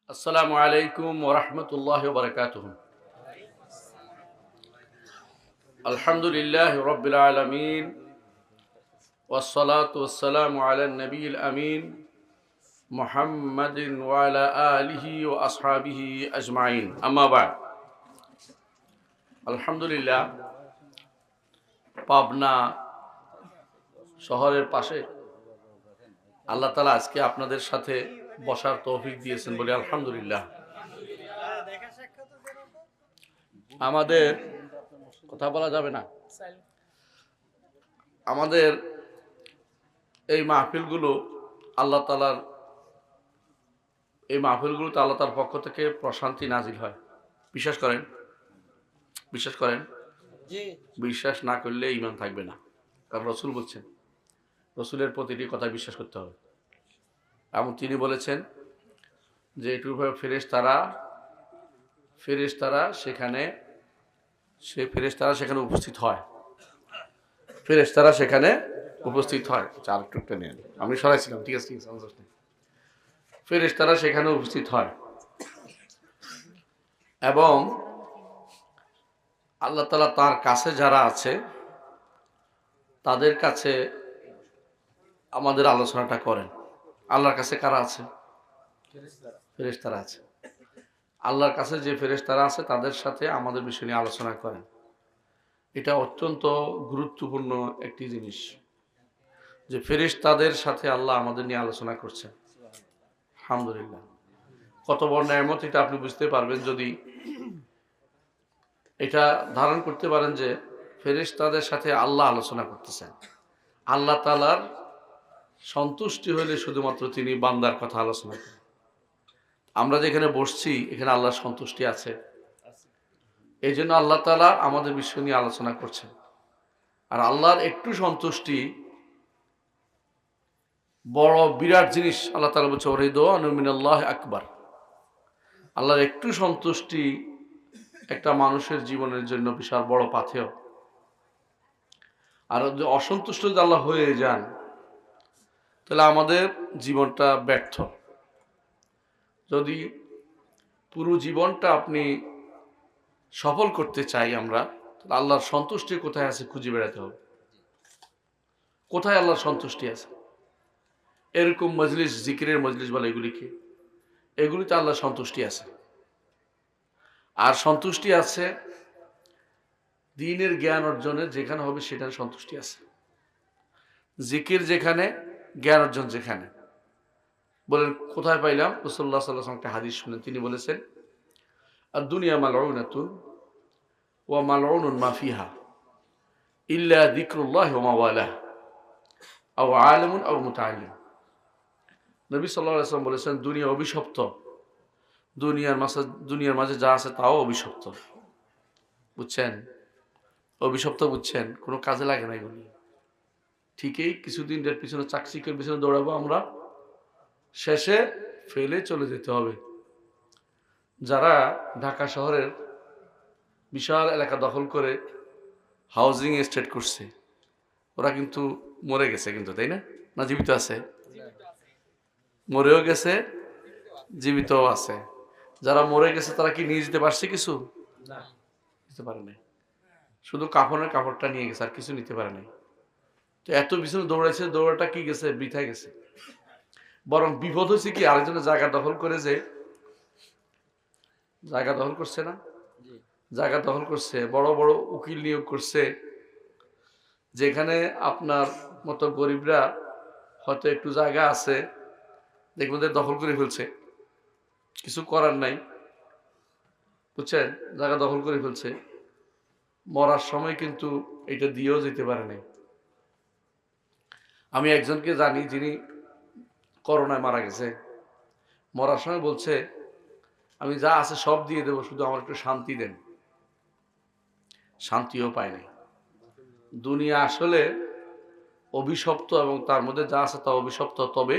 আসসালামু আলাইকুম ওয়া রাহমাতুল্লাহি ওয়া বারাকাতুহু। আলহামদুলিল্লাহি রাব্বিল আলামিন ওয়াস সালাতু ওয়াস সালামু আলান নবিয়িল আমিন মুহাম্মাদিন ওয়া আলা আলিহি ওয়া আসহাবিহি আজমাইন। আম্মা বা'দ। আলহামদুলিল্লাহ, পাবনা শহরের পাশে আল্লাহ তাআলা আজকে আপনাদের সাথে বসার তৌফিক দিয়েছেন বলে আলহামদুলিল্লাহ। আমাদের কথা বলা যাবে না। আমাদের এই মাহফিলগুলো আল্লাহ তাআলার মাহফিলগুলোতে আল্লাহ তাআলার পক্ষ থেকে প্রশান্তি নাজিল হয়। বিশ্বাস করেন? বিশ্বাস করেন? বিশ্বাস না করলে ঈমান থাকবে না। কারণ রাসূল বলছেন, রাসূলের প্রতিটি কথা বিশ্বাস করতে হবে। এবং তিনি বলেছেন যে এটুকু ফেরেশতারা সেখানে উপস্থিত হয়। ফেরেশতারা সেখানে উপস্থিত হয়। চার টুকটা নেন, আমি সরাইছিলাম। ঠিক আছে, ফেরেশতারা সেখানে উপস্থিত হয় এবং আল্লাহ তাআলা তার কাছে যারা আছে তাদের কাছে আমাদের আলোচনাটা করেন। আল্লাহর কাছে কারা আছে? ফেরেশতারা আছে। আল্লাহর কাছে যে ফেরেশতারা আছে তাদের সাথে আমাদের বিষয় নিয়ে আলোচনা করেন। এটা অত্যন্ত গুরুত্বপূর্ণ একটি জিনিস যে ফেরেশতাদের সাথে আল্লাহ আমাদের নিয়ে আলোচনা করছেন। আলহামদুলিল্লাহ, কত বড় নেয়ামত এটা আপনি বুঝতে পারবেন যদি এটা ধারণ করতে পারেন যে ফেরেশতাদের সাথে আল্লাহ আলোচনা করতেছেন। আল্লাহ তাআলার সন্তুষ্টি হলে শুধুমাত্র তিনি বান্দার কথা আলোচনা করেন। আমরা যেখানে বসছি এখানে আল্লাহর সন্তুষ্টি আছে, এই জন্য আল্লাহ তাআলা আমাদের বিষয় নিয়ে আলোচনা করছেন। আর আল্লাহর একটু সন্তুষ্টি বড় বিরাট জিনিস। আল্লাহ তাআলা বলছে রিদওয়ানুম মিনাল্লাহি আকবার। আল্লাহর একটু সন্তুষ্টি একটা মানুষের জীবনের জন্য বিশাল বড় পাথেয়। আর যদি অসন্তুষ্ট যদি আল্লাহ হয়ে যান তাহলে আমাদের জীবনটা ব্যর্থ। যদি পুরো জীবনটা আপনি সফল করতে চাই আমরা, তাহলে আল্লাহর সন্তুষ্টি কোথায় আছে খুঁজে বেড়াতে হবে। কোথায় আল্লাহর সন্তুষ্টি আছে? এরকম মজলিস, জিকিরের মজলিস বলে এগুলিতে আল্লাহর সন্তুষ্টি আছে। আর সন্তুষ্টি আছে দ্বীনের জ্ঞান অর্জনের, যেখানে হবে সেখানে সন্তুষ্টি আছে। জিকির যেখানে, জ্ঞান অর্জন যেখানে। বলেন কোথায় পাইলাম? রাসূলুল্লাহ সাল্লাল্লাহু আলাইহি ওয়াসাল্লাম একটা হাদিস শুনেন, তিনি বলেছেন আদ-দুনিয়া মালউনাতুন ওয়া মালউনুন মা ফিহা ইল্লা যিকরুল্লাহি ওয়া মা ওয়ালাহ আও আলিমুন আও মুতাআল্লিম। নবী সাল্লাল্লাহু আলাইহি ওয়াসাল্লাম বলেছেন দুনিয়া অভিশপ্ত, দুনিয়ার মাঝে যা আছে তাও অভিশপ্ত। বুঝছেন? অভিশপ্ত বুঝছেন? কোনো কাজে লাগে না এগুলি। ঠিকই কিছুদিন এর পিছনে চাকচিকের পিছনে দৌড়াবো আমরা, শেষে ফেলে চলে যেতে হবে। যারা ঢাকা শহরের বিশাল এলাকা দখল করে হাউজিং এস্টেট করছে, ওরা কিন্তু মরে গেছে কিন্তু, তাই না? না জীবিত আছে? মরেও গেছে, জীবিতও আছে। যারা মরে গেছে তারা কি নিয়ে যেতে পারছে? কিছু নিতে পারে নাই, শুধু কাফনের কাপড়টা নিয়ে গেছে, আর কিছু নিতে পারে নাই। তো এত পিছনে দৌড়াইছে, দৌড়াটা কি গেছে? বৃথায় গেছে। বরং বিপদ হয়েছে কি, আরেকজনের জায়গা দখল করে, যে জায়গা দখল করছে না, জায়গা দখল করছে, বড় বড় উকিল নিয়োগ করছে, যেখানে আপনার মতো গরিবরা হয়তো একটু জায়গা আছে, দেখবেন দখল করে ফেলছে, কিছু করার নাই। বুঝছেন? জায়গা দখল করে ফেলছে, মরার সময় কিন্তু এটা দিয়েও যেতে পারে নাই। আমি একজনকে জানি যিনি করোনায় মারা গেছে। মরার সময় বলছে আমি যা আছে সব দিয়ে দেবো, শুধু আমার একটু শান্তি দেন। শান্তিও পায় নাই। দুনিয়া আসলে অভিশপ্ত, এবং তার মধ্যে যা আছে তা অভিশপ্ত। তবে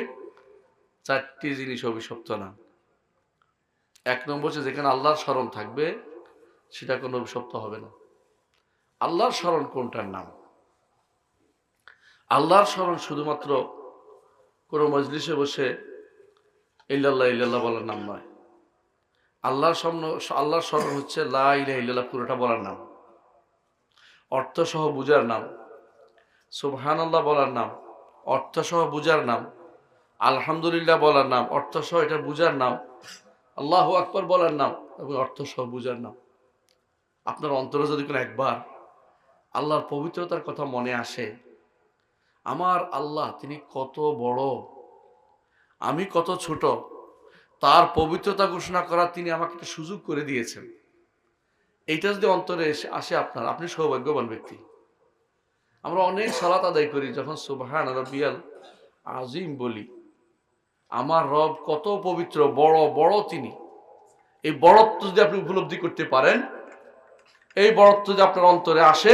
চারটি জিনিস অভিশপ্ত না। এক নম্বর হচ্ছে যেখানে আল্লাহর স্মরণ থাকবে সেটা কোনো অভিশপ্ত হবে না। আল্লাহর স্মরণ কোনটার নাম? আল্লাহর স্মরণ শুধুমাত্র কোনো মজলিসে বসে ইল্লাল্লাহ ইল্লাল্লাহ বলার নাম নয়। আল্লাহর সামনে আল্লাহর স্মরণ হচ্ছে লা ইলাহা ইল্লাল্লাহ, পুরোটা বলার নাম, অর্থ সহ বুঝার নাম। সুবহানাল্লাহ বলার নাম, অর্থ সহ বুঝার নাম। আলহামদুলিল্লাহ বলার নাম, অর্থ সহ এটা বুঝার নাম। আল্লাহু আকবার বলার নাম এবং অর্থ সহ বুঝার নাম। আপনার অন্তরে যদি কোনো একবার আল্লাহর পবিত্রতার কথা মনে আসে, আমার আল্লাহ তিনি কত বড়, আমি কত ছোট, তার পবিত্রতা ঘোষণা করার তিনি আমাকে একটা সুযোগ করে দিয়েছেন, এইটা যদি অন্তরে আসে আপনার, আপনি সৌভাগ্যবান ব্যক্তি। আমরা অনেক সালাত আদায় করি, যখন সুবহান রাব্বিয়াল আজিম বলি, আমার রব কত পবিত্র, বড় বড় তিনি, এই বড়ত্ব যদি আপনি উপলব্ধি করতে পারেন, এই বড়ত্ব যদি আপনার অন্তরে আসে,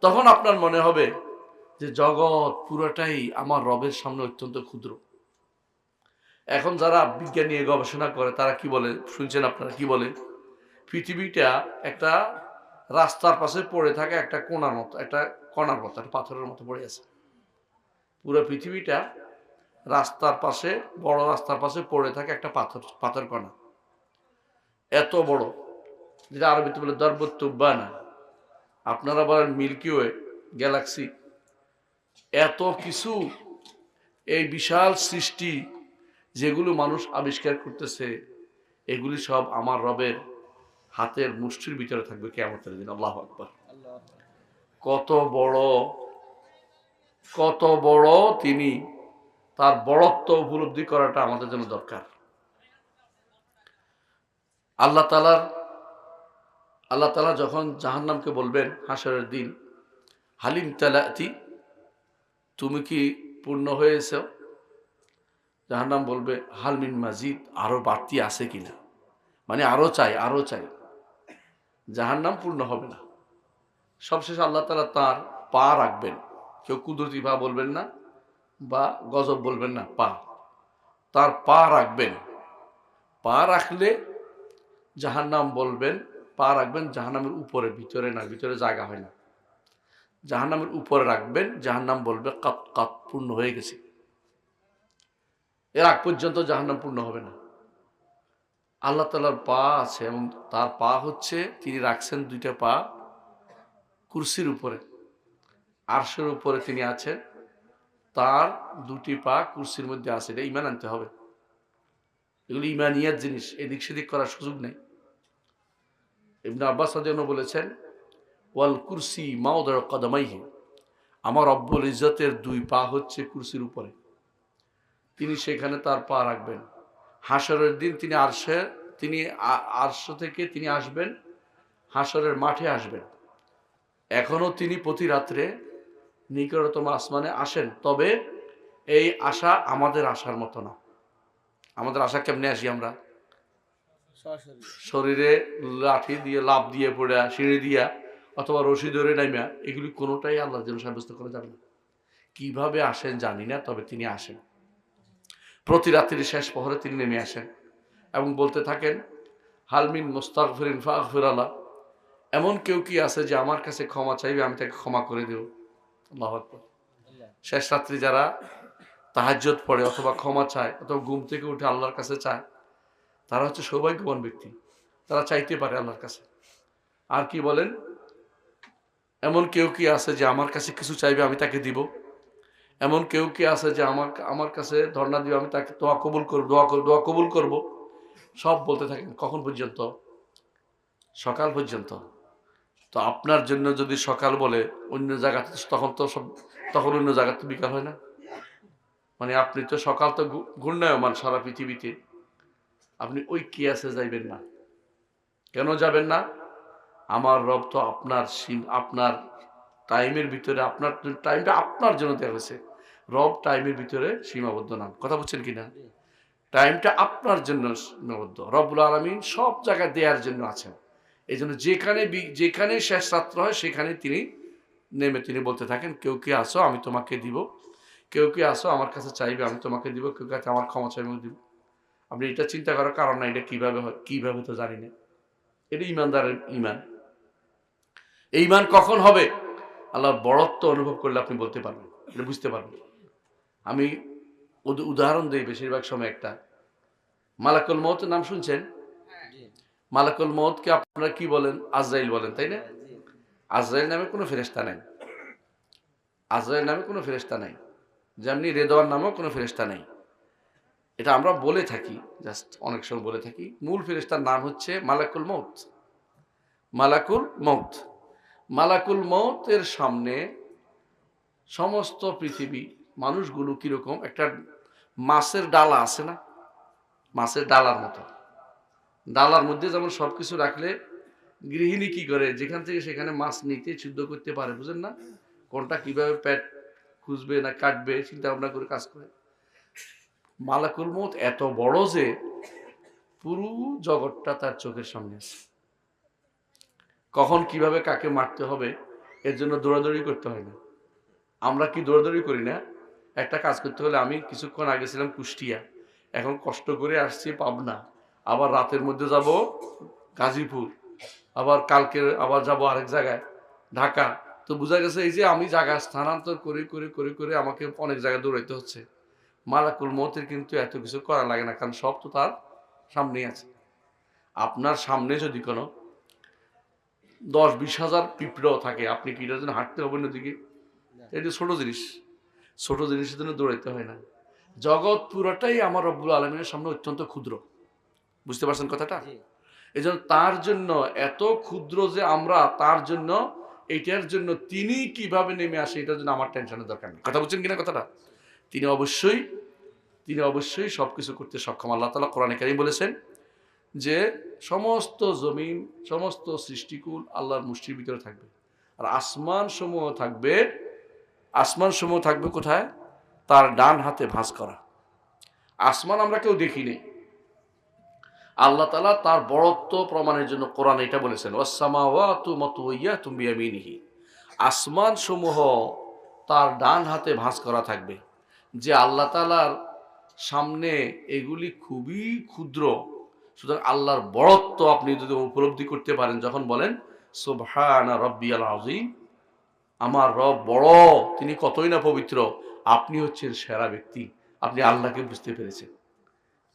তখন আপনার মনে হবে যে জগৎ পুরোটাই আমার রবের সামনে অত্যন্ত ক্ষুদ্র। এখন যারা বিজ্ঞান নিয়ে গবেষণা করে তারা কি বলে শুনছেন আপনারা, কি বলে? পৃথিবীটা একটা রাস্তার পাশে পড়ে থাকে একটা কোণার মতো, একটা কণার মতো, একটা পাথরের মতো পড়ে আছে। পুরো পৃথিবীটা রাস্তার পাশে, বড় রাস্তার পাশে পড়ে থাকে একটা পাথর কণা, এত বড়, যেটা আরবিতে বলে দরবতুব্বানা। আপনারা বলেন মিল্কি ওয়ে, গ্যালাক্সি, এত কিছু, এই বিশাল সৃষ্টি যেগুলো মানুষ আবিষ্কার করতেছে, এগুলি সব আমার রবের হাতের মুষ্টির ভিতরে থাকবে কিয়ামতের দিন। আল্লাহু আকবার। কত বড়, কত বড় তিনি, তার বড়ত্ব উপলব্ধি করাটা আমাদের জন্য দরকার। আল্লাহ তাআলা যখন জাহান্নামকে বলবেন হাসরের দিন, হালিম তালাতি, তুমি কি পূর্ণ হয়েছ? জাহান্নাম বলবে হালমিন মাজিদ, আরো বাড়তি আছে কিনা, মানে আরো চাই, আরো চাই। জাহান্নাম পূর্ণ হবে না। সবশেষে আল্লাহ তাআলা তার পা রাখবেন, কেউ কুদরতি পা বলবেন না বা গজব বলবেন না, পা, তার পা রাখবেন। পা রাখলে জাহান্নাম বলবেন, পা রাখবেন জাহান্নামের উপরে, ভিতরে না, ভিতরে জায়গা হয় না, জাহান্নামের উপরে রাখবেন। জাহান্নাম বলবে কাত কাত, পূর্ণ হয়ে গেছে। এর আগ পর্যন্ত জাহান্নাম পূর্ণ হবে না। আল্লাহ তাআলার পা আছে এবং তার পা হচ্ছে, তিনি রাখছেন দুইটা পা কুরসির উপরে, আরশের উপরে তিনি আছেন, তার দুটি পা কুরসির মধ্যে আছে। এটা ঈমান আনতে হবে, এগুলো ঈমানিয়াত জিনিস, এদিক সেদিক করার সুযোগ নেই। ইবনে আব্বাস রাদিয়াল্লাহু বলেছেন, ওয়াল কুরসি মাওদিউ কদমাইহি, আমার রব্বুল ইজ্জতের দুই পা হচ্ছে কুরসির উপরে, তিনি সেখানে তার পা রাখবেন। হাসরের দিন তিনি আরশ থেকে তিনি আসবেন, হাসরের মাঠে আসবেন। এখনো তিনি প্রতি রাত্রে নিকটতম আসমানে আসেন, তবে এই আশা আমাদের আশার মতো না। আমাদের আশা কেমনে আসি আমরা? শরীরে লাঠি দিয়ে লাফ দিয়ে পড়ে, সিঁড়ি দিয়া অথবা রশি ধরে নাইমা, এগুলি কোনোটাই আল্লাহর জন্য সাব্যস্ত করা যাবে না। কিভাবে আসেন জানি না, তবে তিনি আসেন। প্রতি রাত্রির শেষ প্রহরে তিনি নেমে আসেন এবং বলতে থাকেন, হালমিন মুস্তাগফিরিন ফাগফিরাল্লাহ, এমন কেউ কি আছে যে আমার কাছে ক্ষমা চাইবে, আমি তাকে ক্ষমা করে দেব। আল্লাহু আকবার। শেষ রাত্রি যারা তাহাজ্জুদ পড়ে অথবা ক্ষমা চায় অথবা ঘুম থেকে উঠে আল্লাহর কাছে চায়, তারা হচ্ছে সৌভাগ্যবান ব্যক্তি, তারা চাইতে পারে আল্লাহর কাছে। আর কি বলেন, এমন কেউ কি আছে যে আমার কাছে কিছু চাইবে, আমি তাকে দিব। এমন কেউ কি আছে যে আমার কাছে ধর্ণা দিবে, আমি তাকে দোয়া কবুল করব, দোয়া কবুল করব। সব বলতে থাকেন। কখন পর্যন্ত? সকাল পর্যন্ত। তো আপনার জন্য যদি সকাল বলে অন্য জায়গাতে, তখন অন্য জায়গাতে বিকাল হয় না? মানে আপনি তো সকাল তো ঘূর্ণায়মান সারা পৃথিবীতে, আপনি ওই কিয়াসে যাইবেন না। কেন যাবেন না? আমার রব তো আপনার টাইমের ভিতরে, আপনার টাইমটা আপনার জন্য দেওয়া হয়েছে। রব টাইমের ভিতরে সীমাবদ্ধ না। কথা বলছেন কিনা? টাইমটা আপনার জন্য সীমাবদ্ধ। রব্বুল আলামিন সব জায়গায় দেওয়ার জন্য আছেন। এই জন্য যেখানে শেষ রাত্র হয় সেখানে তিনি নেমে তিনি বলতে থাকেন, কেউ কি আসো আমি তোমাকে দিব, কেউ কি আসো আমার কাছে চাইবে আমি তোমাকে দিব, কেউ কাছে আমার ক্ষমা চাইবে আমি দিব। আপনি এটা চিন্তা করার কারণ না, এটা কিভাবে হয়, কিভাবে তো জানি না। এটা ইমানদারের ইমান। এই ইমান কখন হবে? আল্লাহর বড়ত্ব অনুভব করলে আপনি বলতে পারবেন, এটা বুঝতে পারবেন। আমি উদাহরণ দিই বেশিরভাগ সময় একটা, মালাকুল মউতের নাম শুনছেন? মালাকুল মউতকে আপনারা কি বলেন? আজরাইল বলেন, তাই না? আজরাইল নামে কোনো ফেরেশতা নাই। আজরাইল নামে কোনো ফেরেশতা নাই। যেমনি রেদওয়ান নামেও কোনো ফেরেশতা নাই। এটা আমরা বলে থাকি, জাস্ট অনেক সময় বলে থাকি। মূল ফেরেশতার নাম হচ্ছে মালাকুল মউত। মালাকুল মউত। মালাকুল মউতের সামনে সমস্ত পৃথিবী মানুষগুলো কিরকম একটা মাছের ডালা আছে না, মাছের ডালার মতো। ডালার মধ্যে যেমন সবকিছু রাখলে গৃহিণী কি করে, যেখান থেকে সেখানে মাছ নিতে সিদ্ধ করতে পারে, বুঝেন না? কোনটা কিভাবে পেট খুঁজবে না কাটবে চিন্তা ভাবনা করে কাজ করে। মালাকুল মউত এত বড় যে পুরো জগৎটা তার চোখের সামনে আছে। কখন কিভাবে কাকে মারতে হবে এর জন্য দৌড়াদৌড়ি করতে হয় না। আমরা কি দৌড়াদৌড়ি করি না? একটা কাজ করতে হলে, আমি কিছুক্ষণ আগে ছিলাম কুষ্টিয়া, এখন কষ্ট করে আসছি পাবনা, আবার রাতের মধ্যে যাব গাজীপুর, আবার কালকে আবার যাব আরেক জায়গায় ঢাকা। তো বোঝা গেছে এই যে আমি জায়গা স্থানান্তর করে করে করে করে আমাকে অনেক জায়গায় দৌড়াইতে হচ্ছে। মালাকুল মউতের কিন্তু এত কিছু করা লাগে না, কারণ সব তো তার সামনেই আছে। আপনার সামনে যদি কোনো 10-20 হাজার পিঁপড়াও থাকে, আপনি কি এটার জন্য হাঁটতে হবে না দিকে? এটা ছোট জিনিস, ছোট জিনিসের জন্য দৌড়াইতে হয় না। জগৎ পুরোটাই আমার রব্বুল আলমিনের সামনে অত্যন্ত ক্ষুদ্র। বুঝতে পারছেন কথাটা? এই জন্য তার জন্য এত ক্ষুদ্র যে আমরা তার জন্য, এইটার জন্য তিনি কিভাবে নেমে আসে এটার জন্য আমার টেনশনের দরকার নেই। কথা বুঝছেন কিনা কথাটা? তিনি অবশ্যই সবকিছু করতে সক্ষম। আল্লাহ তাআলা কোরআনে কারীম বলেছেন যে সমস্ত জমিন, সমস্ত সৃষ্টিকুল আল্লাহর মুষ্টির ভিতরে থাকবে। আর আসমান সমূহ থাকবে কোথায়? তার ডান হাতে ভাঁজ করা। আসমান আমরা কেউ দেখিনি। আল্লাহ তাআলা তার বড়ত্ব প্রমাণের জন্য কোরআনে এটা বলেছেন, ওয়াস-সামাওয়াতু মাতউইয়াতুম বিয়ামিনিহি। আসমান সমূহ তার ডান হাতে ভাঁজ করা থাকবে। যে আল্লাহ তাআলার সামনে এগুলি খুবই ক্ষুদ্র। সুতরাং আল্লাহর বড়ত্ব আপনি যদি উপলব্ধি করতে পারেন, যখন বলেন সুবহানা রাব্বিয়াল আযীম, আমার রব বড়, তিনি কতই না পবিত্র, আপনি হচ্ছেন সেরা ব্যক্তি, আপনি আল্লাহকে বুঝতে পেরেছেন।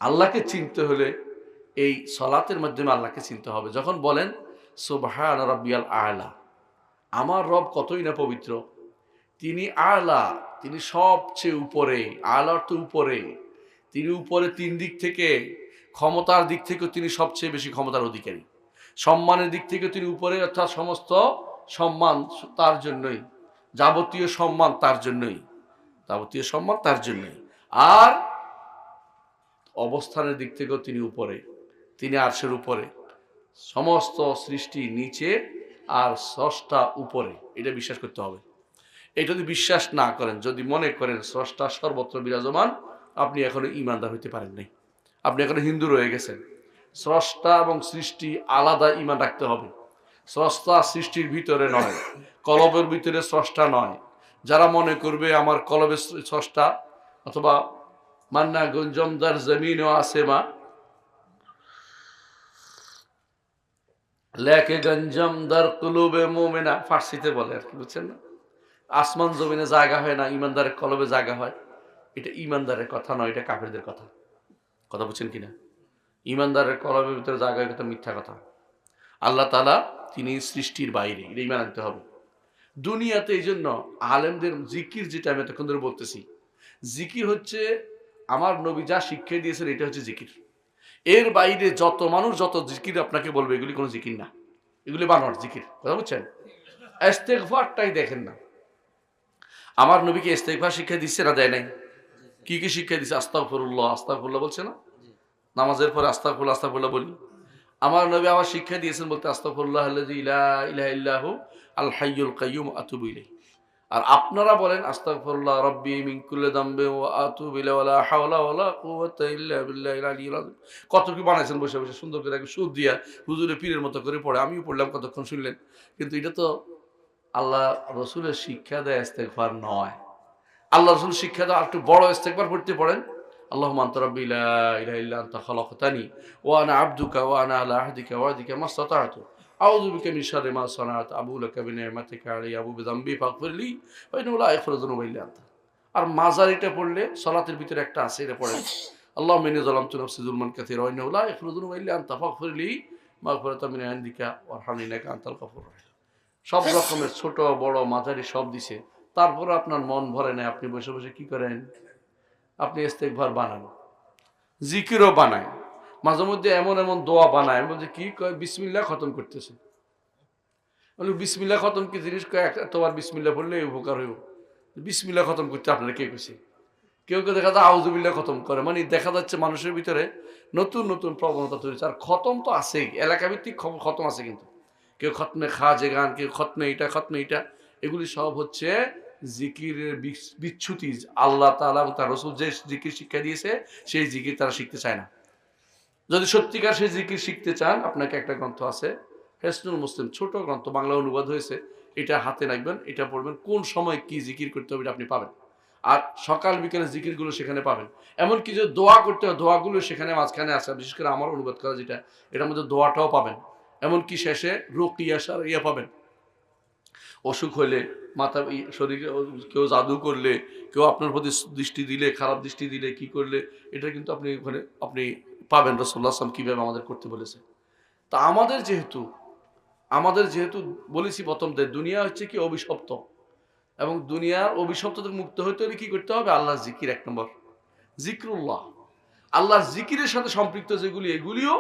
আল্লাহকে চিনতে হলে এই সলাতের মাধ্যমে আল্লাহকে চিনতে হবে। যখন বলেন সুবহানা রাব্বিয়াল আ'লা, আমার রব কতই না পবিত্র, তিনি আ'লা, তিনি সবচেয়ে উপরে। আ'লা অর্থ উপরে। তিনি উপরে 3 দিক থেকে, ক্ষমতার দিক থেকেও তিনি সবচেয়ে বেশি ক্ষমতার অধিকারী, সম্মানের দিক থেকে তিনি উপরে, অর্থাৎ সমস্ত সম্মান তার জন্যই, যাবতীয় সম্মান তার জন্যই, যাবতীয় সম্মান তার জন্যই। আর অবস্থানের দিক থেকেও তিনি উপরে, তিনি আরশের উপরে, সমস্ত সৃষ্টি নিচে, আর স্রষ্টা উপরে। এটা বিশ্বাস করতে হবে। এটা যদি বিশ্বাস না করেন, যদি মনে করেন স্রষ্টা সর্বত্র বিরাজমান, আপনি এখনো ঈমানদার হইতে পারেন নাই, আপনি এখনো হিন্দু রয়ে গেছেন। স্রষ্টা এবং সৃষ্টি আলাদা ঈমান রাখতে হবে। স্রষ্টা সৃষ্টির ভিতরে নয়, কলবের ভিতরে স্রষ্টা নয়। যারা মনে করবে আমার কলবের স্রষ্টা, অথবা মান্না গঞ্জমদার জমিন ও আসেমা লেকে গঞ্জমদার কুলুবে মোমেনা, ফার্সিতে বলে আর কি, বুঝছেন না? আসমান জমিনে জায়গা হয় না, ইমানদারের কলবে জায়গা হয়। এটা ইমানদারের কথা নয়, এটা কাফেরদের কথা। কথা বুঝছেন কিনা? ইমানদারের কলবের ভিতরে জায়গা হয়, কথা মিথ্যা কথা। আল্লাহ তাআলা তিনি সৃষ্টির বাইরে, এটা ইমান আনতে হবে। দুনিয়াতে এই জন্য আলেমদের জিকির, যেটা আমি এতক্ষণ ধরে বলতেছি, জিকির হচ্ছে আমার নবী যা শিক্ষা দিয়েছেন, এটা হচ্ছে জিকির। এর বাইরে যত মানুষ যত জিকির আপনাকে বলবে, এগুলি কোনো জিকির না, এগুলি বানোয়ার জিকির। কথা বুঝছেন? ইস্তেগফারটাই দেখেন না। আমার নবীকে ইস্তেগফার শিক্ষা দিচ্ছে না, দেয় নাই? কি কি শিক্ষা দিচ্ছে? আস্তাগফিরুল্লাহ, আস্তাগফিরুল্লাহ বলছে না? নামাজের পরে আস্তাগফিরুল্লাহ আস্তাগফিরুল্লাহ বলি। আমার নবী আমার শিক্ষা দিয়েছেন বলতে, আস্তাগফিরুল্লাহ আল্লাযী লা ইলাহা ইল্লাহু আল হাইয়ুল কাইয়্যুম আতুবু ইলাইহি। আর আপনারা বলেন আস্তাগফিরুল্লাহ রাব্বি মিন কুল্লি যামবি ওয়া আতুবু ইলাইহি ওয়া লা হাওলা ওয়া লা কুওয়াতা ইল্লা বিল্লাহিল আলিয়্যিল আযীম। কত কি বানাইছেন বসে বসে সুন্দর করে, সুর দিয়া হুজুরে পীরের মতো করে পড়ে, আমিও পড়লাম, কতক্ষণ শুনলেন। কিন্তু এটা তো আল্লাহ রসুলের শিক্ষা দেয় ইস্তেগফার নয়। আল্লাহ রসুল শিক্ষা দেয় একটু বড় ইস্তেগফার পড়তে পড়েন, আল্লাহুম্মা আনতা রাব্বি লা ইলাহা ইল্লা আনতা খালাকতানি ওয়া আনা আবদুকা ওয়া আনা আলা আহদিকা ওয়া ওয়া'দিকা মাসতাতা'তু আউযু বিকা মিন শাররি মা সানা'তু আবু লাকা বিনি'মাতিকা আলাইয়া আবু বিযামবি ফাগফিরলি ওয়া ইন্নাহু লা ইয়াগফিরু যুনুবা ইল্লা আনতা। আর মাজারিটা পড়লে সালাতের ভিতরে একটা আছে, এটা পড়েন, আল্লাহুম্মা ইন্নী যালামতু নাফসি যুলমান কাসীরা ওয়া ইন্নাহু লা ইয়াগফিরু যুনুবা ইল্লা আনতা ফাগফিরলি মাগফিরাতাম মিন ইনদিকা ওয়ারহামনি ইন্নাকা আনতাল গফুরুর রাহিম। সব রকমের ছোট বড় মাঝারি সব দিছে, তারপরে আপনার মন ভরে না, আপনি বসে বসে কি করেন? আপনি ইস্তেগফার বানান, জিকিরও বানায়, মাঝে মধ্যে এমন এমন দোয়া বানায়, বলছে কি কয় বিসমিল্লাহ খতম করতেছে। বলে বিসমিল্লাহ খতম কি জিনিস? কয় এতবার বিসমিল্লাহ পড়লে উপকার হইব। বিসমিল্লাহ খতম করতে আপনারা কে কইছে? কেউ কেউ দেখা যায় আউযুবিল্লাহ খতম করে, মানে দেখা যাচ্ছে মানুষের ভিতরে নতুন নতুন প্রবণতা তৈরি হচ্ছে। আর খতম তো আছেই, এলাকাভিত্তিক খতম আছে, কিন্তু কেউ খতমে খাজে গান, কেউ খতমে এটা খতমে এটা, এগুলি সব হচ্ছে জিকিরের বিচ্যুতি। আল্লাহ তাআলা এবং তার রাসূল যে জিকির শিক্ষা দিয়েছে সেই জিকির তারা শিখতে চায় না। যদি সত্যিকার সেই জিকির শিখতে চান, আপনাকে একটা গ্রন্থ আছে হিসনুল মুসলিম, ছোট গ্রন্থ, বাংলা অনুবাদ হয়েছে, এটা হাতে রাখবেন, এটা পড়বেন, কোন সময় কি জিকির করতে হবে এটা আপনি পাবেন। আর সকাল বিকেলে জিকিরগুলো সেখানে পাবেন। এমনকি যে দোয়া করতে হবে, দোয়াগুলো সেখানে মাঝখানে আছে, বিশেষ করে আমার অনুবাদ করা যেটা, এটার মধ্যে দোয়াটাও পাবেন। এমনকি শেষে রুকিয়া ইয়া পাবেন। অসুখ হলে, মাথা শরীরে কেউ জাদু করলে, কেউ আপনার প্রতি দৃষ্টি দিলে, খারাপ দৃষ্টি দিলে, কি করলে, এটা কিন্তু আপনি ওখানে আপনি পাবেন। রাসূলুল্লাহ সাল্লাল্লাহু আলাইহি ওয়াসাল্লাম কীভাবে আমাদের করতে বলেছে। তা আমাদের যেহেতু বলেছি প্রথম, দুনিয়া হচ্ছে কি অভিশপ্ত, এবং দুনিয়ার অভিশপ্ত থেকে মুক্ত হতে হলে কি করতে হবে? আল্লাহর জিকির, এক নম্বর জিক্রুল্লাহ। আল্লাহর জিকিরের সাথে সম্পৃক্ত যেগুলি, এগুলিও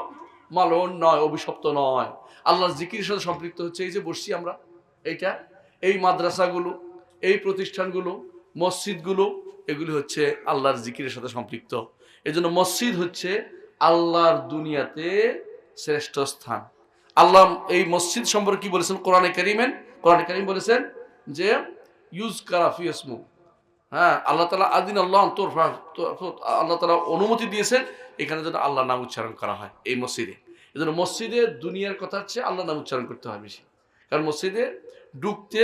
মালন নয়, অভিশপ্ত নয়। আল্লাহর জিকিরের সাথে সম্পৃক্ত হচ্ছে এই যে বসছি আমরা, এইটা, এই মাদ্রাসাগুলো, এই প্রতিষ্ঠানগুলো, মসজিদগুলো, এগুলি হচ্ছে আল্লাহর জিকিরের সাথে সম্পৃক্ত। এই জন্য মসজিদ হচ্ছে আল্লাহর দুনিয়াতে শ্রেষ্ঠ স্থান। আল্লাহ এই মসজিদ সম্পর্কে কি বলেছেন কোরআনে কারীম বলেছেন যে ইউজকারা ফি ইসমু, হ্যাঁ, আল্লাহ তাআলা আদিন আল্লাহ আল্লাহ তাআলা অনুমতি দিয়েছেন এখানে যেন আল্লাহর নাম উচ্চারণ করা হয় এই মসজিদে। এই জন্য মসজিদে দুনিয়ার কথা হচ্ছে আল্লাহর নাম উচ্চারণ করতে হয় বেশি। কারণ মসজিদে ঢুকতে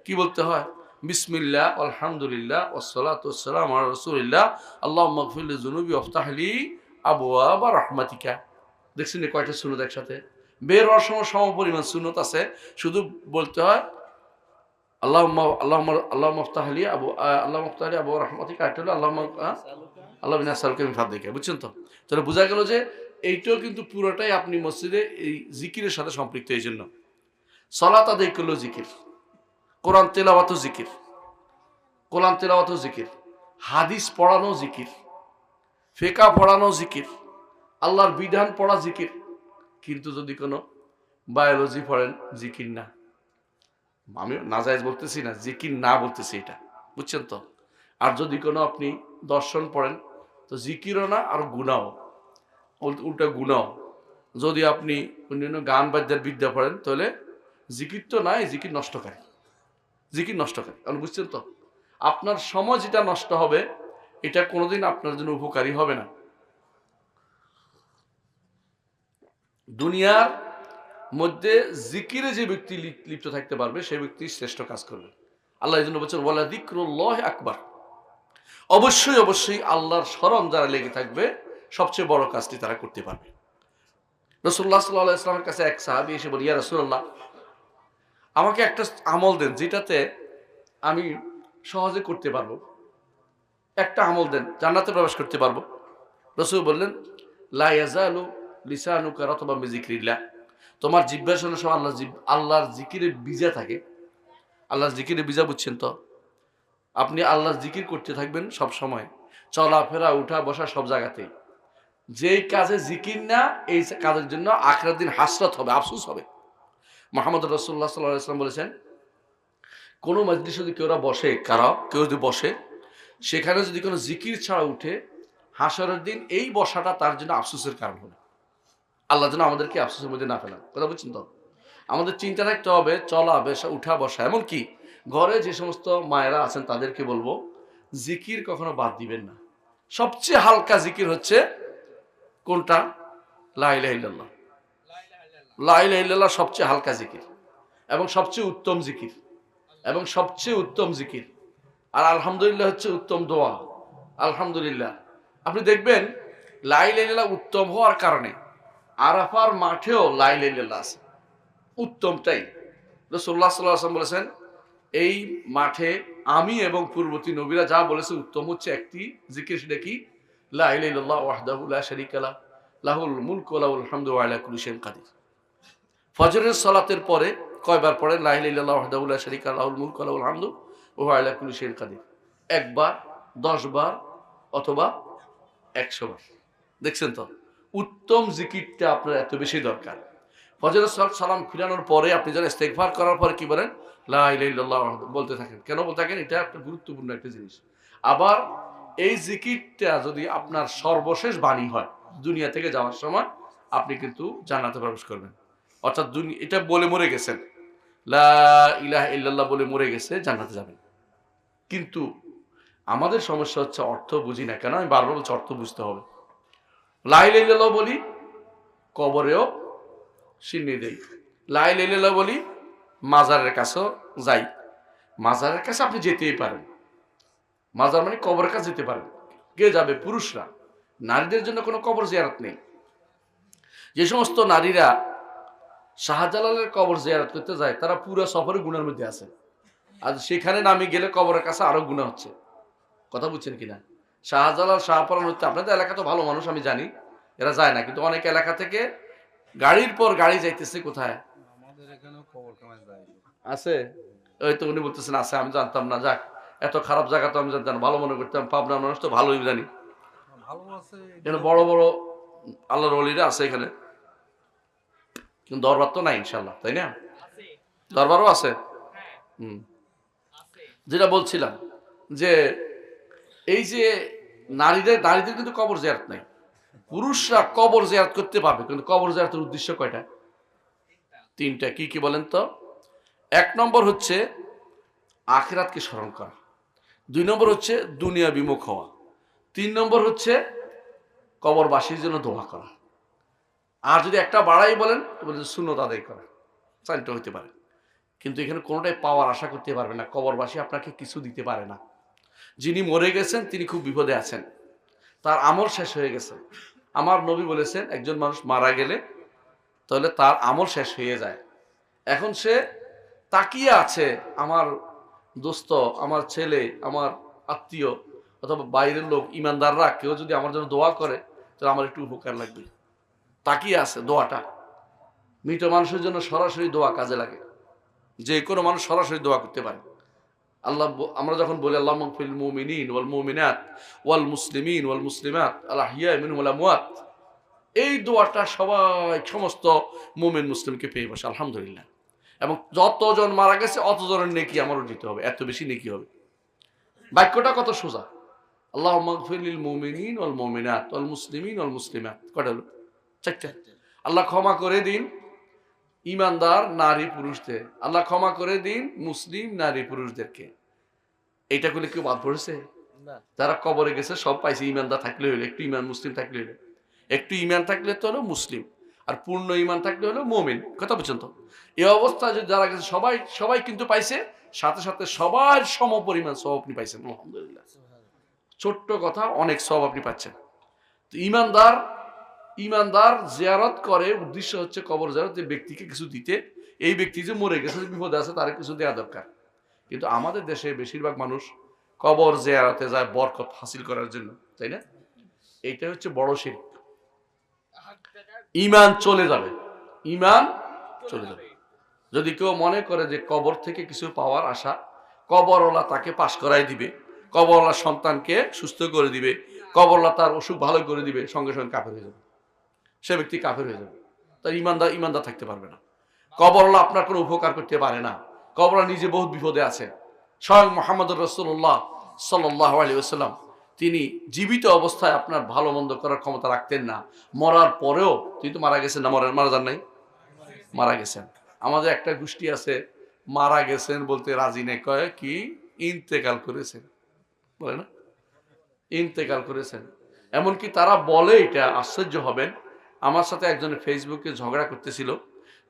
কি বলতে হয়? বিসমিল্লাহ, আলহামদুলিল্লাহ, ওয়াসসালাতু ওয়াসসালামু আলা রাসূলিল্লাহ, আল্লাহুম্মা গফির লি যুনুবি ওয়াফতাহ লি আবওয়াবা রাহমাতিকা। দেখছেন কয়টা সুন্নত একসাথে? বের হওয়ার সময় সমপরিমাণ সুন্নত আছে, শুধু বলতে হয় আল্লাহুম্মা আফতাহ লি আবওয়াবা রাহমাতিকা, এটা হলো আল্লাহুম্মা নাসআলুকা মিন ফাদলিকা। বুঝছেন তো? তাহলে বোঝা গেল যে এইটাও কিন্তু পুরোটাই আপনি মসজিদে এই জিকিরের সাথে সম্পৃক্ত। এই জন্য সালাত আদায় করলেও জিকির, কোরআন তেলাওয়াতও জিকির, হাদিস পড়ানো জিকির, ফিকহ পড়ানো জিকির, আল্লাহর বিধান পড়া জিকির। কিন্তু যদি কোনো বায়োলজি পড়েন, জিকির না। আমি নাজায়েজ বলতেছি না, জিকির না বলতেছি এটা, বুঝছেন তো? আর যদি কোনো আপনি দর্শন পড়েন, তো জিকিরও না আর গুনাও, উল্টা গুনাও। যদি আপনি অন্যান্য গান বাদ্যের বিদ্যা পড়েন, তাহলে জিকির তো নাই, জিকির নষ্টকারী। কারণ বুঝছেন তো, আপনার সময় যেটা নষ্ট হবে, এটা কোনোদিন আপনার জন্য উপকারী হবে না। দুনিয়ার মধ্যে জিকিরে যে ব্যক্তি লিপ্ত থাকতে পারবে, সেই ব্যক্তি শ্রেষ্ঠ কাজ করবে। আল্লাহ এই জন্য বলছেন ওয়ালা যিকরুল্লাহি আকবার। অবশ্যই আল্লাহর স্মরণ যারা লেগে থাকবে, সবচেয়ে বড় কাজটি তারা করতে পারবে। রাসূলুল্লাহ সাল্লাল্লাহু আলাইহি ওয়াসাল্লামের কাছে এক সাহাবী এসে বলে, ইয়া রাসূলুল্লাহ, আমাকে একটা আমল দেন যেটাতে আমি সহজে করতে পারবো, একটা আমল দেন, জান্নাতে প্রবেশ করতে পারবো। রাসূল বললেন, লা ইয়াজালু লিসানুকা রাতবাম বিযিকরিল্লাহ। তোমার জিহ্বার সঙ্গে সব আল্লাহর জিকিরে ভিজা থাকে। আল্লাহর জিকিরে ভিজা, বুঝছেন তো? আপনি আল্লাহর জিকির করতে থাকবেন সব সময়, চলাফেরা, উঠা বসা সব জায়গাতেই। যেই কাজে জিকির না, এই কাজের জন্য আখিরাতের দিন হাসরত হবে, আফসোস হবে। মুহাম্মদ রাসূলুল্লাহ সাল্লাল্লাহু আলাইহি ওয়াসাল্লাম বলেছেন, কোনো মজলিসে যদি কেউ যদি বসে, সেখানে যদি কোনো জিকির ছাড়া উঠে, হাসরের দিন এই বসাটা তার জন্য আফসোসের কারণ হবে। আল্লাহ যেন আমাদেরকে আফসোসের মধ্যে না ফেলান। কথা বুঝছেন তো? আমাদের চিন্তা রাখতে হবে, চলা বেশা, উঠা বসা, এমনকি ঘরে যে সমস্ত মায়েরা আছেন তাদেরকে বলবো, জিকির কখনো বাদ দিবেন না। সবচেয়ে হালকা জিকির হচ্ছে কোনটা? লা ইলাহা ইল্লাল্লাহ। লা ইলাহা ইল্লাল্লাহ সবচেয়ে হালকা জিকির এবং সবচেয়ে উত্তম জিকির। আর আলহামদুলিল্লাহ হচ্ছে উত্তম দোয়া। আলহামদুলিল্লাহ, আপনি দেখবেন লা ইলাহা ইল্লাল্লাহ উত্তম হওয়ার কারণে আরাফার মাঠেও লা ইলাহা ইল্লাল্লাহ আছে, উত্তমটাই। রাসূলুল্লাহ সাল্লাল্লাহু আলাইহি ওয়াসাল্লাম বলেছেন, এই মাঠে আমি এবং পূর্ববর্তী নবীরা যা বলেছে উত্তম হচ্ছে একটি জিকির, সেটা কি? লা ইলাহা ইল্লাল্লাহ ওয়াহদাহু লা শারীকা লাহু, লাহুল মুলকু ওয়া লাহুল হামদু ওয়া আলা কুল্লি শাইইন কাদির। ফজরের সালাতের পরে কয়বার পড়েন? লা ইলাহা ইল্লাল্লাহু ওয়াহদাহু লা শারীকা লাহু লাহুল মুলকু ওয়া লাহুল হামদু ওয়া হুয়া আলা কুল্লি শাইইন কাদির। একবার, 10 বার অথবা 100 বার। দেখছেন তো, উত্তম জিকিরটা আপনার এত বেশি দরকার। ফজরের সালাম ফিরানোর পরে আপনি যখন ইস্তেগফার করার পরে কি বলেন? লা ইলাহা ইল্লাল্লাহ বলতে থাকেন। কেন বলতে থাকেন? এটা একটা গুরুত্বপূর্ণ একটা জিনিস। আবার এই জিকিরটা যদি আপনার সর্বশেষ বাণী হয়, দুনিয়া থেকে যাওয়ার সময় আপনি কিন্তু জান্নাতে প্রবেশ করবেন। অর্থাৎ এটা বলে মরে গেছেন, লা ইলাহা ইল্লাল্লাহ বলে মরে গেছে, জান্নাতে যাবেন। কিন্তু আমাদের সমস্যা হচ্ছে অর্থ বুঝি না। কেন? আমি বারবার বলছি অর্থ বুঝতে হবে। লা ইলাহা ইল্লাল্লাহ বলি, কবরেও সিন্নি দেই। লা ইলাহা ইল্লাল্লাহ বলি, মাজারের কাছেও যাই। মাজারের কাছে আপনি যেতেই পারেন, মাজার মানে কবরের কাছে যেতে পারেন। কে যাবে? পুরুষরা। নারীদের জন্য কোনো কবর জিয়ারত নেই। যে সমস্ত নারীরা শাহজালালের কবর জিয়ারত করতে যায় তারা পুরো সফরে গুনার মধ্যে আছে, আর সেখানে নামে গেলে কবরের কাছে আরো গুনাহ হচ্ছে। কথা বুঝছেন কিনা? শাহজালাল, শাহপরান হচ্ছে, আপনাদের এলাকা তো ভালো মানুষ আমি জানি, এরা যায় না, কিন্তু অনেক এলাকা থেকে গাড়ির পর গাড়ি যাইতেছে। কোথায়? আমাদের এখানেও কবর কামাই যায় আছে। ওই তো উনি বলতেছেন আছে, আমি জানতাম না। যাক, এত খারাপ জায়গা তো আমি জানতাম, ভালো মনে করতাম। পাবনার মানুষ তো ভালোই জানি, ভালো আছে। এখানে বড় বড় আল্লাহর ওলিরা আছে এখানে, কিন্তু দরবার তো নাই ইনশাল্লাহ, তাই না? দরবারও আছে। যেটা বলছিলাম যে এই যে নারীদের কিন্তু কবর জিয়ারত নাই। পুরুষরা কবর জিয়ারত করতে পারবে, কিন্তু কবর জিয়ারতের উদ্দেশ্য কয়টা? 3টা। কি কি বলেন তো? 1 নম্বর হচ্ছে আখিরাতকে স্মরণ করা, 2 নম্বর হচ্ছে দুনিয়া বিমুখ হওয়া, 3 নম্বর হচ্ছে কবরবাসীর জন্য দোয়া করা। আর যদি একটা বাড়াই বলেন তো বলছে সুন্নত আদায় করা। 4টা হইতে পারে, কিন্তু এখানে কোনোটাই পাওয়ার আশা করতে পারবে না। কবরবাসী আপনাকে কিছু দিতে পারে না। যিনি মরে গেছেন তিনি খুব বিপদে আছেন, তার আমল শেষ হয়ে গেছে। আমার নবী বলেছেন একজন মানুষ মারা গেলে তাহলে তার আমল শেষ হয়ে যায়। এখন সে তাকিয়ে আছে, আমার দোস্ত, আমার ছেলে, আমার আত্মীয় অথবা বাইরের লোক, ইমানদাররা কেউ যদি আমার জন্য দোয়া করে তাহলে আমার একটু উপকার লাগবে। তাকিয়ে আছে দোয়াটা। মৃত মানুষের জন্য সরাসরি দোয়া কাজে লাগে, যে কোনো মানুষ সরাসরি দোয়া করতে পারে। আল্লাহ, আমরা যখন বলি আল্লাহ মাগফিল মুমিনিন ওয়াল মুমিনাত ওয়াল মুসলিমিন ওয়াল মুসলিমাত আল আহইয়া মিনহুম ওয়াল আমওয়াত, এই দোয়াটা সবাই, সমস্ত মুমিন মুসলিমকে পেয়ে বসে আলহামদুলিল্লাহ। এবং যতজন মারা গেছে অতজনের নেকি আমারও দিতে হবে, এত বেশি নেকি হবে। বাক্যটা কত সোজা। আল্লাহ মাগফির লিল মুমিনিন ওয়াল মুমিনাত ওয়াল মুসলিমিন ওয়াল মুসলিমাত। কয়টা হলো? 4টা। আল্লাহ ক্ষমা করে দিন ইমানদার নারী পুরুষদের, আল্লাহ ক্ষমা করে দিন মুসলিম নারী পুরুষদেরকে। এটা করলে কেউ বাদ পড়েছে? যারা কবরে গেছে সব পাইছে। ইমানদার থাকলে হইলো, একটু ইমান মুসলিম থাকলে হইলো, একটু ইমান থাকলে তো হলো মুসলিম, আর পূর্ণ ইমান থাকলে হলো মুমিন। কথা বলছেন তো? এই অবস্থায় যদি যারা গেছে সবাই সবাই কিন্তু পাইছে, সাথে সাথে সবার সম পরিমাণ সব আপনি পাইছেন আলহামদুলিল্লাহ। ছোট্ট কথা, অনেক সব আপনি পাচ্ছেন। তো ইমানদার জিয়ারত করে, উদ্দেশ্য হচ্ছে কবর জিয়ারত, যে ব্যক্তিকে কিছু দিতে। এই ব্যক্তি যে মরে গেছে, বিপদে আছে, তার কিছু দেওয়া দরকার। কিন্তু আমাদের দেশে বেশিরভাগ মানুষ কবর জিয়ারতে যায় বরকত হাসিল করার জন্য, তাই না? এইটা হচ্ছে বড় শিরক। ঈমান চলে যাবে, ঈমান চলে যাবে। যদি কেউ মনে করে যে কবর থেকে কিছু পাওয়ার আশা, কবরওয়ালা তাকে পাশ করাই দিবে, কবরওয়ালা সন্তানকে সুস্থ করে দিবে, কবরওয়ালা তার অসুখ ভালো করে দিবে, সঙ্গে সঙ্গে কাফের হয়ে যাবে, সে ব্যক্তি কাফের হয়ে যাবে। তার ইমানদার থাকতে পারবে না। কবরওয়ালা আপনার কোনো উপকার করতে পারে না। কবরওয়ালা নিজে বহুত বিপদে আছে। স্বয়ং মুহাম্মদুর রাসূলুল্লাহ সাল্লাল্লাহু আলাইহি ওয়াসাল্লাম তিনি জীবিত অবস্থায় আপনার ভালো মন্দ করার ক্ষমতা রাখতেন না। মরার পরেও তিনি তো মারা গেছেন না, মারা যান নাই, মারা গেছেন। আমাদের একটা গোষ্ঠী আছে, মারা গেছেন বলতে রাজি নেই, কয় কি ইন্তেকাল করেছেন, বলে না, ইন্তেকাল করেছেন। এমনকি তারা বলে, এটা আশ্চর্য হবেন, আমার সাথে একজনের ফেসবুকে ঝগড়া করতেছিল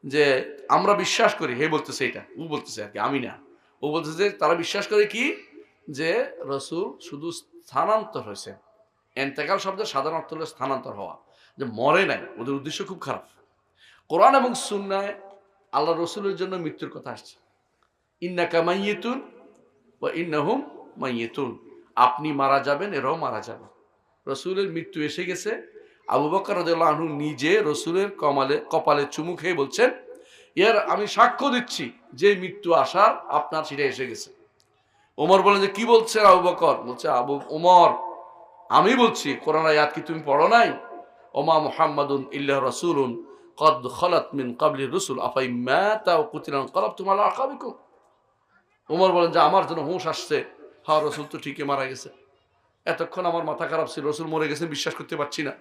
যে আমরা বিশ্বাস করি, হে বলতেছে, এটা ও বলতেছে আর কি, আমি না, ও বলতেছে যে তারা বিশ্বাস করে কি, যে রসুল শুধু স্থানান্তর হয়েছে। ইন্তেকাল শব্দের সাধারণ অর্থ হলো স্থানান্তর হওয়া, যে মরে নাই। ওদের উদ্দেশ্য খুব খারাপ। কোরআন এবং সুন্নায় আল্লাহ রসুলের জন্য মৃত্যুর কথা আসছে। ইন্নাকা মাইয়িতুন ওয়া ইন্নাহুম মাইয়িতুন, আপনি মারা যাবেন, এরাও মারা যাবে। রসুলের মৃত্যু এসে গেছে। আবু বকর রাদিয়াল্লাহু আনহু নিজে রসুলের কপালে চুমু খেয়ে বলছেন, এর আমি সাক্ষ্য দিচ্ছি যে মৃত্যু আসার আপনার সেটা এসে গেছে। ওমর বলেন যে কি বলছেন আবু বকর? বলছে আবু ওমর, আমি বলছি কোরআন আয়াত কি তুমি পড়ো নাই? ওমা মুহাম্মাদুন ইল্লা রাসূলুন কদ খালাত মিন ক্বাবলি রুসুল আফাই মাতা ওয়া কুতিলা ইনকালাবতুম আলা আকাবিকুম। ওমর বলেন যে আমার জন্য হুঁশ আসছে, হ্যাঁ রসুল তো ঠিকই মারা গেছে। এতক্ষণ আমার মাথা খারাপ ছিল, রসুল মরে গেছেন বিশ্বাস করতে পারছি না।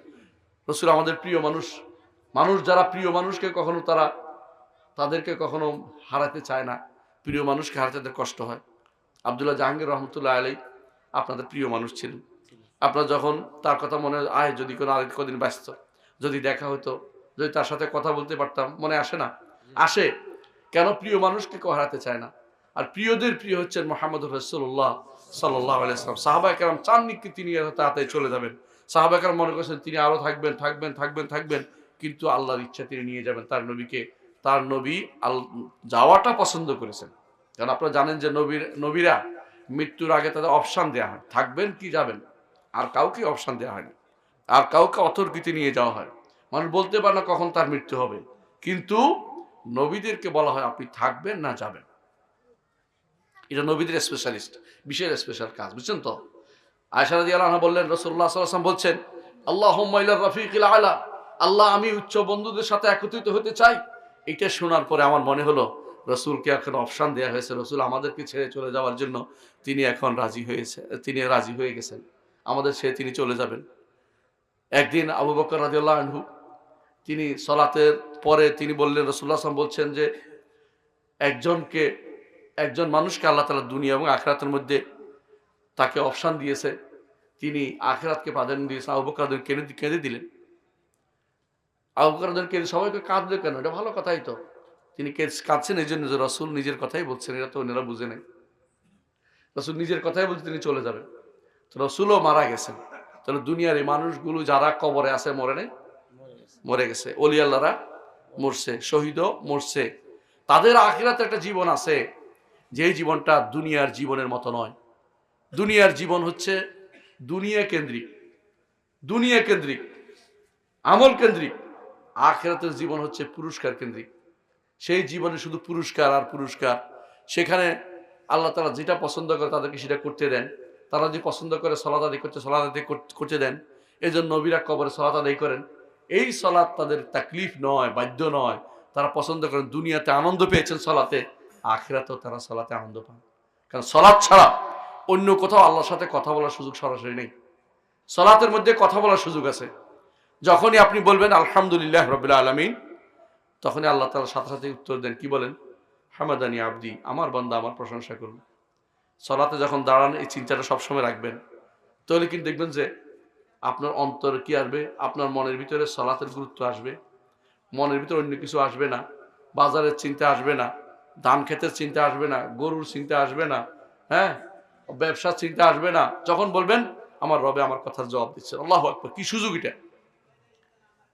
রসুল আমাদের প্রিয় মানুষ, মানুষ যারা প্রিয় মানুষকে কখনো তাদেরকে কখনো হারাতে চায় না, প্রিয় মানুষকে হারাতে তাদের কষ্ট হয়। আব্দুল্লাহ জাহাঙ্গীর রহমতুল্লাহ আলাই আপনাদের প্রিয় মানুষ ছিলেন। আপনার যখন তার কথা মনে আয়, যদি কোনো আরেক কদিন ব্যস্ত, যদি দেখা হতো, যদি তার সাথে কথা বলতে পারতাম, মনে আসে না? আসে। কেন? প্রিয় মানুষকে কেউ হারাতে চায় না। আর প্রিয়দের প্রিয় হচ্ছেন মুহাম্মদ রাসূলুল্লাহ সাল্লাল্লাহু আলাইহি ওয়াসাল্লাম। সাহাবায়ে কেরাম চাননি কি তিনি তাড়াতাড়ি চলে যাবেন। সাহাবায়ে কেরাম মনে করছেন তিনি আরো থাকবেন থাকবেন থাকবেন থাকবেন, কিন্তু আল্লাহর ইচ্ছা তিনি নিয়ে যাবেন তার নবীকে। তার নবী যাওয়াটা পছন্দ করেছেন। কারণ আপনারা জানেন যে নবীরা মৃত্যুর আগে তাদের অপশান দেওয়া হয়, থাকবেন কি যাবেন। আর কাউকে অপশান দেওয়া হয়নি, আর কাউকে অতর্কিতে নিয়ে যাওয়া হয়। মানুষ বলতে পারে না কখন তার মৃত্যু হবে, কিন্তু নবীদেরকে বলা হয় আপনি থাকবেন না যাবেন। এটা নবীদের স্পেশালিস্ট, বিশেষ স্পেশাল কাজ, বুঝছেন তো? আয়েশা রাদিয়াল্লাহু আনহা বললেন, রাসূলুল্লাহ সাল্লাল্লাহু আলাইহি ওয়াসাল্লাম বলছেন, আল্লাহুম্মা ইলা রাফিকিল আলা, আল্লাহ আমি উচ্চ বন্ধুদের সাথে একত্রিত হতে চাই। এটা শোনার পরে আমার মনে হলো রসুলকে এখন অপশান দেওয়া হয়েছে, রসুল আমাদেরকে ছেড়ে চলে যাওয়ার জন্য তিনি এখন রাজি হয়ে গেছেন, আমাদের ছেড়ে তিনি চলে যাবেন। একদিন আবু বকর রাদিয়াল্লাহু আনহু তিনি সালাতের পরে তিনি বললেন, রাসূলুল্লাহ সাল্লাল্লাহু আলাইহি ওয়াসাল্লাম বলছেন যে একজন মানুষকে আল্লাহ তাআলা দুনিয়া এবং আখিরাতের মধ্যে তাকে অপশান দিয়েছে, তিনি আখিরাতকে প্রাধান্য দিয়েছেন। আবু বকর কেঁদে দিলেন। আবু বকর কেঁদে, সবাইকে কাঁদলে কেন? এটা ভালো কথাই তো। তিনি কাঁদছেন এই জন্য যে রসুল নিজের কথাই বলছেন, এটা তো অন্যরা বুঝে নেই। রসুল নিজের কথাই বলছে তিনি চলে যাবেন, তো রসুলও মারা গেছেন। তাহলে দুনিয়ার এই মানুষগুলো যারা কবরে আছে মরে নেই? মরে গেছে। ওলি আল্লাহরা মরছে, শহীদও মরছে। তাদের আখিরাতে একটা জীবন আছে, যে জীবনটা দুনিয়ার জীবনের মতো নয়। দুনিয়ার জীবন হচ্ছে দুনিয়া কেন্দ্রিক, আমল কেন্দ্রিক। আখিরাতের জীবন হচ্ছে পুরস্কার কেন্দ্রিক। সেই জীবনে শুধু পুরস্কার আর পুরস্কার। সেখানে আল্লাহ তাআলা যেটা পছন্দ করে তাদেরকে সেটা করতে দেন। তারা যে পছন্দ করে সালাত আদায় করতে দেন। এই জন্য নবীরা কবরে সালাত আদায় করেন। এই সালাত তাদের তাকলিফ নয়, বাধ্য নয়, তারা পছন্দ করেন। দুনিয়াতে আনন্দ পেয়েছেন সালাতে, আখিরাতেও তারা সালাতে আনন্দ পান। কারণ সালাত ছাড়া অন্য কোথাও আল্লাহর সাথে কথা বলার সুযোগ সরাসরি নেই। সালাতের মধ্যে কথা বলার সুযোগ আছে। যখনই আপনি বলবেন আলহামদুলিল্লাহ রাব্বিল আলামিন, তখনই আল্লাহ তাআলা সাথে সাথে উত্তর দেন, কি বলেন? হামাদানি আবদি, আমার বান্দা আমার প্রশংসা করল। সালাতে যখন দাঁড়ান এই চিন্তাটা সবসময় রাখবেন, তাহলে কিন্তু দেখবেন যে আপনার অন্তরে কি আসবে, আপনার মনের ভিতরে সালাতের গুরুত্ব আসবে, মনের ভিতরে অন্য কিছু আসবে না। বাজারের চিন্তা আসবে না, ধান ক্ষেতের চিন্তা আসবে না, গরুর চিন্তা আসবে না, হ্যাঁ, ব্যবসার চিন্তা আসবে না। যখন বলবেন আমার রবে আমার কথার জবাব দিচ্ছেন, আল্লাহু আকবার, কি সুযোগ এটা!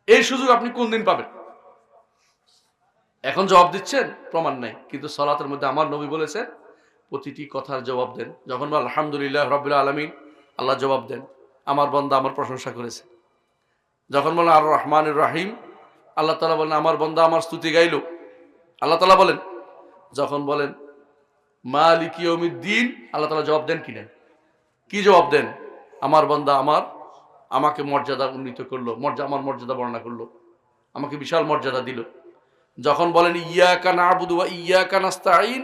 এই সুযোগ আপনি কোন দিন পাবেন? এখন জবাব দিচ্ছেন, প্রমাণ নাই, কিন্তু সালাতের মধ্যে আমার নবী বলেছেন প্রতিটি কথার জবাব দেন। যখন বলেন আলহামদুলিল্লাহ রাব্বিল আলামিন, আল্লাহ জবাব দেন আমার বান্দা আমার প্রশংসা করেছে। যখন বলেন আর রহমানুর রহিম, আল্লাহ তাআলা বলেন আমার বান্দা আমার স্তুতি গাইল, আল্লাহ তাআলা বলেন। যখন বলেন মালিক ইয়াউমিদ্দিন, আল্লাহ তাআলা জবাব দেন কিনা? কি জবাব দেন? আমার বান্দা আমাকে মর্যাদা উন্নীত করলো, আমার মর্যাদা বর্ণনা করলো, আমাকে বিশাল মর্যাদা দিল। যখন বলেন ইয়াকা না'বুদু ওয়া ইয়াকা নাস্তাঈন,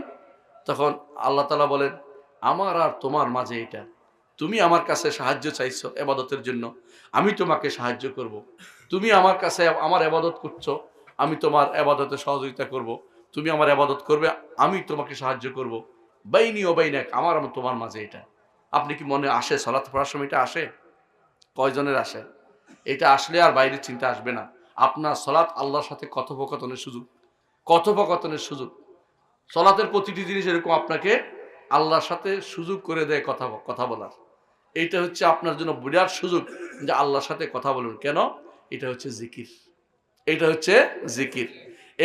তখন আল্লাহ তাআলা বলেন আমার আর তোমার মাঝে এটা, তুমি আমার কাছে সাহায্য চাইছো ইবাদতের জন্য, আমি তোমাকে সাহায্য করব। তুমি আমার কাছে আমার ইবাদত করছো, আমি তোমার ইবাদতে সহযোগিতা করব। তুমি আমার ইবাদত করবে, আমি তোমাকে সাহায্য করব। বাইনি ওয়া বাইনাক, আমার তোমার মাঝে এটা। আপনি কি মনে আসে সালাত পড়ার সময় এটা আসে? কয়জনের আসে? এটা আসলে আর বাইরের চিন্তা আসবে না। আপনার সালাত আল্লাহর সাথে কথোপকথনের সুযোগ। সালাতের প্রতিটি জিনিস এরকম আপনাকে আল্লাহর সাথে সুযোগ করে দেয় কথা বলার। এইটা হচ্ছে আপনার জন্য বিরাট সুযোগ যে আল্লাহর সাথে কথা বলুন। কেন? এটা হচ্ছে জিকির।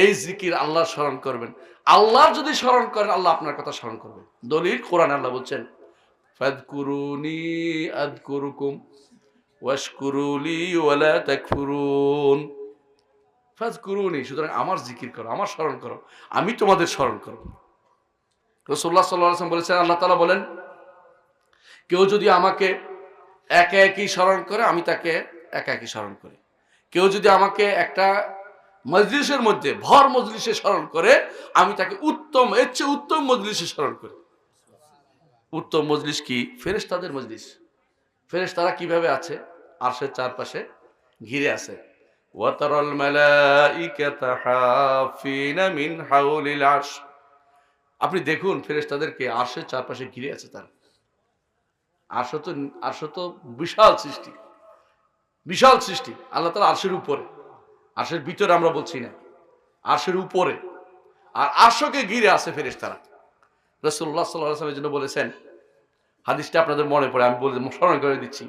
এই জিকির আল্লাহর স্মরণ করবেন। আল্লাহর যদি স্মরণ করেন, আল্লাহ আপনার কথা স্মরণ করবেন। দলিল কোরআন, আল্লাহ বলছেন ফাযকুরুনি আযকুরুকুম ওয়াশকুরুলি ওয়ালা তাকফুরুন। ফাজকুরুনি, সুতরাং আমার জিকির করো, আমার স্মরণ করো, আমি তোমাদের স্মরণ করব। রাসূলুল্লাহ সাল্লাল্লাহু আলাইহি ওয়াসাল্লাম বলেছেন, আল্লাহ তাআলা বলেন, কেউ যদি আমাকে একা একই স্মরণ করে, আমি তাকে একা একই স্মরণ করি। কেউ যদি আমাকে একটা মজলিসের মধ্যে ভর মজলিসে স্মরণ করে, আমি তাকে উত্তম, এর চেয়ে উত্তম মজলিসে স্মরণ করি। উত্তম মজলিস কি? ফেরেশতাদের মজলিস। ফেরেশতারা কিভাবে আছে? আরশের চারপাশে ঘিরে আছে। ওয়াতারাল মালাইকাতা হাফিনা মিন হাউলিল আরশ। আপনি দেখুন ফেরেশতাদেরকে আরশের চারপাশে ঘিরে আছে তারা। আরশ তো বিশাল সৃষ্টি, বিশাল সৃষ্টি। আল্লাহ তাআলা আরশের উপরে, আরশের ভিতরে আমরা বলছি না, আরশের উপরে। আর আরশকে ঘিরে আছে ফেরেশতারা। রাসূলুল্লাহ সাল্লাল্লাহু আলাইহি ওয়াসাল্লাম বলেছেন, হাদিসটা আপনাদের মনে পড়ে, আমি বলে স্মরণ করে দিচ্ছি।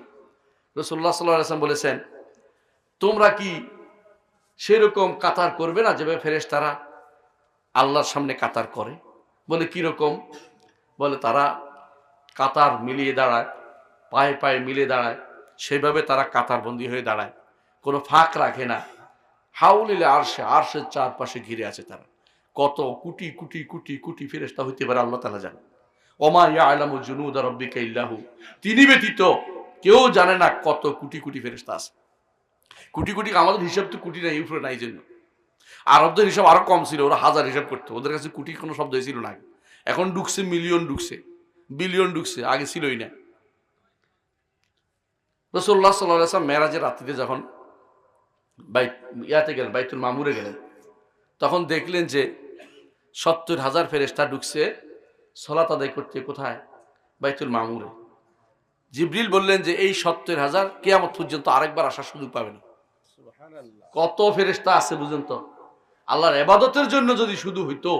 রাসূলুল্লাহ সাল্লাল্লাহু আলাইহি ওয়াসাল্লাম বলেছেন, তোমরা কি সেরকম কাতার করবে না যেভাবে ফেরেশতারা আল্লাহর সামনে কাতার করে? বলে কি রকম? বলে তারা কাতার মিলিয়ে দাঁড়ায়, পায়ে পায়ে মিলে দাঁড়ায়, সেভাবে তারা কাতারবন্দি হয়ে দাঁড়ায়, কোনো ফাঁক রাখে না। হাউলিল আরশে, আরশের চারপাশে ঘিরে আছে তারা। কত কোটি কোটি কোটি কোটি ফেরেশতা হইতে পারে আল্লাহ তাআলা জানেন। ওমা ইয়ালামু জুনুদা রাব্বিকা ইল্লাহু, তিনি ব্যতীত কেউ জানে না কত কোটি কোটি ফেরেশতা আছে। কোটি কোটি, আমাদের হিসাব তো কোটি নাই, উপরে নাই জন্য। আরবদের হিসাব আরো কম ছিল, ওরা হাজার হিসাব করতো, ওদের কাছে কোটি কোনো শব্দ ছিল না। এখন ঢুকছে মিলিয়ন, ঢুকছে বিলিয়ন, ঢুকছে, আগে ছিলই না। রাসূলুল্লাহ সাল্লাল্লাহু আলাইহি ওয়াসাল্লাম মেরাজের রাত্রিতে যখন ইয়াতে গেলেন, বাইতুল মামুরে গেলেন, তখন দেখলেন যে ৭০,০০০ ফেরেশতা ঢুকছে সালাত আদায় করতে। কোথায়? বাইতুল মামুরে। জিবরিল বললেন যে এই ৭০,০০০ কিয়ামত পর্যন্ত আরেকবার আসার সুযোগ পাবে না। কত ফেরেশতা আছে বুঝেন তো। আল্লাহর ইবাদতের জন্য যদি শুধু হইতো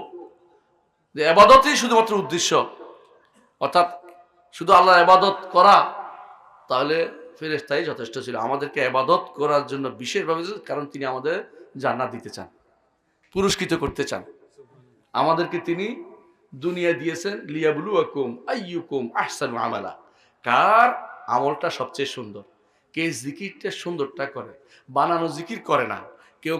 যে ইবাদতই শুধুমাত্র উদ্দেশ্য, অর্থাৎ শুধু আল্লাহর ইবাদত করা, তাহলে ফেরেশতাই যথেষ্ট ছিল। আমাদেরকে ইবাদত করার জন্য বিশেষভাবে, কারণ তিনি আমাদের জান্নাত দিতে চান, পুরস্কৃত করতে চান। আমাদেরকে তিনি দুনিয়া দিয়েছেন লিয়াবলুয়াকুম আইয়ুকুম আহসানু আমালা, কার আমলটা সবচেয়ে সুন্দর, কে জিকিরটা সুন্দরটা করে। বানানো জিকির করে না কেউ,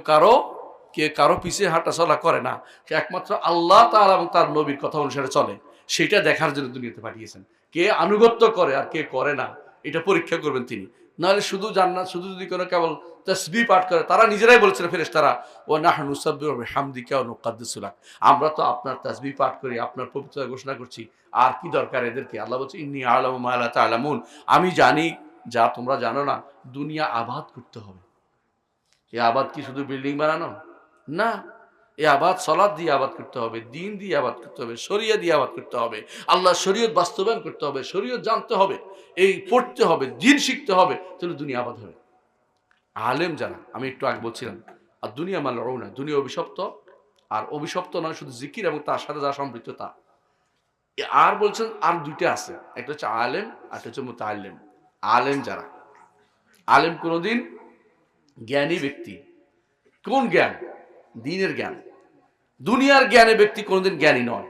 কারো পিছে হাঁটা চলা করে না, সে একমাত্র আল্লাহ তাআলা এবং তার নবীর কথা অনুসারে চলে। সেটা দেখার জন্য দুনিয়াতে পাঠিয়েছেন। কে আনুগত্য করে আর কে করে না, এটা পরীক্ষা করবেন তিনি। নাহলে শুধু জান্নাত, শুধু যদি কোনো কেবল তাসবিহ পাঠ করে, তারা নিজেরাই বলছিল ফেরেশতারা, ওয়া নাহনু নুসাব্বিহু বিহামদিকা ওয়া নুকাদ্দিসু লাক, আমরা তো আপনার তাসবিহ পাঠ করি, আপনার পবিত্রতা ঘোষণা করছি, আর কি দরকার এদেরকে? আল্লাহ বলছে, ইন্নী আ'লামু মা লা তা'লামুন, আমি জানি যা তোমরা জানো না। দুনিয়া আবাদ করতে হবে। এই আবাদ কি শুধু বিল্ডিং বানানো না, এই আবাদ সালাত দিয়ে আবাদ করতে হবে, দিন দিয়ে আবাদ করতে হবে, শরিয়া দিয়ে আবাদ করতে হবে, আল্লাহ শরীয়ত বাস্তবায়ন করতে হবে, শরীয়ত জানতে হবে, এই পড়তে হবে, দিন শিখতে হবে, তাহলে দুনিয়া আবাদ হবে। আলেম যারা, আমি একটু আগে বলছিলাম, আর দুনিয়া মালউনা, দুনিয়া অভিশপ্ত। আর অভিশপ্ত নয় শুধু জিকির এবং তার সাথে যা সম্পৃক্ত তা। আর বলছেন আর দুইটা আছে, একটা হচ্ছে আলেম, আর একটা হচ্ছে মুতাআল্লিম। আলেম যারা, আলেম কোনদিন জ্ঞানী ব্যক্তি। কোন জ্ঞান? দ্বীনের জ্ঞান। দুনিয়ার জ্ঞানী ব্যক্তি কোনদিন জ্ঞানী নয়।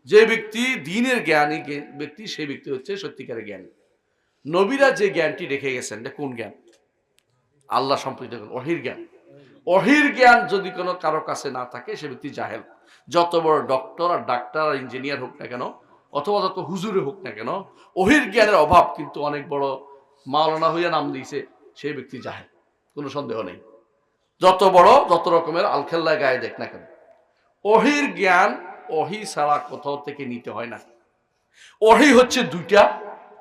যে ব্যক্তি দ্বীনের জ্ঞানী ব্যক্তি, সেই ব্যক্তি হচ্ছে সত্যিকারের জ্ঞানী। নবীরা যে জ্ঞানটি রেখে গেছেন, এটা কোন জ্ঞান? আল্লাহ সম্পৃক্ত ওহীর জ্ঞান। ওহীর জ্ঞান যদি কোনো কারো কাছে না থাকে, সে ব্যক্তি জাহেল। যত বড় ডক্টর আর ডাক্তার আর ইঞ্জিনিয়ার হোক না কেন, অথবা যত হুজুরে হোক না কেন, ওহীর জ্ঞানের অভাব কিন্তু অনেক বড় মাওলানা হইয়া নাম দিয়েছে, সেই ব্যক্তি জাহেল, কোনো সন্দেহ নেই। যত বড়, যত রকমের আলখেল্লায় গায়ে দেখ না কেন, ওহীর জ্ঞান ওহী ছাড়া কোথাও থেকে নিতে হয় না। ওহী হচ্ছে দুইটা,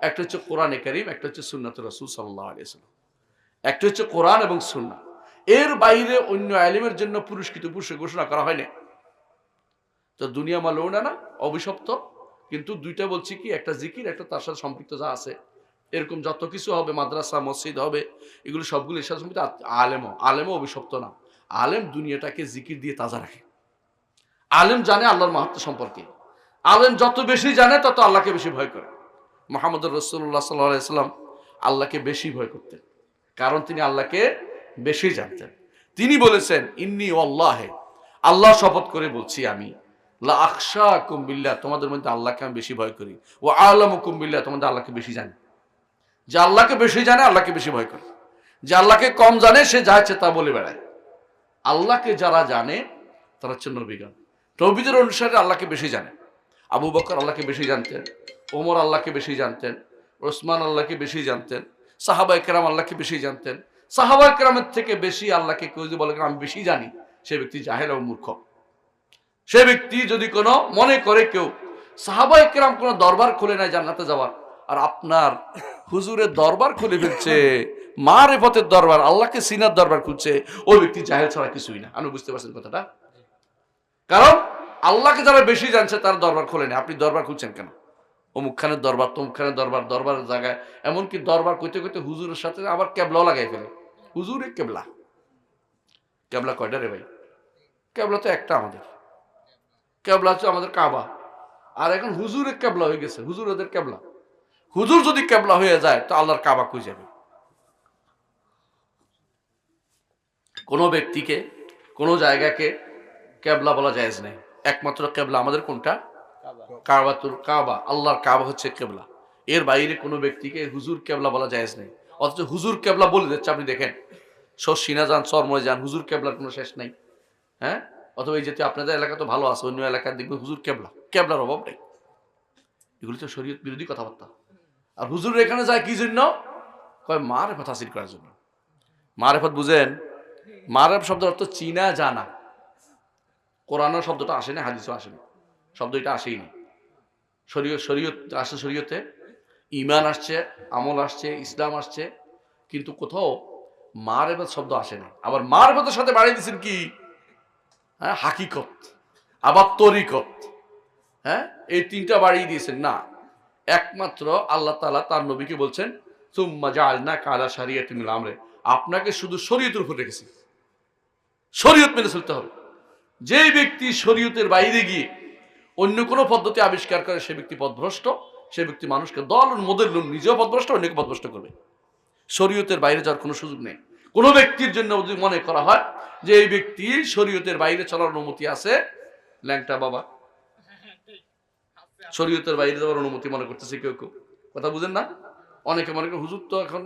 একটা হচ্ছে কোরআনে কারীম, একটা হচ্ছে সুন্নাতুর রাসূল সাল্লাল্লাহু আলাইহি ওয়াসাল্লাম। একটা হচ্ছে কোরআন এবং সুন্নাহ। এর বাইরে অন্য ইলমের জন্য পুরস্কৃত ঘোষণা করা হয় না। তো দুনিয়া মালউনা না, অভিশপ্ত। কিন্তু দুইটা বলছি কি, একটা জিকির, একটা তার সাথে সম্পৃক্ত যা আছে। এরকম যত কিছু হবে, মাদ্রাসা মসজিদ হবে, এগুলো সবগুলো এর সাথে সম্পৃক্ত। আলেমও অভিশপ্ত না। আলেম দুনিয়াটাকে জিকির দিয়ে তাজা রাখে। আলেম জানে আল্লাহর মাহাত্ম্য সম্পর্কে। আলেম যত বেশি জানে, তত আল্লাহকে বেশি ভয় করে। মুহাম্মদুর রাসূলুল্লাহ সাল্লাল্লাহু আলাইহি ওয়াসাল্লাম আল্লাহকে বেশি ভয় করতেন, কারণ তিনি আল্লাহকে বেশি জানতেন। তিনি বলেছেন, ইন্নী ওয়াল্লাহি, আল্লাহ শপথ করে বলছি, আমি লা আখশাকুম বিল্লাহ, তোমাদের মধ্যে আল্লাহকে আমি বেশি ভয় করি, ওয়া আ'লামুকুম বিল্লাহ, তোমাদের আল্লাহকে বেশি জানি। যে আল্লাহকে বেশি জানে, আল্লাহকে বেশি ভয় করে। যে আল্লাহকে কম জানে, সে যা ইচ্ছে তা বলে বেড়ায়। আল্লাহকে যারা জানে তারা হচ্ছে নবীগণ। নবীদের অনুসারে আল্লাহকে বেশি জানে। আবু বকর আল্লাহকে বেশি জানতেন, ওমর আল্লাহকে বেশি জানতেন, ওসমান আল্লাহকে বেশি জানতেন, সাহাবায়ে কেরাম আল্লাহকে বেশি জানতেন। সাহাবায়ে কেরামের থেকে বেশি আল্লাহকে কেউ যদি বলে আমি বেশি জানি, সে ব্যক্তি জাহেল ও মূর্খ। সে ব্যক্তি যদি কোনো মনে করে কেউ সাহাবায়ে কেরাম কোনো দরবার খুলে নেয় জান্নাতে যাওয়ার, আর আপনার হুজুরের দরবার খুলে ফেলছে, মারিফতের দরবার, আল্লাহকে সিনার দরবার খুলছে, ওই ব্যক্তি জাহেল ছাড়া কিছুই না। আপনি বুঝতে পারছেন কথাটা? কারণ আল্লাহকে যারা বেশি জানছে তার দরবার খোলে না। আপনি দরবার খুলছেন কেন? অমুক খানের দরবার, তমুক খানের দরবার, দরবারের জায়গায় এমনকি দরবার কইতে কইতে হুজুরের সাথে আবার কেবলাও লাগাই ফেলে। হুজুরের কেবলা, কেবলা কয়টা রে ভাই? কেবলা তো একটা, আমাদের কেবলা হচ্ছে আমাদের কাবা। আর এখন হুজুরের কেবলা হয়ে গেছে, হুজুর ওদের কেবলা। হুজুর যদি কেবলা হয়ে যায় তো আল্লাহর কাবা কই যাবে? কোনো ব্যক্তিকে কোনো জায়গাকে কেবলা বলা জায়েজ নেই। একমাত্র কেবলা আমাদের কোনটা? কাবাতুল কাবা, আল্লাহর কাবা হচ্ছে কেবলা। এর বাইরে কোনো ব্যক্তিকে হুজুর কেবলা বলা জায়েজ নেই। অথচ হুজুর কেবলা বলে দিচ্ছে। আপনি দেখেন সিনা যান, চরময় যান, হুজুর কেবলার কোনো শেষ নাই। হ্যাঁ, অথবা এই যেতে আপনাদের এলাকা তো ভালো আছে, অন্য এলাকার দেখবে হুজুর কেবলা, কেবলার অভাব নেই। এগুলি তো শরীয়ত বিরোধী কথাবার্তা। আর হুজুর এখানে যায় কি জন্য? কয় মারেফত হাসিল করার জন্য। মারেফত বুঝেন? মারেফ শব্দের অর্থ চিনা জানা। কোরআনের শব্দটা আসেনি, হাদিসও আসেনি, শব্দ এটা আসেই নি। শরীয়ত আসছে, শরীয়তে ঈমান আসছে, আমল আসছে, ইসলাম আসছে, কিন্তু কোথাও মারেফত শব্দ আসে না। আবার মারেফতের সাথে বাড়িয়ে দিয়েছেন কি? হ্যাঁ, হাকিকত, আবার তরিকত। হ্যাঁ, এই তিনটা বাড়িয়ে দিয়েছেন না। একমাত্র আল্লাহ তাআলা তার নবীকে বলছেন সুম্মা জাআলনাকা আলা শারিয়াতিন মিনাল আমরি, আপনাকে শুধু শরীয়তের উপর রেখেছি, শরীয়ত মেনে চলতে হবে। যে ব্যক্তি শরীয়তের বাইরে গিয়ে অন্য কোনো পদ্ধতি আবিষ্কার করে সে ব্যক্তি পথভ্রষ্ট। সে ব্যক্তি মানুষকে দল মদের নিজেও পথভ্রষ্ট, অন্যকে পথভ্রষ্ট করবে। শরীয়তের বাইরে যাওয়ার কোনো সুযোগ নেই। কোনো ব্যক্তির জন্য যদি মনে করা হয় যে এই ব্যক্তি শরীয়তের বাইরে চলার অনুমতি আছে, ল্যাংটা বাবা, শরীয়তের বাইরে যাওয়ার অনুমতি মনে করতেছে কেউ কেউ। কথা বুঝেন না? অনেকে মনে করে হুজুর তো এখন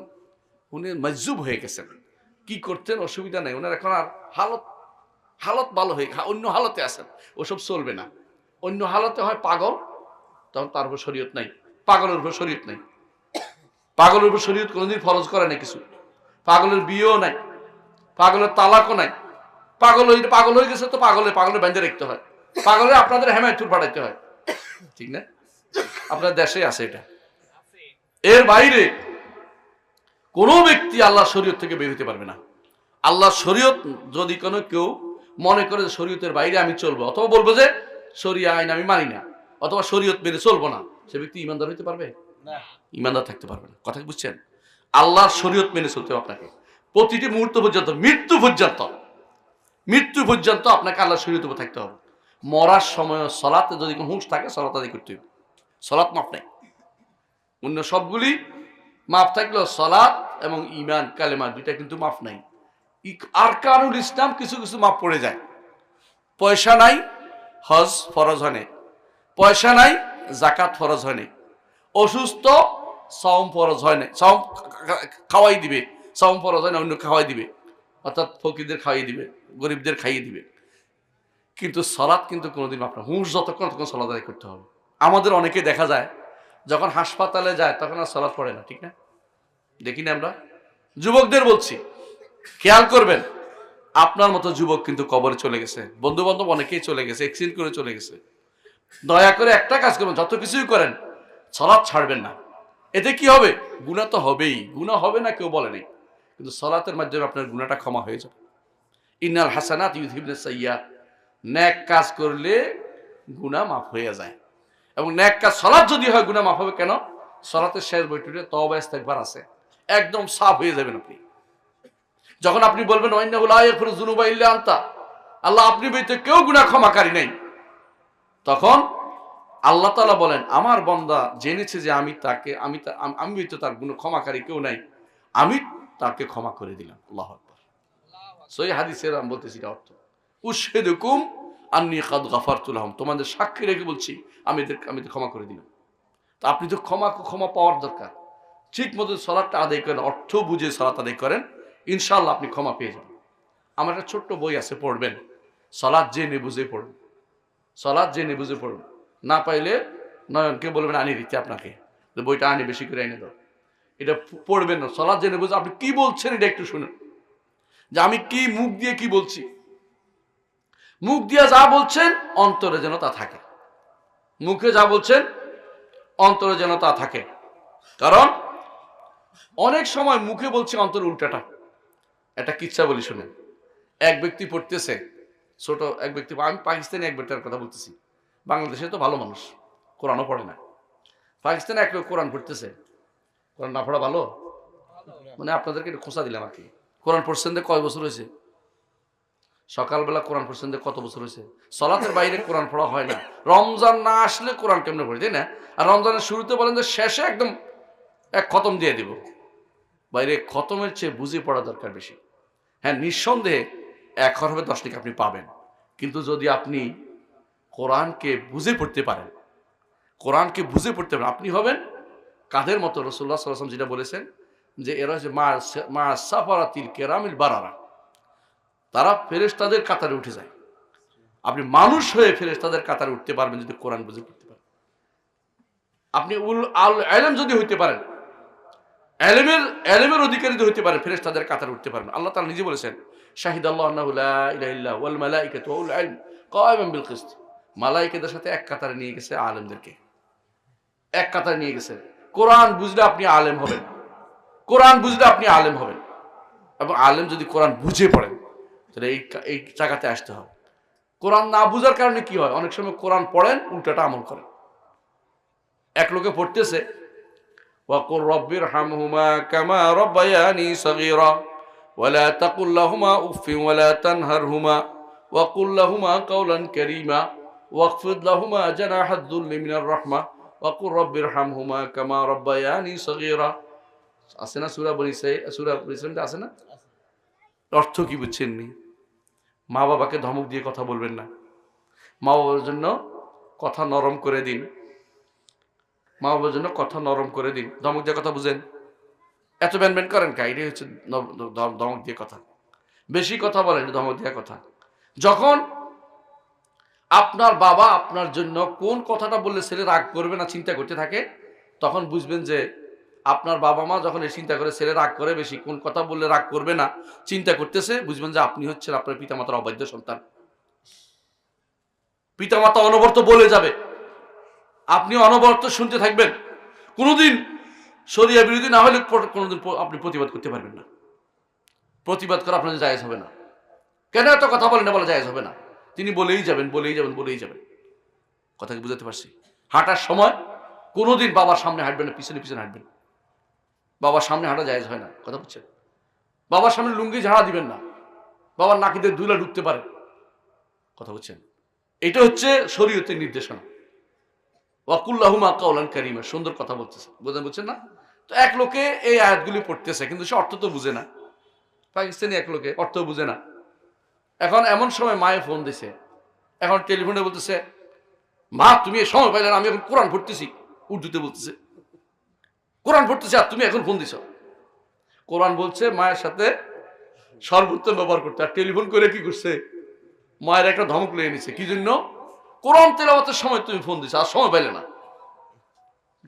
উনি মজজুব হয়ে গেছেন, কি করতেন অসুবিধা নেই, ওনার এখন আর হালত ভালো হয়ে অন্য হালতে আছেন, ওসব চলবে না। অন্য হালতে হয় পাগল, তখন তার উপর শরীয়ত নাই। পাগলের উপর শরীয়ত নাই। পাগলের উপর শরীয়ত কোনোদিন ফরজ করে না কিছু। পাগলের বিয়েও নাই, পাগলের তালাকও নাই। পাগল হয়ে গেছে তো পাগলের বেঁধে রাখতে হয়। পাগলের আপনাদের হেমায়তুর পাঠাইতে হয়, ঠিক না? আপনার দেশে আছে এটা। এর বাইরে কোনো ব্যক্তি আল্লাহ শরীয়ত থেকে বের হতে পারবে না। আল্লাহ শরীয়ত যদি কোনো কেউ মনে করে যে শরীয়তের বাইরে আমি চলবো, অথবা বলবো যে শরিয়া আইন আমি মানি না, অথবা শরীয়ত মেনে চলবো না, সে ব্যক্তি ইমানদার হইতে পারবে না, ইমানদার থাকতে পারবে না। কথা বুঝছেন? আল্লাহর শরীয়ত মেনে চলতে হবে আপনাকে প্রতিটি মুহূর্ত পর্যন্ত, মৃত্যু পর্যন্ত আপনাকে আল্লাহর শরীয়তের উপর থাকতে হবে। মরার সময় সলাতে যদি কোনো হুঁশ থাকে সালাত আদায় করতে হবে। সলাত মাফ নাই, অন্য সবগুলি মাফ থাকলেও সলাত এবং ঈমান কালেমা দুইটা কিন্তু মাফ নাই। আরকানুল ইসলাম কিছু কিছু মাফ পড়ে যায়। পয়সা নাই, হজ ফরজ হয়নি। পয়সা নাই, জাকাত ফরজ হয়নি। অসুস্থ, সাওম ফরজ হয়নি, সাওম খাওয়াই দিবে, সাওম ফরজ হয় না, অন্য খাওয়াই দিবে, অর্থাৎ ফকিরদের খাওয়াই দিবে, গরিবদের খাইয়ে দিবে। কিন্তু সলাৎ কিন্তু কোনোদিন মাফ না। হুঁশ যতক্ষণ ততক্ষণ সলাৎ আদায় করতে হবে। আমাদের অনেকে দেখা যায় যখন হাসপাতালে যায় তখন আর সলাৎ পড়ে না, ঠিক না? দেখি না আমরা? যুবকদের বলছি, খেয়াল করবেন, আপনার মতো যুবক কিন্তু কবরে চলে গেছে, বন্ধু বান্ধব অনেকেই চলে গেছে, এক্সিডেন্ট করে চলে গেছে। দয়া করে একটা কাজ করবেন, যত কিছুই করেন সলাৎ ছাড়বেন না। এতে কি হবে? গুনাহ তো হবেই, গুনাহ হবে না কেউ বলে নেই, কিন্তু সলাতের মাধ্যমে আপনার গুনাহটা ক্ষমা হয়ে যাবে। ইন্নাল হাসানাত ইউযহিবুস সাইয়্যাত, নেক কাজ করলে গুনাহ মাফ হয়ে যায়। এবং নেক কাজ সলাৎ যদি হয় গুনাহ মাফ হবে কেন? সলাতের শেষ বৈঠকে তওবা ইস্তেগফার আছে, একদম সাফ হয়ে যাবেন আপনি। যখন আপনি বলবেন ওয়াইন্নাহু লা ইয়াগফিরুয যুনুবা ইল্লা আনতা, আল্লাহ আপনি ব্যতীত কেউ গুনাহ ক্ষমাকারী নেই, তখন আল্লাহ তাআলা বলেন আমার বান্দা জেনেছে যে আমি ব্যতীত তার গুনাহ ক্ষমাকারী কেউ নাই, আমি তাকে ক্ষমা করে দিলাম। আল্লাহু আকবার। সহিহ হাদিসের আমি বলতেছি এটা অর্থ, উশহিদুকুম আন্নী কাদ গাফারতু লাহুম, তোমাদের সাক্ষী রেখে বলছি আমি ক্ষমা করে দিলাম। তা আপনি তো ক্ষমা পাওয়ার দরকার। ঠিক মতো সালাতটা আদায় করেন, অর্থ বুঝে সালাত আদায় করেন, ইনশাআল্লাহ আপনি ক্ষমা পেয়ে যাবেন। আমার একটা ছোট্ট বই আছে, পড়বেন। সালাত জেনে বুঝে পড়ুন, সালাত জেনে বুঝে পড়ুন। না পাইলে নয়নকে বলবেন আনি দিতে আপনাকে, বইটা আনি বেশি করে এনে দাও। এটা পড়বেন না, সালাত জেনে বুঝে। আপনি কি বলছেন এটা একটু শুনুন, যে আমি কি মুখ দিয়ে কি বলছি। মুখ দিয়ে যা বলছেন অন্তরে যেন তা থাকে, মুখে যা বলছেন অন্তরে যেন তা থাকে। কারণ অনেক সময় মুখে বলছি, অন্তরে উল্টাটা। একটা কিচ্ছা বলি শুনেন। এক ব্যক্তি পড়তেছে, ছোট এক ব্যক্তি, আমি পাকিস্তানি এক ব্যক্তির কথা বলতেছি, বাংলাদেশে তো ভালো মানুষ, কোরআনও পড়ে না। পাকিস্তানে এক লোক কোরআন পড়তেছে। কোরআন না পড়া ভালো, মানে আপনাদেরকে একটু খোঁচা দিলাম আর কি। কোরআন পড়ছেন যে কয় বছর হয়েছে? সকালবেলা কোরআন পড়ছেন যে কত বছর হয়েছে? সলাতের বাইরে কোরআন পড়া হয় না। রমজান না আসলে কোরআন কেমনে পড়ি, তাই না? আর রমজানের শুরুতে বলেন যে শেষে একদম এক খতম দিয়ে দিব। বাইরে খতমের চেয়ে বুঝে পড়া দরকার বেশি। হ্যাঁ, নিঃসন্দেহে 1 হরফে 10 নেকি আপনি পাবেন, কিন্তু যদি আপনি কোরআনকে বুঝে পড়তে পারেন, কোরআনকে বুঝে পড়তে পারেন, আপনি হবেন কাদের মতো? রাসূলুল্লাহ সাল্লাল্লাহু আলাইহি ওয়াসাল্লাম যেটা বলেছেন, যে এরা হচ্ছে মা সাফারাতিল কিরামিল বারারা, তারা ফেরেশতাদের কাতারে উঠে যায়। আপনি মানুষ হয়ে ফেরেশতাদের কাতারে উঠতে পারবেন যদি কোরআন বুঝে পড়তে পারেন। আপনি ইলম যদি হইতে পারেন, ইলমের অধিকারী যদি হইতে পারেন, ফেরেশতাদের কাতারে উঠতে পারবেন। আল্লাহ তাআলা নিজে বলেছেন, শাহিদাল্লাহু আন্নাহু লা ইলাহা ইল্লা ওয়াল মালায়েকাতু ওয়া উলুল ইলম কায়িমান বিল কিসত। মালায়েকাদের সাথে এক কাতারে নিয়ে গেছে আলেমদেরকে, এক কাতারে নিয়ে গেছে। কোরআন বুঝলে আপনি আলেম হবেন, কোরআন বুঝলে আপনি আলেম হবেন। এবং আলেম যদি কোরআন বুঝে পড়েন, তাহলে এই জায়গাতে আসতে হবে। কোরআন না বুঝার কারণে কি হয়? অনেক সময় কোরআন পড়েন, উল্টাটা আমল করেন। এক লোকে পড়তেছে, ওয়াকুর রব্বির হামহুমা কামা রব্বায়ানি সগীরা ওয়ালা তাকুল লাহুমা উফফিন ওয়ালা তানহারহুমা ওয়াকুল লাহুমা কাওলান কারীমা ওয়াখফিদ লাহুমা জানাহাদ যুল্লি মিনার রাহমা ওয়াকুর রব্বির হামহুমা কামা রব্বায়ানি সগীরা। আছে না সূরা বনী ইসরাঈল আছে না? অর্থ কি বুঝছেননি? মা বাবাকে ধমক দিয়ে কথা বলবেন না। মা বাবার জন্য কথা নরম করে দিন, মা বাবার জন্য কথা নরম করে দিন। ধমক দিয়ে কথা বুঝেন, এত ব্যান করেন কা? এটাই হচ্ছে ধমক দিয়ে কথা। বেশি কথা বলেন, ধমক দিয়ে কথা। যখন আপনার বাবা আপনার জন্য কোন কথাটা বললে ছেলে রাগ করবে না চিন্তা করতে থাকে, তখন বুঝবেন যে আপনার বাবা মা যখন এই চিন্তা করে ছেলে রাগ করে বেশি, কোন কথা বললে রাগ করবে না চিন্তা করতেছে, বুঝবেন যে আপনি হচ্ছেন আপনার পিতামাতার অবাধ্য সন্তান। পিতামাতা অনবরত বলে যাবে, আপনি অনবরত শুনতে থাকবেন। কোনোদিন শরিয়া বিরোধী না হলে কোনোদিন আপনি প্রতিবাদ করতে পারবেন না। প্রতিবাদ করা আপনার জায়েজ হবে না। কেন এত কথা বলেন না, বলা জায়েজ হবে না। তিনি বলেই যাবেন, বলেই যাবেন, বলেই যাবেন। কথা কি বুঝাতে পারছি? হাঁটার সময় কোনোদিন বাবার সামনে হাঁটবেন না, পিছনে পিছনে হাঁটবেন। বাবার সামনে হাঁটা জায়েজ হয় না, কথা বুঝছেন? বাবার সামনে লুঙ্গি ঝাড়া দিবেন না, বাবার নাকিতে ধুলা ঢুকতে পারে, কথা বুঝছেন? এটা হচ্ছে শরীয়তের নির্দেশনা। ওয়াকুল্লাহুমা কাওলান কারীমা, সুন্দর কথা বলতেছে, বুঝছেন না? তো এক লোকে এই আয়াতগুলি পড়তেছে, কিন্তু সে অর্থ তো বুঝে না। পাকিস্তানি এক লোকে অর্থ বুঝে না। এখন এমন সময় মায়ে ফোন দিছে, এখন টেলিফোনে বলতেছে, মা তুমি এই সময় পাইলে না, আমি এখন কোরআন পড়তেছি। উর্দুতে বলতেছে, কোরআন পড়তেছি আর তুমি এখন ফোন দিছ। কোরআন বলছে মায়ের সাথে সর্বোত্তম ব্যবহার করতে, আর টেলিফোন করে কি করছে? মায়ের একটা ধমক লেগে নিছে। কি জন্য? কোরআন তেলাওয়াতের সময় তুমি ফোন দিছো, আর সময় পাইলে না।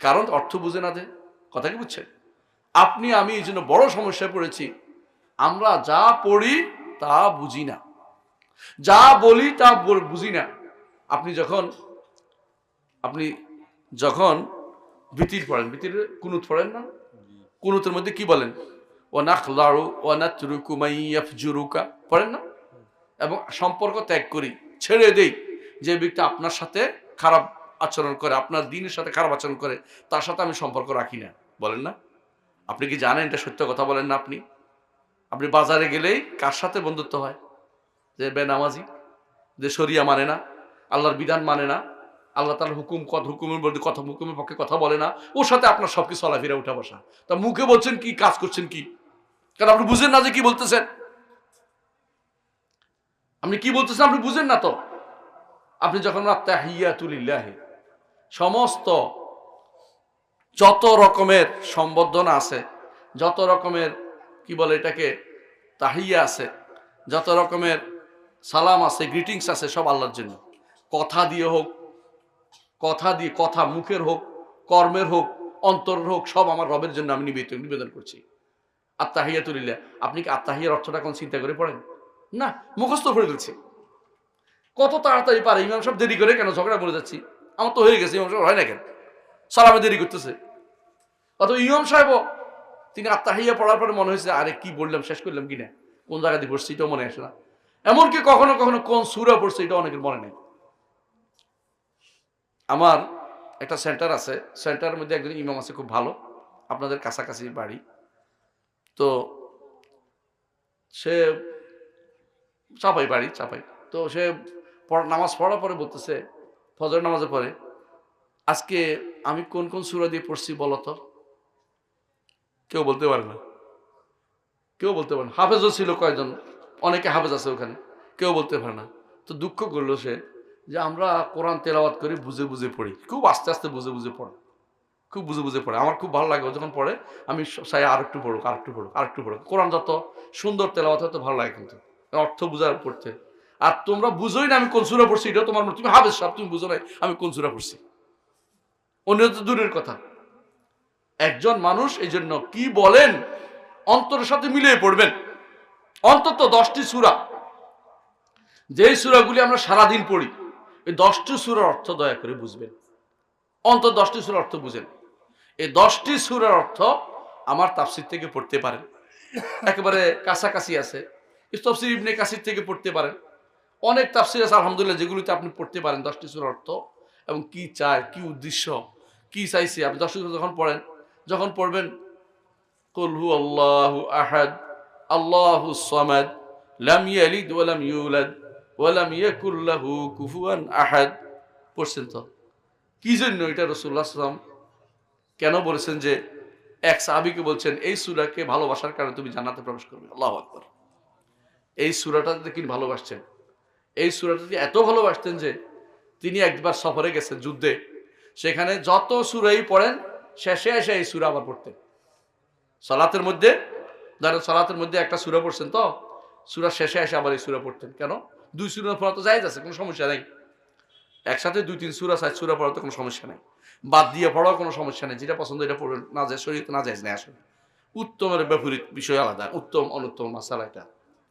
কারণ অর্থ বুঝে না যে, কথা কি বুঝছেন? আপনি আমি এই জন্য বড় সমস্যায় পড়েছি। আমরা যা পড়ি তা বুঝি না, যা বলি তা বুঝি না। আপনি যখন ভিতির পড়েন, ভিতির কুনুত পড়েন না? কুনুতের মধ্যে কি বলেন? ওয়ানাখলাউ ওয়ানাতরুকু মাইয়াফজুরুকা পড়েন না? এবং সম্পর্ক ত্যাগ করি, ছেড়ে দেই যে ব্যক্তি আপনার সাথে খারাপ আচরণ করে, আপনার দিনের সাথে খারাপ আচরণ করে, তার সাথে আমি সম্পর্ক রাখি না, বলেন না? আপনি কি জানেন এটা সত্য কথা? বলেন না? আপনি বাজারে গেলেই কার সাথে বন্ধুত্ব হয়? যে বেনামাজি, যে শরিয়া মানে না, আল্লাহর বিধান মানে না, আল্লাহ তাআলার হুকুমের পক্ষে কথা বলে না, ওর সাথে আপনার সবকিছু চলাফেরা উঠা বসা। তা মুখে বলছেন কি, কাজ করছেন কি? কারণ আপনি বুঝেন না যে কি বলতেছেন। আপনি কি বলতেছেন আপনি বুঝেন না তো। আপনি যখন আত্তাহিয়াতু লিল্লাহি, সমস্ত যত রকমের সম্বোধনা আছে, যত রকমের কি বলে এটাকে তাহিয়া আছে, যত রকমের সালাম আছে, গ্রিটিংস আছে, সব আল্লাহর জন্য। কথা দিয়ে হোক, কথা মুখের হোক, কর্মের হোক, অন্তরের হোক, সব আমার রবের জন্য আমি নিবেদন করছি। আত্তাহিয়াতুলিল্লাহ। আপনি কি আত্তাহিয়ার অর্থটা কোন চিন্তা করে পড়েন? না, মুখস্থ করে ফেলছি। কত তাড়াতাড়ি পারে ইমাম সাহেব, দেরি করে কেন? ঝগড়া বলে যাচ্ছি, আমার তো হয়ে গেছে, ইমাম সাহেব হয় না কেন? সালামে দেরি করতেছে। অথবা ইমাম সাহেব তিনি আত্তাহিয়া পড়ার পরে মনে হয়েছে আরে কি বললাম, শেষ করলাম কিনা, কোন জায়গা দিয়ে পড়ছি এটাও মনে আসে না। এমনকি কখনো কখনো কোন সূরা পড়ছে এটা অনেকের মনে নেই। আমার একটা সেন্টার আছে, সেন্টারের মধ্যে একজন ইমাম আছে খুব ভালো, আপনাদের কাছাকাছি বাড়ি। তো সে চাপাই বাড়ি, চাপাই। তো সে নামাজ পড়ার পরে বলতেছে, ফজর নামাজের পরে, আজকে আমি কোন কোন সূরা দিয়ে পড়ছি বলো তো। কেউ বলতে পারে না, কেউ বলতে পারে না। হাফেজও ছিল কয়েকজন, অনেকে হাফেজ আছে ওখানে, কেউ বলতে পারে না। তো দুঃখ করলো সে যে আমরা কোরআন তেলাওয়াত করি, বুঝে বুঝে পড়ি, খুব আস্তে আস্তে বুঝে বুঝে পড়ে, খুব বুঝে বুঝে পড়ে। আমার খুব ভালো লাগে যখন পড়ে, আমি চাই আর একটু পড়ুক, আর একটু পড়ুক, আর একটু পড়ুক। কোরআন যত সুন্দর তেলাওয়াত হয় তত ভালো লাগে, কিন্তু অর্থ বুঝার পড়তে। আর তোমরা বুঝোই না আমি কোন সূরা পড়ছি, এটা তোমার, তুমি হাফেজ সব, তুমি বুঝো নাই আমি কোন সূরা পড়ছি। অন্য তো দূরের কথা। একজন মানুষ এই জন্য কি বলেন অন্তরের সাথে মিলিয়ে পড়বেন। অন্তত 10টি সূরা, যেই সূরাগুলি আমরা সারাদিন পড়ি, এই 10টি সূরার অর্থ দয়া করে বুঝবেন। অন্তত 10টি সূরার অর্থ বুঝেন। এই 10টি সূরার অর্থ আমার তাফসীর থেকে পড়তে পারেন, একেবারে কাছাকাছি আছে। তাফসীর ইবনে কাসির থেকে পড়তে পারেন। অনেক তাফসীর আছে আলহামদুলিল্লাহ, যেগুলিতে আপনি পড়তে পারেন 10টি সূরার অর্থ এবং কি চায়, কি উদ্দেশ্য, কি চাইছে। আপনি 10টি সূরা যখন পড়েন, যখন পড়বেন কুল হু আল্লাহু আহাদ আল্লাহুস সামাদ লাম ইয়ালিদ ওয়া লাম ইউলাদ ওয়া লাম ইয়াকুল লাহু কুফুয়ান আহাদ, পড়ছেন তো? কি জন্য এটা রাসূলুল্লাহ সাল্লাল্লাহু আলাইহি ওয়াসাল্লাম কেন বলেছেন যে এক সাহাবীকে বলছেন এই সূরাকে ভালোবাসার কারণে তুমি জান্নাতে প্রবেশ করবে। আল্লাহু আকবার। এই সূরাটাতে তিনি ভালোবাসছেন, এই সূরাটাতে এত ভালোবাসতেন যে তিনি একবার সফরে গেছেন, যুদ্ধে, সেখানে যত সূরাই পড়েন শেষে এসে এই সূরা আবার পড়তেন। সালাতের মধ্যে, ধরেন সালাতের মধ্যে একটা সূরা পড়ছেন, তো সূরা শেষে এসে আবার এই সূরা পড়তেন। কেন? 2 সূরা পড়া তো জায়েজ আছে, কোনো সমস্যা নেই। একসাথে 2-3 সূরা 4 সূরা পড়া তো কোনো সমস্যা নেই। বাদ দিয়ে পড়াও কোনো সমস্যা নেই, যেটা পছন্দ এটা পড়বেন। না যায়, শরীয়তে না জায়েজ নেই আসলে। উত্তমের বিপরীত বিষয় আলাদা, উত্তম অনুত্তম মাসালা, এটা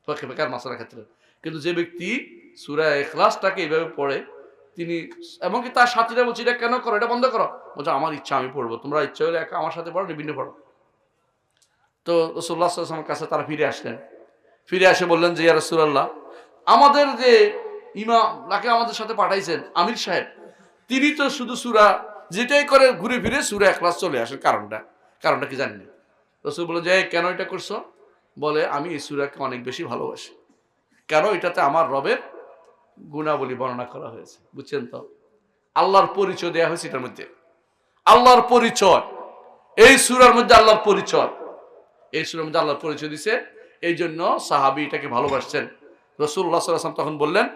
ফিকহের মাসালার ক্ষেত্রে। কিন্তু যে ব্যক্তি সূরা ইখলাসটাকে এইভাবে পড়ে, তিনি এমনকি তার সাথীরা বলছে এটা কেন করো, এটা বন্ধ করো, বলছে আমার ইচ্ছা আমি পড়বো, তোমরা ইচ্ছা হলে একা আমার সাথে পড়ো, বিভিন্ন পড়ো। তো রাসূলুল্লাহ সাল্লাল্লাহু আলাইহি ওয়াসাল্লামের কাছে তারা ফিরে আসলেন। ফিরে এসে বললেন যে ইয়া রাসূলুল্লাহ, আমাদের যে ইমাম নাকি আমাদের সাথে পাঠাইছেন আমির সাহেব, তিনি তো শুধু সূরা যেটাই করে ঘুরে ফিরে সূরা ইখলাস চলে আসেন, কারণটা কি জানেন? রাসূল বললেন যে কেন এটা করছো? বলে আমি এই সূরাকে অনেক বেশি ভালোবাসি। কেন? এটাতে আমার রবের গুণাবলী বর্ণনা করা হয়েছে। বুঝছেন তো? আল্লাহর পরিচয় দেওয়া হয়েছে এটার মধ্যে, আল্লাহর পরিচয়। এই সূরার মধ্যে আল্লাহর পরিচয়, এই সূরার মধ্যে আল্লাহর পরিচয় দিছে। এই জন্য সাহাবী এটাকে ভালোবাসছেন। রাসূলুল্লাহ সাল্লাল্লাহু আলাইহি ওয়াসাল্লাম তখন বললেন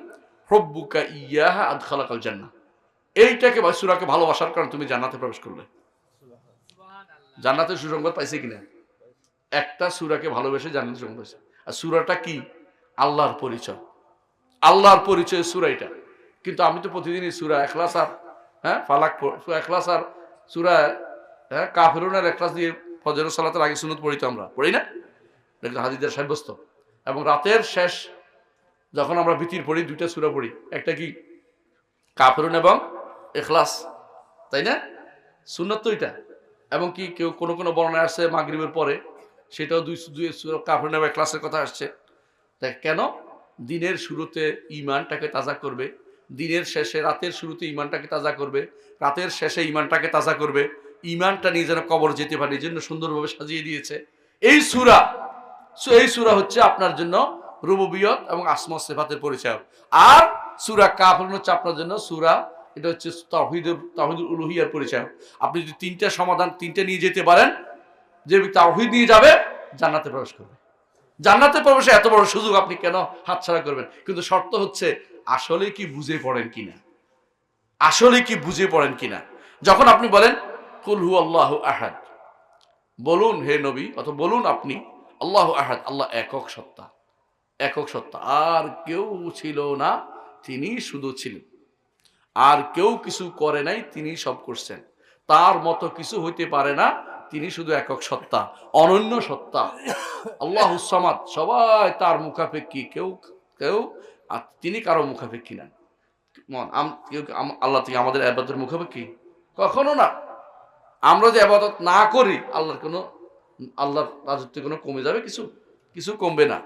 হুব্বুকা ইয়াহা আদখালাকাল জান্নাহ। এইটাকে বা সূরাকে ভালোবাসার কারণে তুমি জান্নাতে প্রবেশ করলে। জান্নাতের সুসংবাদ পাইছে কিনা? একটা সূরাকে ভালোবেসে জান্নাতের সুসংবাদ পাইছে। আর সূরাটা কি? আল্লাহর পরিচয়, আল্লাহর পরিচয় সূরা এটা। কিন্তু আমি তো প্রতিদিনই সূরা ইখলাস আর ফালাক, সূরা ইখলাস আর সূরা কাফিরুন আর ইখলাস দিয়ে ফজরের সালাতের আগে সুন্নত পড়ি, তো আমরা পড়ি না? এটা হাদিসের সাব্যস্ত। এবং রাতের শেষ যখন আমরা বিতির পড়ি, 2টা সূরা পড়ি, একটা কি কাফিরুন এবং ইখলাস, তাই না? সুন্নত তো এটা। এবং কি কেউ কোনো কোনো বর্ণনা আসছে মাগরিবের পরে, সেটাও 2 সূরা কাফিরুন এবং ইখলাসের কথা আসছে। তাই কেন? দিনের শুরুতে ঈমানটাকে তাজা করবে, দিনের শেষে রাতের শুরুতে ঈমানটাকে তাজা করবে, রাতের শেষে ঈমানটাকে তাজা করবে। ঈমানটা নিয়ে যেন কবর যেতে পারে, এই জন্য সুন্দরভাবে সাজিয়ে দিয়েছে এই সূরা। এই সূরা হচ্ছে আপনার জন্য রুবুবিয়ত এবং আসমা সিফাতের পরিচয়। আর সূরা কাফিরুন হচ্ছে আপনার জন্য সূরা, এটা হচ্ছে তাওহীদুল উলুহিয়ার পরিচয়। আপনি যদি 3টা সমাধান, 3টা নিয়ে যেতে পারেন, যে ব্যক্তি তাওহীদ নিয়ে যাবে জান্নাতে প্রবেশ করবে। জান্নাতে প্রবেশে এত বড় সুযোগ আপনি কেন হাতছাড়া করবেন? কিন্তু শর্ত হচ্ছে আসলে কি বুঝে পড়েন কিনা, আসলে কি বুঝে পড়েন কিনা। যখন আপনি বলেন কুল হু আল্লাহু আহাদ, বলুন হে নবী, অথবা বলুন আপনি আল্লাহু আহাদ, আল্লাহ একক সত্তা, একক সত্তা, আর কেউ ছিল না, তিনি শুধু ছিলেন। আর কেউ কিছু করে নাই, তিনি সব করছেন। তার মতো কিছু হইতে পারে না, তিনি শুধু একক সত্তা, অনন্য সত্তা। আল্লাহুস সামাদ, সবাই তার মুখাপেক্ষী, কেউ কেউ তিনি কারো মুখাপেক্ষী না। আল্লাহ থেকে আমাদের ইবাদতের মুখাপেক্ষী কখনো না। আমরা যে ইবাদত না করি, আল্লাহর রাজত্বে কোনো কমে যাবে? কিছু কিছু কমবে না।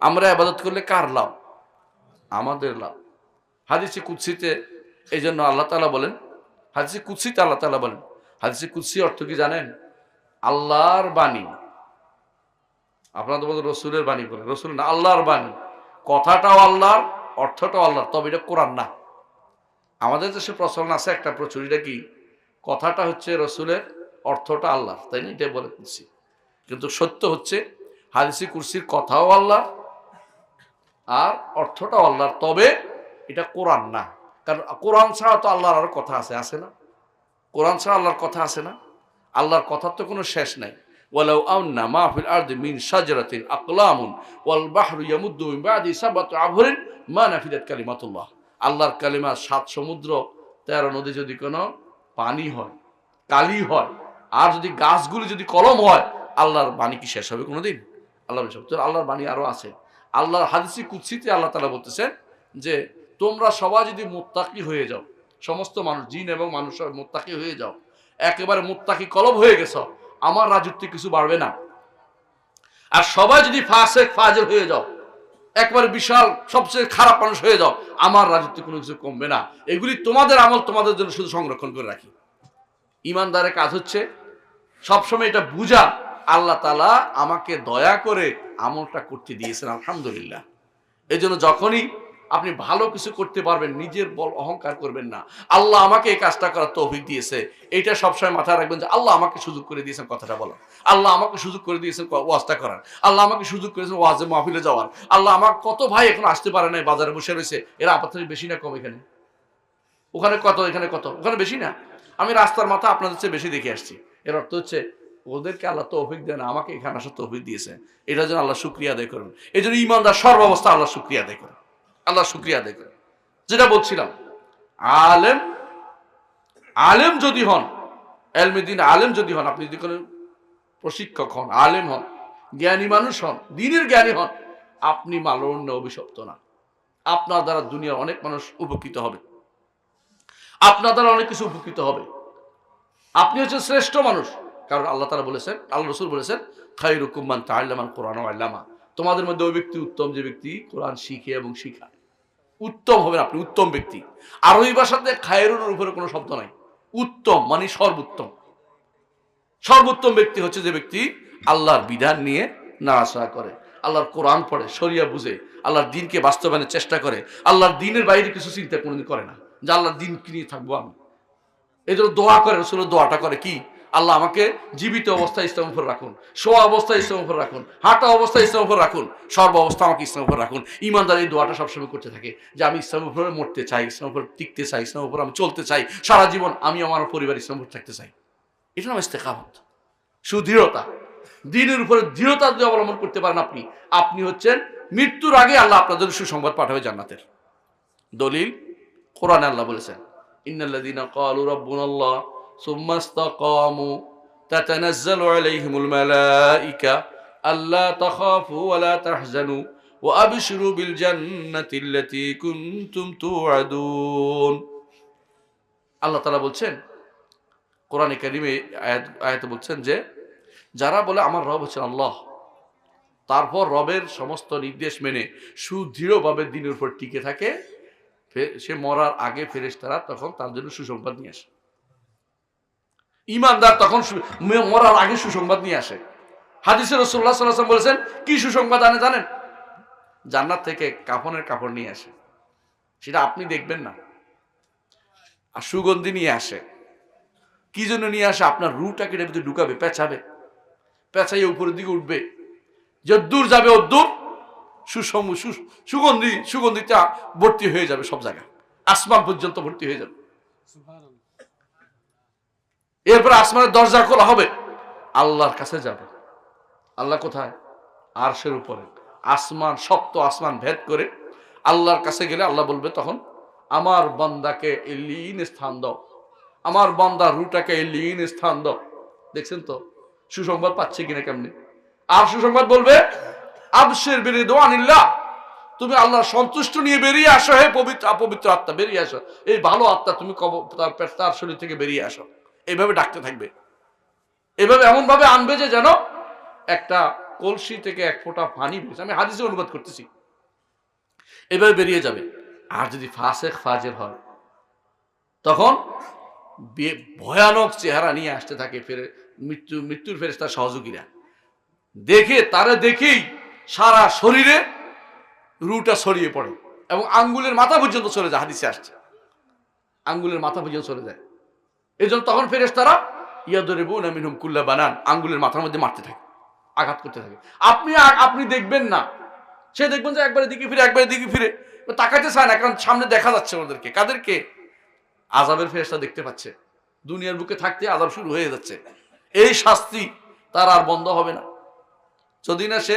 আমরা ইবাদত করলে কার লাভ? আমাদের লাভ। হাদিসে কুদসিতে এই জন্য আল্লাহ তাআলা বলেন, হাদিসে কুদসিতে আল্লাহ তাআলা বলেন, হাদিসে কুদসি অর্থ কি জানেন? আল্লাহর বাণী। আপনারা তো বলতে রসুলের বাণী বলেন, রসুল না, আল্লাহর বাণী। কথাটাও আল্লাহর, অর্থটাও আল্লাহর, তবে এটা কোরআন না। আমাদের দেশে প্রচলন আছে একটা প্রচুর, এটা কি? কথাটা হচ্ছে রসুলের, অর্থটা আল্লাহ, তাই না? এটাই বলে কুদসি। কিন্তু সত্য হচ্ছে হাদিসে কুদসির কথাও আল্লাহ আর অর্থটাও আল্লাহর, তবে এটা কোরআন না। কারণ কোরআন ছাড়া তো আল্লাহর আরো কথা আছে, আছে না? কোরআন ছাড়া আল্লাহর কথা আছে না? আল্লাহর কথার তো কোনো শেষ নাই। ওয়ালাউ আন্না মা ফিল আরদি মিন শাজারাতিন আকলামুন ওয়াল বাহরু ইয়ামুদ্দু মিন বাদি সাবআতি আবহুরিন মা নাফিদাত কালিমাতুল্লাহ। আল্লাহর কালিমা 7 সমুদ্র 13 নদী যদি কোনো পানি হয়, কালি হয়, আর যদি গাছগুলি যদি কলম হয়, আল্লাহর বাণী কি শেষ হবে কোনোদিন? আল্লাহর বাণী আরো আছে। আল্লাহর হাদিসে কুদসিতে আল্লাহ তাআলা বলতেছেন যে তোমরা সবাই যদি মুত্তাকি হয়ে যাও, সমস্ত মানুষ, জিন এবং মানুষ মুত্তাকি হয়ে যাও, একেবারে মুত্তাকি কলব হয়ে গেছো, আমার রাজত্বে কিছু বাড়বে না। আর সবাই যদি ফাসেক ফাজের হয়ে যাও, একবারে বিশাল সবচেয়ে খারাপ মানুষ হয়ে যাও, আমার রাজত্বে কোনো কিছু কমবে না। এগুলি তোমাদের আমল, তোমাদের জন্য শুধু সংরক্ষণ করে রাখি। ইমানদারের কাজ হচ্ছে সবসময় এটা বুঝা, আল্লাহ তাআলা আমাকে দয়া করে আমলটা করতে দিয়েছেন, আলহামদুলিল্লাহ। এই জন্য যখনই আপনি ভালো কিছু করতে পারবেন, নিজের বল অহংকার করবেন না। আল্লাহ আমাকে এই কাজটা করার তৌফিক দিয়েছে, এইটা সবসময় মাথায় রাখবেন যে আল্লাহ আমাকে সুযোগ করে দিয়েছেন কথাটা বলার, আল্লাহ আমাকে সুযোগ করে দিয়েছেন ওয়াজটা করার, আল্লাহ আমাকে সুযোগ করেছেন ওয়াজে মাহফিলে যাওয়ার। আল্লাহ আমার কত ভাই এখন আসতে পারে নাই, বাজারে বসে রয়েছে, এরা আপাতত বেশি না কম? এখানে ওখানে কত, এখানে কত, ওখানে বেশি না? আমি রাস্তার মাথা আপনাদের চেয়ে বেশি দেখে আসছি। এর অর্থ হচ্ছে ওদেরকে আল্লাহ তৌফিক দেন, আমাকে এখানে আসার তৌফিক দিয়েছে। এটার জন্য আল্লাহ শুকরিয়া আদায় করুন। এই জন্য ইমানদার সর্বাবস্থা আল্লাহ শুকরিয়া আদায় করেন, আল্লাহ শুকরিয়া আদায় করেন। যেটা বলছিলাম, আলেম, আলেম যদি হন, এলমে দ্বীন আলেম যদি হন, আপনি যদি কোনো প্রশিক্ষক হন, আলেম হন, জ্ঞানী মানুষ হন, দ্বীনের জ্ঞানী হন, আপনি মালন্য অভিশপ্ত না। আপনার দ্বারা দুনিয়ার অনেক মানুষ উপকৃত হবে, আপনার দ্বারা অনেক কিছু উপকৃত হবে। আপনি হচ্ছেন শ্রেষ্ঠ মানুষ, কারণ আল্লাহ তাআলা বলেছেন, আল্লাহ রাসূল বলেছেন, খায়রুকুম মান তাআল্লামাল কুরআন ওয়া আল্লামা। তোমাদের মধ্যে ওই ব্যক্তি উত্তম যে ব্যক্তি কোরআন শিখে এবং শিখায়। উত্তম হবেন আপনি, উত্তম ব্যক্তি। আরবি ভাষাতে খায়রুনের উপরে কোনো শব্দ নাই। উত্তম মানে সর্বোত্তম। সর্বোত্তম ব্যক্তি হচ্ছে যে ব্যক্তি আল্লাহর বিধান নিয়ে নাড়াচাড়া করে, আল্লাহর কোরআন পড়ে, শরিয়া বুঝে, আল্লাহর দ্বীনকে বাস্তবায়নের চেষ্টা করে, আল্লাহর দ্বীনের বাইরে কিছু চিন্তা কোনোদিন করে না যে আল্লাহর দ্বীন কি নিয়ে থাকবো আমি। এই জন্য দোয়া করে, রাসূল দোয়াটা করে কি? আল্লাহ আমাকে জীবিত অবস্থায় ইসলামের উপর রাখুন, শোয়া অবস্থায় ইসলামের উপর রাখুন, হাঁটা অবস্থায় ইসলামের উপর রাখুন, সর্ব অবস্থা আমাকে ইসলামের উপর রাখুন। ইমানদার এই দোয়াটা সবসময় করতে থাকে যে আমি ইসলামের উপরে মরতে চাই, ইসলামের উপর টিকতে চাই, ইসলামের উপর আমি চলতে চাই, সারা জীবন আমি আমার পরিবার ইসলামের উপর থাকতে চাই। এটা নাম ইস্তেকামত, সুদৃঢ়তা। দ্বীনের উপরে দৃঢ়তা যদি অবলম্বন করতে পারেন আপনি, আপনি হচ্ছেন মৃত্যুর আগে আল্লাহ আপনাদের সুসংবাদ পাঠাবে জান্নাতের। দলিল কোরআনে আল্লাহ বলেছেন, ইন্নাল্লাযীনা ক্বালু রাব্বুনাল্লাহ সুম্মা ইসতাকামু তাতানাজ্জালু আলাইহিমুল মালায়েকা আল্লা তাখাফু ওয়া লা তাহজানু ওয়া আবশিরু বিল জান্নাতিল্লাতী কুনতুম তুআদুন। আল্লাহ তাআলা বলছেন কোরআনে কারিমে আয়াতে বলছেন যে যারা বলে আমার রব হচ্ছেন আল্লাহ, তারপর রবের সমস্ত নির্দেশ মেনে সুদৃঢ়ভাবে দ্বীনের উপর টিকে থাকে, সে মরার আগে ফেরেশতারা তখন তার জন্য সুসংবাদ নিয়ে আসে। ঈমানদার তখন মরার আগে সুসংবাদ নিয়ে আসে। হাদিসে রাসূলুল্লাহ সাল্লাল্লাহু আলাইহি ওয়াসাল্লাম বলেছেন, কি সুসংবাদ আনে জানেন? জান্নাত থেকে কাফনের কাপড় নিয়ে আসে, সেটা আপনি দেখবেন না। আর সুগন্ধি নিয়ে আসে। কি জন্য নিয়ে আসে? আপনার রুটাকে এর ভিতরে ঢুকাবে, পেঁচাবে, পেঁচাইয়ে উপরের দিকে উঠবে, যদ্দূর যাবে অদ্দূর সুগন্ধিটা ভর্তি হয়ে যাবে, সব জায়গায় আসমান পর্যন্ত ভর্তি হয়ে যাবে। এরপর আসমানের দরজা খোলা হবে, আল্লাহর কাছে যাবে। আল্লাহ কোথায়? আরশের উপরে। আসমান, সপ্ত আসমান ভেদ করে আল্লাহর কাছে গেলে আল্লাহ বলবে তখন, আমার বান্দাকে ইল্লিয়িন স্থান দাও, আমার বান্দার রুটাকে ইল্লিয়িন স্থান দাও। দেখছেন তো সুসংবাদ পাচ্ছে কিনা কেমনি? আর সুসংবাদ বলবে, আবশির বিরিদওয়ানিল্লাহ, তুমি আল্লাহর সন্তুষ্ট নিয়ে বেরিয়ে আসো, হে পবিত্র অপবিত্র আত্মা বেরিয়ে আসো, এই ভালো আত্মা তুমি তার শরীর থেকে বেরিয়ে আসো। এইভাবে ডাকতে থাকবে, এভাবে এমন ভাবে আনবে যে যেন একটা কলসি থেকে এক ফোঁটা পানি বেরিয়েছে। আমি হাদিসে অনুবাদ করতেছি, এভাবে বেরিয়ে যাবে। আর যদি ফাসেক ফাজের হয় তখন ভয়ানক চেহারা নিয়ে আসতে থাকে ফেরে মৃত্যুর ফেরেশতার সহযোগীরা। তারা দেখেই সারা শরীরে রুটা ছড়িয়ে পড়ে এবং আঙ্গুলের মাথা পর্যন্ত চলে যায়। হাদিসে আসছে আঙ্গুলের মাথা পর্যন্ত চলে যায়। এই জন্য তখন ফেরেশতারা ইয়াদরিবুনা মিনহুম কুল্লা বানান, আঙ্গুলের মাথার মধ্যে মারতে থাকে, আঘাত করতে থাকে। আপনি দেখবেন না, সে দেখবেন যে একবারে দিকে ফিরে তাকাইতে চায় না, কারণ সামনে দেখা যাচ্ছে ওদেরকে। কাদেরকে? আযাবের ফেরেশতা দেখতে পাচ্ছে। দুনিয়ার বুকে থাকতে আযাব শুরু হয়ে যাচ্ছে। এই শাস্তি তার আর বন্ধ হবে না, যদি না সে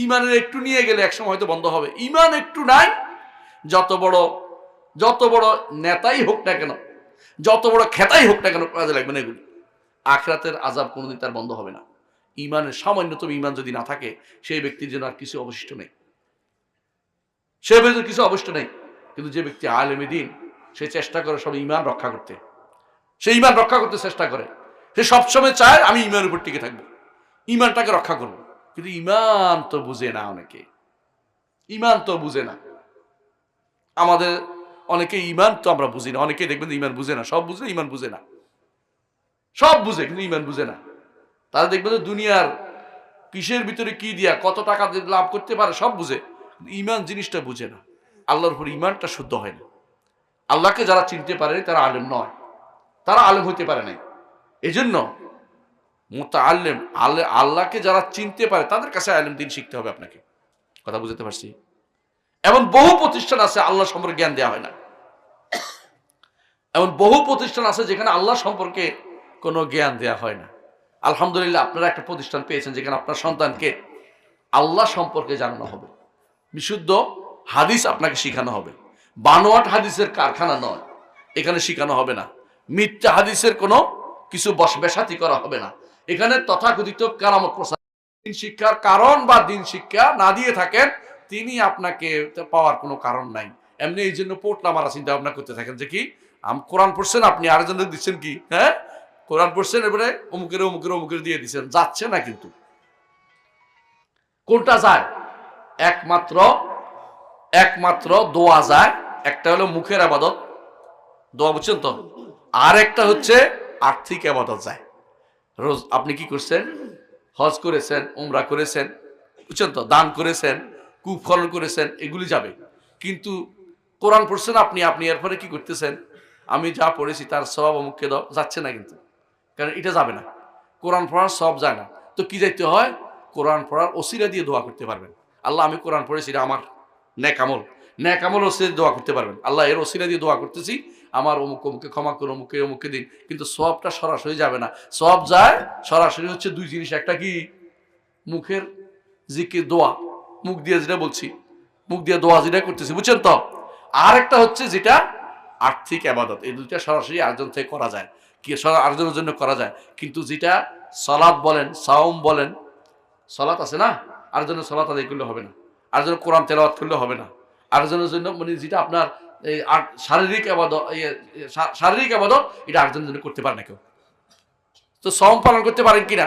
ঈমানের একটু নিয়ে গেলে একসময় হয়তো বন্ধ হবে। ঈমান একটু নাই, যত বড় নেতাই হোক না কেন, যত বড় খেতাই হোক না কেন, কাজে লাগবে না এগুলি। আখিরাতের আযাব কোনোদিন তার বন্ধ হবে না। ঈমানের সামান্যতম ঈমান যদি না থাকে, সেই ব্যক্তির জন্য আর কিছু অবশিষ্ট নেই, সে ব্যক্তির কিছু অবশিষ্ট নেই। কিন্তু যে ব্যক্তি আলেমে দ্বীন, সে চেষ্টা করে সব ঈমান রক্ষা করতে, সে ঈমান রক্ষা করতে চেষ্টা করে। সে সবসময় চায় আমি ঈমানের উপর টিকে থাকবো, ঈমানটাকে রক্ষা করবো। কিন্তু ঈমান তো বুঝে না, অনেকে ঈমান তো বুঝে না। আমাদের অনেকে ঈমান তো আমরা বুঝি না। অনেকে দেখবেন ঈমান বুঝে না, সব বুঝে, ঈমান বুঝে না। সব বুঝে কিন্তু ঈমান বুঝে না। তারা দেখবেন যে দুনিয়ার কিসের ভিতরে কি দিয়া কত টাকা লাভ করতে পারে সব বুঝে, ঈমান জিনিসটা বুঝে না। আল্লাহর উপর ঈমানটা শুদ্ধ হয় না। আল্লাহকে যারা চিনতে পারে তারা আলেম নয়, তারা আলেম হইতে পারে নাই। এই জন্য মুতাআল্লিম, আল্লাহকে যারা চিনতে পারে তাদের কাছে আলেম দ্বীন শিখতে হবে আপনাকে। কথা বুঝতে পারছি? এমন বহু প্রতিষ্ঠান আছে আল্লাহ সম্পর্কে জ্ঞান দেওয়া হয় না। এমন বহু প্রতিষ্ঠান আছে যেখানে আল্লাহ সম্পর্কে কোনো জ্ঞান দেওয়া হয় না। আলহামদুলিল্লাহ, আপনারা একটা প্রতিষ্ঠান পেয়েছেন যেখানে আপনার সন্তানকে আল্লাহ সম্পর্কে জানানো হবে, বিশুদ্ধ হাদিস আপনাকে শিখানো হবে। বানোয়াট হাদিসের কারখানা নয়, এখানে শিখানো হবে না। মিথ্যা হাদিসের কোনো কিছু বশবেশাতি করা হবে না। এখানে তথাকথিত কারামত প্রসার, দিন শিক্ষার কারণ বা দিন শিক্ষা না দিয়ে থাকেন, তিনি আপনাকে পাওয়ার কোনো কারণ নাই। এমনি এই জন্য পোটলা মারা চিন্তা ভাবনা করতে থাকেন যে কি কোরআন পড়ছেন, আপনি আরেকজনের দিচ্ছেন কি, হ্যাঁ কোরআন পড়ছেন এবারে অমুকের দিয়ে দিচ্ছেন, যাচ্ছে না। কিন্তু কোনটা যায়? একমাত্র দোয়া যায়। একটা হলো মুখের ইবাদত, দোয়া, বুঝছেন তো? আর একটা হচ্ছে আর্থিক ইবাদত যায়। রোজ আপনি কি করছেন? হজ করেছেন, উমরা করেছেন, বুঝছেন তো, দান করেছেন, কূপ খনন করেছেন, এগুলি যাবে। কিন্তু কোরআন পড়ছেন আপনি এরপরে কি করতেছেন? আমি যা পড়েছি তার সওয়াব অমুককে দাও, যাচ্ছে না। কিন্তু কারণ এটা যাবে না, কোরআন পড়ার সওয়াব যায় না। তো কি যাইতে হয়? কোরআন পড়ার ওসিলা দিয়ে দোয়া করতে পারবেন। আল্লাহ, আমি কোরআন পড়েছি, এটা আমার নেক আমল ওসিলা দোয়া করতে পারবেন। আল্লাহ, এর ওসিলা দিয়ে দোয়া করতেছি, আমার অমুককে ক্ষমা করুন, অমুককে দিন। কিন্তু সওয়াবটা সরাসরি যাবে না। সওয়াব যায় সরাসরি হচ্ছে দুই জিনিস। একটা কি? মুখের জিকির, দোয়া, মুখ দিয়ে যেটা বলছি, মুখ দিয়ে দোয়া যেটা করতেছি, বুঝছেন তো? আর একটা হচ্ছে যেটা আর্থিক ইবাদত। এই দুইটা সরাসরি আরেকজন থেকে করা যায়, কি আরেকজনের জন্য করা যায়। কিন্তু যেটা সালাত বলেন, সাওম বলেন, সালাত আছে না, আরেকজনের সালাত আদায় করলে হবে না, আরেকজনের কোরআন তেলাওয়াত করলে হবে না, আরেকজনের জন্য মানে যেটা আপনার শারীরিক ইবাদত, এটা আরেকজনের জন্য করতে পারে না কেউ। তো সাওম পালন করতে পারেন কিনা?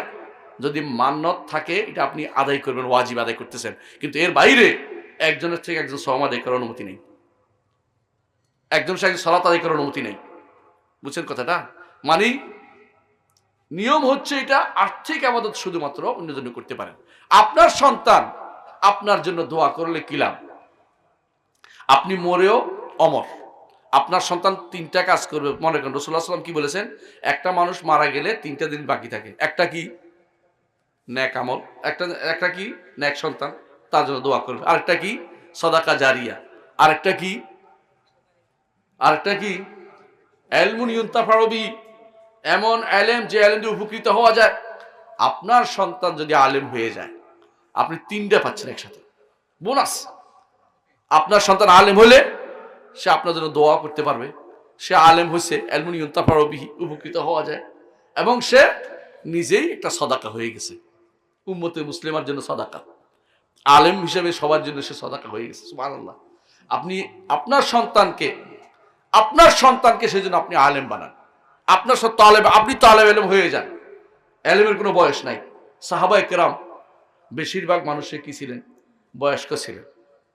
যদি মান্নত থাকে এটা আপনি আদায় করবেন, ওয়াজিব আদায় করতেছেন। কিন্তু এর বাইরে একজনের থেকে একজন সাওম আদায় করার অনুমতি নেই, একজন সাথে সালাত আদায় করার অনুমতি নেই। বুঝছেন কথাটা? মানে নিয়ম হচ্ছে এটা আর্থিক ইবাদত শুধুমাত্র অন্যের জন্য করতে পারেন। আপনার সন্তান আপনার জন্য দোয়া করলে কি লাভ? আপনি মরেও অমর। আপনার সন্তান 3টা কাজ করবে। মনে করেন রাসূলুল্লাহ সাল্লাল্লাহু আলাইহি ওয়াসাল্লাম কি বলেছেন? একটা মানুষ মারা গেলে 3টা দিন বাকি থাকে। একটা কি? নেক আমল। একটা কি? নেক সন্তান, তার জন্য দোয়া করবে। আরেকটা কি? সাদাকা জারিয়া। আরেকটা কি? ইলমুন ইউনতাফাউ বিহি, এমন ইলম যে ইলম দিয়ে উপকৃত হওয়া যায়। আপনার সন্তান যদি আলেম হয়ে যায়, আপনি 3টা পাচ্ছেন একসাথে। বোনাস। আপনার সন্তান আলেম হলে সে আপনার জন্য দোয়া করতে পারবে, সে আলেম হয়েছে এলমুন ইউনতাফাউ বিহি, উপকৃত হওয়া যায়, এবং সে নিজেই একটা সদাকা হয়ে গেছে, উম্মতে মুসলিমার জন্য সদাকা, আলেম হিসেবে সবার জন্য সে সদাকা হয়ে গেছে। সুবহানাল্লাহ। আপনি আপনার সন্তানকে সেজন্য আপনি আলেম বানান, আপনার আপনি তো আলেম এলেম হয়ে যান, এলেমের কোনো বয়স নাই। সাহাবায়ে কেরাম বেশিরভাগ মানুষে কি ছিলেন? বয়স্ক ছিলেন,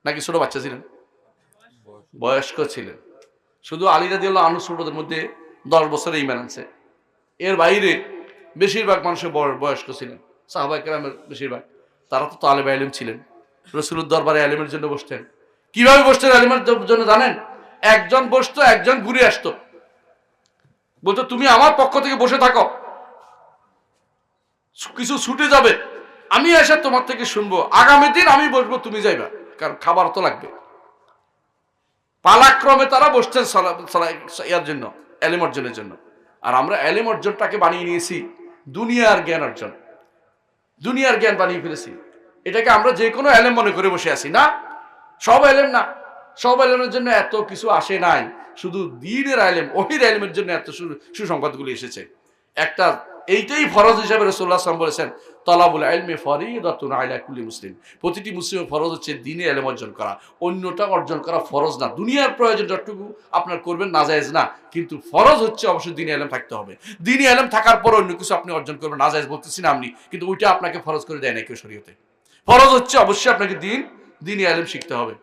নাকি ছোট বাচ্চা ছিলেন? বয়স্ক ছিলেন। শুধু আলী রাদিয়াল্লাহু আনহু ছোটদের মধ্যে 10 বছরের ঈমান আনছে, এর বাইরে বেশিরভাগ মানুষের বয়স্ক ছিলেন। সাহাবায়ে কেরামের বেশিরভাগ তারা তো তালেবে ইলম ছিলেন, রাসূলুর দরবারে ইলমের জন্য বসতেন। কিভাবে বসতেন ইলমের জন্য জানেন? একজন বসতো, একজন ঘুরে আসতো, বলতো তুমি আমার পক্ষ থেকে বসে থাকো, কিছু ছুটে যাবে, আমি এসে তোমার থেকে শুনবো, আগামী দিন আমি বসবো, তুমি যাইবা, কারণ খাবার তো লাগবে। পালাক্রমে তারা বসছেন ইয়ার জন্য, এলিম অর্জনের জন্য। আর আমরা এলিম অর্জনটাকে বানিয়ে নিয়েছি দুনিয়ার জ্ঞান অর্জন, দুনিয়ার জ্ঞান বানিয়ে ফেলেছি। এটাকে আমরা যে কোনো এলেম মনে করে বসে আছি। না, সব এলেম না, সব এলেমের জন্য এত কিছু আসে নাই, শুধু দ্বীনের এলেম, ওহীর এলেমের জন্য এত সুসংবাদগুলি এসেছে। একটা এইটাই ফরজ হিসাবে রাসূলুল্লাহ সাল্লাল্লাহু আলাইহি ওয়াসাল্লাম বলেছেন, তালাবুল ইলমি ফরিদাতুন আলা কুল্লি মুসলিম। প্রতিটি মুসলিমের ফরজ হচ্ছে দ্বীনে ইলম অর্জন করা, অন্যটা অর্জন করা ফরজ না। দুনিয়ার প্রয়োজন যতটুকু আপনার করবেন নাজায়েজ না, কিন্তু ফরজ হচ্ছে অবশ্যই দ্বীনে ইলম থাকতে হবে। দ্বীনে ইলম থাকার পর অন্য কিছু আপনি অর্জন করবেন, নাজায়েজ বলতেছি না আমি, কিন্তু ওইটা আপনাকে ফরজ করে দেয় না কেউ শরীয়তে। ফরজ হচ্ছে অবশ্যই আপনাকে দ্বীনে ইলম শিখতে হবে।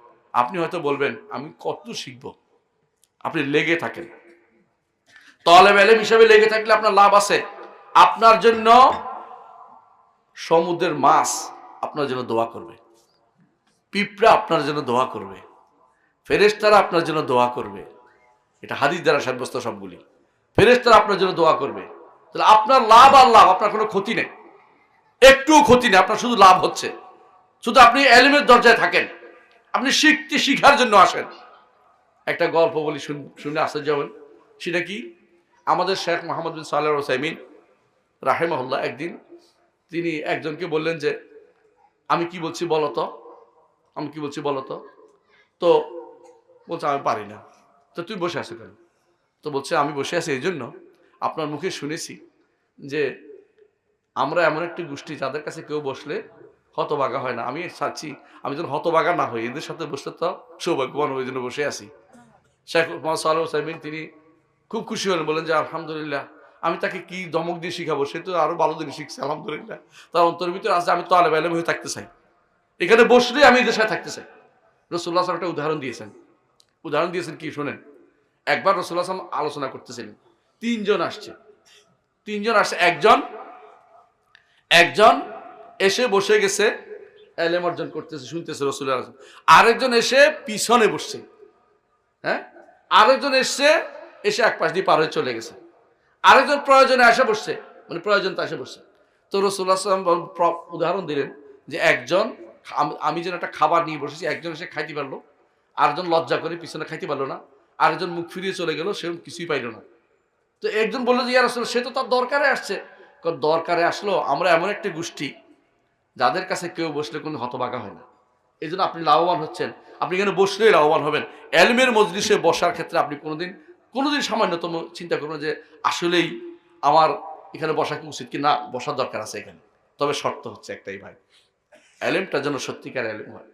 আপনি হয়তো বলবেন আমি কত শিখবো, আপনি লেগে থাকেন, তালেব ইলম হিসেবে লেগে থাকলে আপনার লাভ আছে। আপনার জন্য সমুদ্রের মাছ আপনার জন্য দোয়া করবে, পিঁপড়া আপনার জন্য দোয়া করবে, ফেরেশতারা আপনার জন্য দোয়া করবে। এটা হাদিস দ্বারা সাব্যস্ত সবগুলি। ফেরেশতারা আপনার জন্য দোয়া করবে। তাহলে আপনার লাভ আর লাভ, আপনার কোনো ক্ষতি নেই, একটুও ক্ষতি নেই, আপনার শুধু লাভ হচ্ছে। শুধু আপনি ইলমের দরজায় থাকেন, আপনি শিখার জন্য আসেন। একটা গল্প বলি, শুনে আসতে যাবেন। সেটা কি? আমাদের শেখ মোহাম্মদ বিন সালেহ আল উসাইমিন রাহিমাহুল্লাহ একদিন তিনি একজনকে বললেন যে আমি কি বলছি বলো তো, আমি কি বলছি বলো তো। তো বলছে আমি পারি না। তো তুই বসে আছো কেন? তো বলছে আমি বসে আছি এই জন্য, আপনার মুখে শুনেছি যে আমরা এমন একটি গোষ্ঠী যাদের কাছে কেউ বসলে হতবাগা হয় না। আমি চাচ্ছি আমি যেন হতবাগা না হই, এদের সাথে বসলে তো সৌভাগ্যবান, ওই জন্য বসে আছি। শেখ মোহাম্মদ সালেহ আল উসাইমিন তিনি খুব খুশি হলেন, বলেন যে আলহামদুলিল্লাহ, আমি তাকে কি ধমক দিয়ে শিখাবো, সে তো আরো ভালো দিন শিখছে আলহামদুলিল্লাহ। তার অন্তরের ভিতরে আছে আমি তালেব ইলম হয়ে থাকতে চাই, এখানে বসলে আমি এদের সাথে থাকতে চাই। রাসূলুল্লাহ সাল্লাল্লাহু আলাইহি ওয়াসাল্লাম একটা উদাহরণ দিয়েছেন। কি শোনেন। একবার রাসূলুল্লাহ সাল্লাল্লাহু আলাইহি ওয়াসাল্লাম আলোচনা করতেছিলেন, তিনজন আসছে। একজন এসে বসে গেছে, ইলম অর্জন করতেছে, শুনতেছে রাসূলুল্লাহ। আরেকজন এসে পিছনে বসছে, হ্যাঁ, আরেকজন এসে এক পাশ দিয়ে পার হয়ে চলে গেছে। আরেকজন প্রয়োজনে এসে বসছে, মানে প্রয়োজনটা এসে বসছে। তো রাসূলুল্লাহ সাল্লাল্লাহু আলাইহি ওয়াসাল্লাম উদাহরণ দিলেন যে একজন, আমি যেন একটা খাবার নিয়ে বসেছি, একজন এসে খাইতে পারলো, আরেকজন লজ্জা করে পিছনে খাইতে পারলো না, আরেকজন মুখ ফিরিয়ে চলে গেল, সে কিছুই পাইল না। তো একজন বললো যে ইয়া রাসূলুল্লাহ, সে তো তার দরকারে আসছে। দরকারে আসলো, আমরা এমন একটা গোষ্ঠী যাদের কাছে কেউ বসলে কোনো হতবাগা হয় না, এই জন্য আপনি লাভবান হচ্ছেন। আপনি এখানে বসলেই লাভবান হবেন। ইলমের মজলিসে বসার ক্ষেত্রে আপনি কোনোদিন সামান্যতম চিন্তা করবেন যে আসলেই আমার এখানে বসা কি উচিত কি না, বসার দরকার আছে এখানে। তবে শর্ত হচ্ছে একটাই ভাই, ইলমটা যেন সত্যিকার ইলম হয়।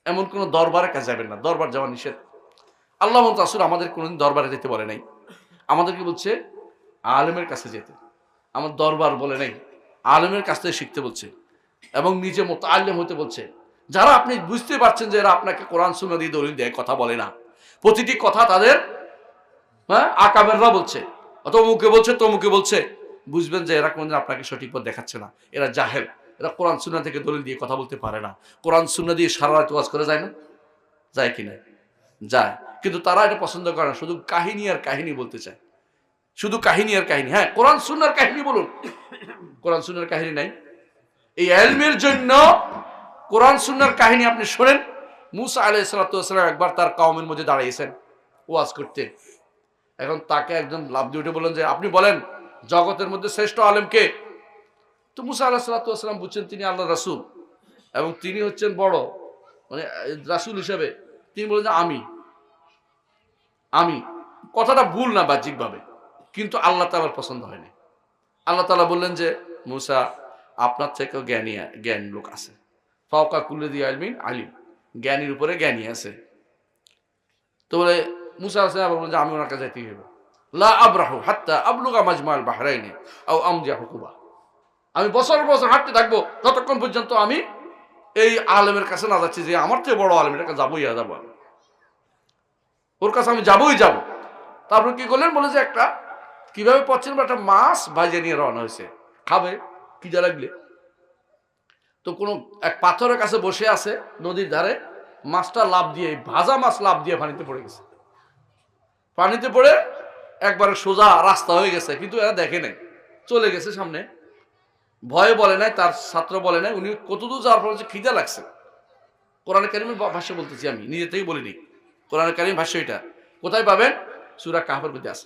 এমন কোনো দরবারের কাছে যাবেন না, দরবার যাওয়া নিষেধ। আল্লাহ রাসূল আমাদের কোনোদিন দরবারে যেতে বলে নাই, আমাদেরকে বলছে আলেমের কাছে যেতে। আমার দরবার বলে নাই, আলেমের কাছ থেকে শিখতে বলছে, এবং নিজে মুতাআল্লিম হতে বলছে। যারা আপনি বুঝতে পারছেন যে এরা আপনাকে কোরআন সুন্নাহ দিয়ে দলিল দেয়, কথা বলে না, প্রতিটি কথা তাদের আকাবেররা বলছে, অথবা মুখে বলছে, তমুকে বলছে, বুঝবেন যে এরা কোনদিন আপনাকে সঠিক পথ দেখাচ্ছে না, এরা জাহেল, এরা কোরআন সুন্নাহ থেকে দলিল দিয়ে কথা বলতে পারে না। কোরআন সুন্নাহ দিয়ে সারা রাত ওয়াজ করে যায় না? যায় কিনা? যায়। কিন্তু তারা এটা পছন্দ করে না, শুধু কাহিনী আর কাহিনী বলতে চায়, শুধু কাহিনী আর কাহিনী। হ্যাঁ, কোরআন সুন্নাহর কাহিনী বলুন, কোরআন সুন্নাহর কাহিনী নাই। এই ইলমের জন্য কোরআন সুন্নাহর কাহিনী আপনি শোনেন। মুসা আলাইহিস সালাতু ওয়াস সালাম একবার তার কওমের মধ্যে দাঁড়িয়েছেন ওয়াজ করতে। এখন তাকে একজন লাফ দিয়ে উঠে বললেন যে আপনি বলেন জগতের মধ্যে শ্রেষ্ঠ আলেম কে? তো মুসা আলাইহিস সালাতু ওয়াস সালাম বুঝছেন তিনি আল্লাহর রাসূল এবং তিনি হচ্ছেন বড়, মানে রাসূল হিসেবে তিনি বলেন যে আমি কথাটা ভুল না বাহ্যিকভাবে, কিন্তু আল্লাহ তাআলার পছন্দ হয়নি। আল্লাহ তাআলা বললেন যে মূসা আপনার থেকেও জ্ঞান লোক আছে, ফাওকা কুল্লি যি ইলমিন আলিম, জ্ঞানীর উপরে জ্ঞানী আছে। তো বলে মূসা আলাইহিস সালাম বললেন যে আমি ওনার কাছে যাইতে হবে, লা আবরাহু হাত্তা আবলুগা মাজমাল বাহরাইনি আও আমদিয়া হুকুবা, আমি বছর বছর হাঁটতে থাকবো ততক্ষণ পর্যন্ত আমি এই আলেমের কাছে না যাচ্ছি যে আমার চেয়ে বড় আলেমের কাছে যাবোই যাবো, ওর কাছে আমি যাবোই যাব। তারপর কি করলেন বলে যে একটা কিভাবে পড়ছেন, একটা মাছ ভাইজে নিয়ে রওনা হয়েছে, খাবে খিদে লাগলে। তো কোনো এক পাথরের কাছে বসে আছে নদীর ধারে, মাছটা লাফ দিয়ে, ভাজা মাছ লাফ দিয়ে পানিতে পড়ে গেছে। পানিতে পড়ে একবারে সোজা রাস্তা হয়ে গেছে, কিন্তু এরা দেখে নাই, চলে গেছে সামনে। ভয়ে বলে নাই, তার ছাত্র বলে নাই, উনি কতদূর যাওয়ার পর খিদে লাগছে। কোরআনে কারিমের ভাষ্য বলতেছি, আমি নিজে থেকে বলিনি, কোরআনে কারিম ভাষ্য এটা কোথায় পাবেন? সূরা কাহফের মধ্যে আছে,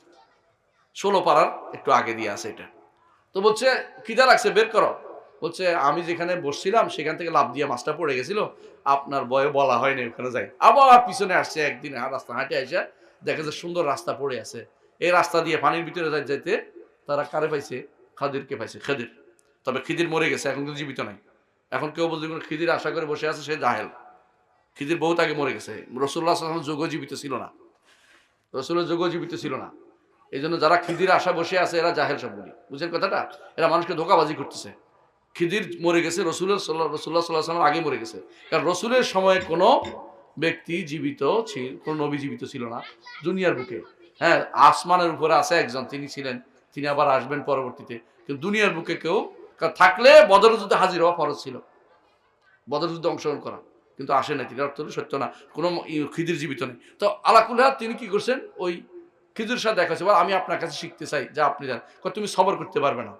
16 পারার একটু আগে দিয়ে আছে এটা। তো বলছে খিদা লাগছে, বের করো। বলছে আমি যেখানে বসছিলাম সেখান থেকে লাফ দিয়ে মাছটা পড়ে গেছিল, আপনার বয়ে বলা হয়নি ওখানে যাই। আবার পিছনে আসছে একদিন, রাস্তা হাঁটে আসে দেখে যে সুন্দর রাস্তা পড়ে আছে, এই রাস্তা দিয়ে পানির ভিতরে যাইতে তারা কারে পাইছে? খাদিরকে পাইছে, খেদির। তবে খিদির মরে গেছে, এখন কিন্তু জীবিত নাই। এখন কেউ বলছে খিদির আশা করে বসে আছে, সে জাহেল। খিদির বহুত আগে মরে গেছে, রাসূলুল্লাহ সাল্লাল্লাহু আলাইহি ওয়াসাল্লাম যুগ জীবিত ছিল না, রাসূলের যুগ জীবিত ছিল না। এই জন্য যারা খিদির আশা বসে আছে এরা জাহেল সবগুলি, বুঝেন কথাটা? এরা মানুষকে ধোঁকাবাজি করতেছে। খিদির মরে গেছে, রাসূলুল্লাহ সাল্লাল্লাহু আলাইহি ওয়াসাল্লাম আগে মরে গেছে, কারণ রাসূলের সময় কোনো ব্যক্তি জীবিত ছিল, কোনো নবী জীবিত ছিল না দুনিয়ার বুকে। হ্যাঁ, আসমানের উপরে আছে একজন, তিনি ছিলেন, তিনি আবার আসবেন পরবর্তীতে, কিন্তু দুনিয়ার বুকে কেউ থাকলে বদর যুদ্ধে হাজির হওয়া ফরজ ছিল, বদর যুদ্ধে অংশগ্রহণ করা, কিন্তু আসে না। তিনি অর্থ সত্য না, কোনো খিদির জীবিত নেই। তো আলাকুল্লাহ তিনি কি করছেন, ওই খিদির সাথে দেখা হচ্ছে, আমি আপনার কাছে শিখতে চাই, যা আপনি জান, তুমি সবর করতে পারবে না,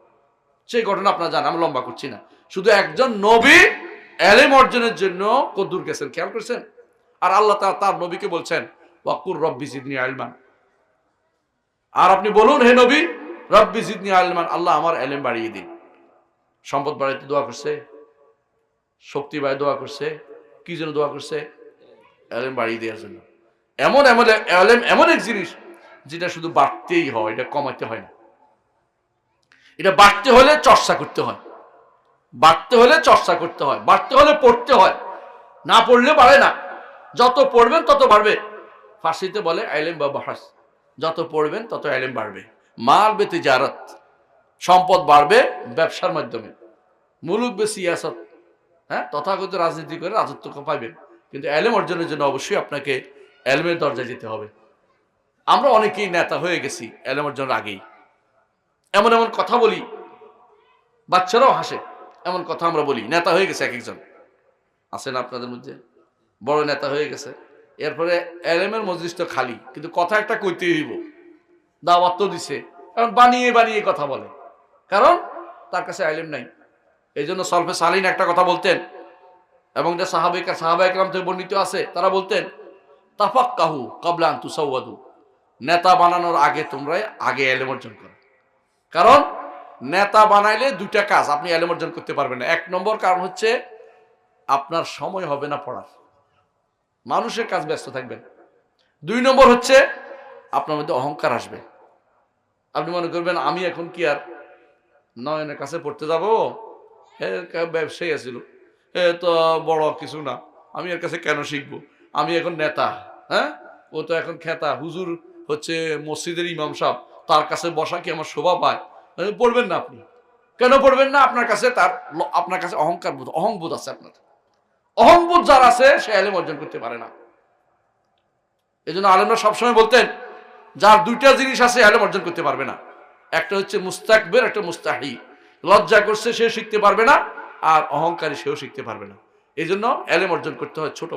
সেই ঘটনা আপনারা জানেন, আমি লম্বা করছি না। শুধু একজন নবী ইলম অর্জনের জন্য কদ্দুর গেছেন, খেয়াল করছেন? আর আল্লাহ তার নবীকে বলছেন ওয়াকুর রব্বি জিদনি ইলমান, আর আপনি বলুন হে নবী রব্বি জিদনি ইলমান, আল্লাহ আমার ইলম বাড়িয়ে দিন। সম্পদ বাড়াইতে দোয়া করছে, শক্তি বাড়াই দোয়া করছে, কি জন্য দোয়া করছে? ইলম বাড়িয়ে দেওয়ার জন্য। এমন ইলম এমন এক জিনিস যেটা শুধু বাড়তেই হয়, এটা কমাইতে হয় না। এটা বাড়তে হলে চর্চা করতে হয়, বাড়তে হলে চর্চা করতে হয়, বাড়তে হলে পড়তে হয়, না পড়লে বাড়ে না। যত পড়বেন তত বাড়বে। ফার্সিতে বলে ইলম বা বাহাস, যত পড়বেন তত ইলম বাড়বে। মাল বে তিজারত, সম্পদ বাড়বে ব্যবসার মাধ্যমে। মুলুক বে সিয়াসত, হ্যাঁ, তথাগত রাজনীতি করে রাজত্ব পাইবেন, কিন্তু ইলম অর্জনের জন্য অবশ্যই আপনাকে ইলমের দরজায় যেতে হবে। আমরা অনেকেই নেতা হয়ে গেছি ইলম অর্জনের আগেই, এমন এমন কথা বলি, বাচ্চারাও হাসে, এমন কথা আমরা বলি, নেতা হয়ে গেছে এক একজন, আছেন আপনাদের মধ্যে বড় নেতা হয়ে গেছে। এরপরে ইলমের মজলিস তো খালি, কিন্তু কথা একটা কইতে হইব, দাওয়াত তো দিছে, এখন বানিয়ে বানিয়ে কথা বলে, কারণ তার কাছে ইলম নাই। এই জন্য সলফে সালিন একটা কথা বলতেন, এবং যে সাহাবা ইকরাম থেকে বর্ণিত আছে, তারা বলতেন তাফাক্কাহু ক্বাবলা আন তুসাওয়াদু, নেতা বানানোর আগে তোমরা আগে ইলম অর্জন করো। কারণ নেতা বানাইলে দুইটা কাজ, আপনি ইলম অর্জন করতে পারবেন না। এক নম্বর কারণ হচ্ছে আপনার সময় হবে না পড়ার, মানুষের কাজ ব্যস্ত থাকবেন। 2 নম্বর হচ্ছে আপনার মধ্যে অহংকার আসবে। আপনি মনে করবেন আমি এখন কি আর নয়নের কাছে পড়তে যাবো, ব্যবসায়ী আছিল, এ তো বড় কিছু না, আমি এর কাছে কেন শিখবো, আমি এখন নেতা, হ্যাঁ, ও তো এখন খেতা, হুজুর হচ্ছে মসজিদের ইমাম সাহেব, তার কাছে বসা কি আমার শোভা পায়? পড়বেন না। আপনি কেন পড়বেন না? আপনার কাছে অহংকার বোধ, অহংবোধ আছে। আপনার অহংবোধ যার আছে সে ইলম অর্জন করতে পারে না। এই জন্য আলেমরা সবসময় বলতেন যার 2টা জিনিস আছে ইলম অর্জন করতে পারবে না, একটা হচ্ছে মুস্তাকবির, একটা মুস্তাহি। লজ্জা করছে সে শিখতে পারবে না, আর অহংকারী সেও শিখতে পারবে না। এই জন্য ইলম অর্জন করতে হয় ছোট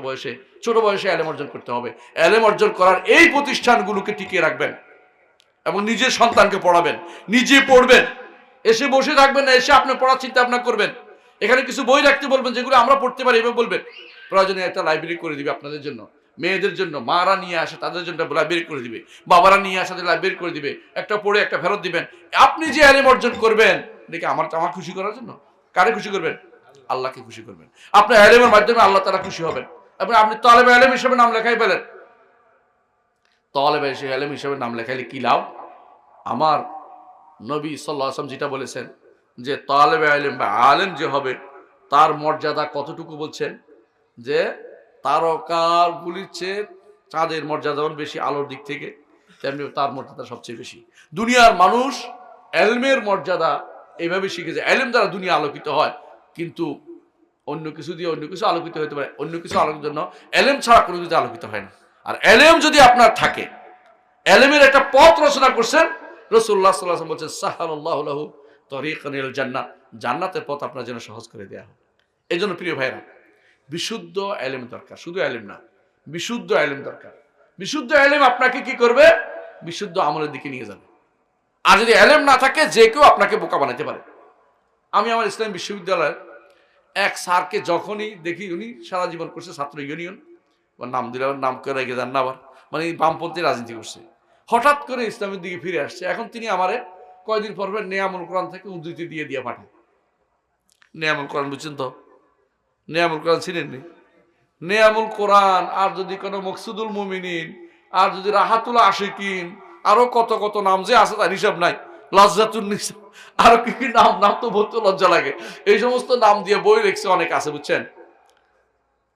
বয়সে ইলম অর্জন করতে হবে। ইলম অর্জন করার এই প্রতিষ্ঠানগুলোকে টিকিয়ে রাখবেন এবং নিজের সন্তানকে পড়াবেন, নিজে পড়বেন, এসে বসে থাকবেন না, এসে আপনি পড়ার চিন্তা ভাবনা করবেন। এখানে কিছু বই রাখতে বলবেন যেগুলো আমরা পড়তে পারি, এভাবে বলবেন। প্রয়োজনে একটা লাইব্রেরি করে দিবে আপনাদের জন্য, মেয়েদের জন্য মারা নিয়ে আসে তাদের জন্য লাইব্রেরি করে দিবে, বাবারা নিয়ে আসে লাইব্রেরি করে দিবে, একটা পড়ে একটা ফেরত দিবেন। আপনি যে ইলম অর্জন করবেন দেখে আমার খুশি করার জন্য, কারে খুশি করবেন? আল্লাহকে খুশি করবেন। আপনার ইলমের মাধ্যমে আল্লাহ তাআলা খুশি হবেন। এবার আপনি তালেবে আলেম হিসেবে নাম লেখাই পেলেন, তালেবে আলেম হিসেবে নাম লেখাইলে কি লাভ? আমার নবী সাল্লাল্লাহু আলাইহি ওয়াসাল্লাম যেটা বলেছেন যে তালেবে আলেম বা আলেম যে হবে তার মর্যাদা কতটুকু বলছেন, যে তারকাগুলির চেয়ে চাঁদের মর্যাদা যেমন বেশি আলোর দিক থেকে, তেমনি তার মর্যাদা সবচেয়ে বেশি। দুনিয়ার মানুষ এলমের মর্যাদা এইভাবে শিখেছে, এলম দ্বারা দুনিয়া আলোকিত হয়, কিন্তু অন্য কিছু দিয়ে অন্য কিছু আলোকিত হতে পারে, অন্য কিছু আলোকিত জন্য এলেম ছাড়া কোনো কিছু আলোকিত হয় না। আর এলেম যদি আপনার থাকে, এলেমের একটা পথ রচনা করছেন, রাসূলুল্লাহ সাল্লাল্লাহু আলাইহি ওয়াসাল্লাম বলেছেন সাহালাল্লাহু লাহু তরিকান ইলাল জান্নাহ, জান্নাতের পথ আপনার জন্য সহজ করে দেয়া হবে। এই জন্য প্রিয় ভাইরা, বিশুদ্ধ এলেম দরকার, শুধু এলেম না, বিশুদ্ধ এলেম দরকার। বিশুদ্ধ এলেম আপনাকে কি করবে? বিশুদ্ধ আমলের দিকে নিয়ে যাবে। আর যদি এলেম না থাকে, যে কেউ আপনাকে বোকা বানাতে পারে। আমি আমার ইসলামী বিশ্ববিদ্যালয়ের এক স্যারকে যখনই দেখি, উনি সারা জীবন করছে ছাত্র ইউনিয়ন, নাম দিলে নাম করে রেখে যান না, আবার মানে বামপন্থী রাজনীতি করছে, হঠাৎ করে ইসলামের দিকে ফিরে আসছে। এখন তিনি আমারে কয়দিন পর নেয়ামুল কোরআন থেকে উদ্ধৃতি দিয়ে দিয়ে পাঠায়। নেয়ামুল কোরআন বুঝছেন তো? নেয়ামুল কোরআন ছিলেননি? নেয়ামুল কোরআন, আর যদি কোনো মকসুদুল মুমিনিন, আর যদি রাহাতুল আশিকিন, আরো কত কত নাম যে আছে তার হিসাব নাই, লজ্জাতুন নিসা, আরো কি কি নাম, নাম তো ভর্তি লজ্জা লাগে। এই সমস্ত নাম দিয়ে বই লিখছে অনেক আছে, বুঝছেন?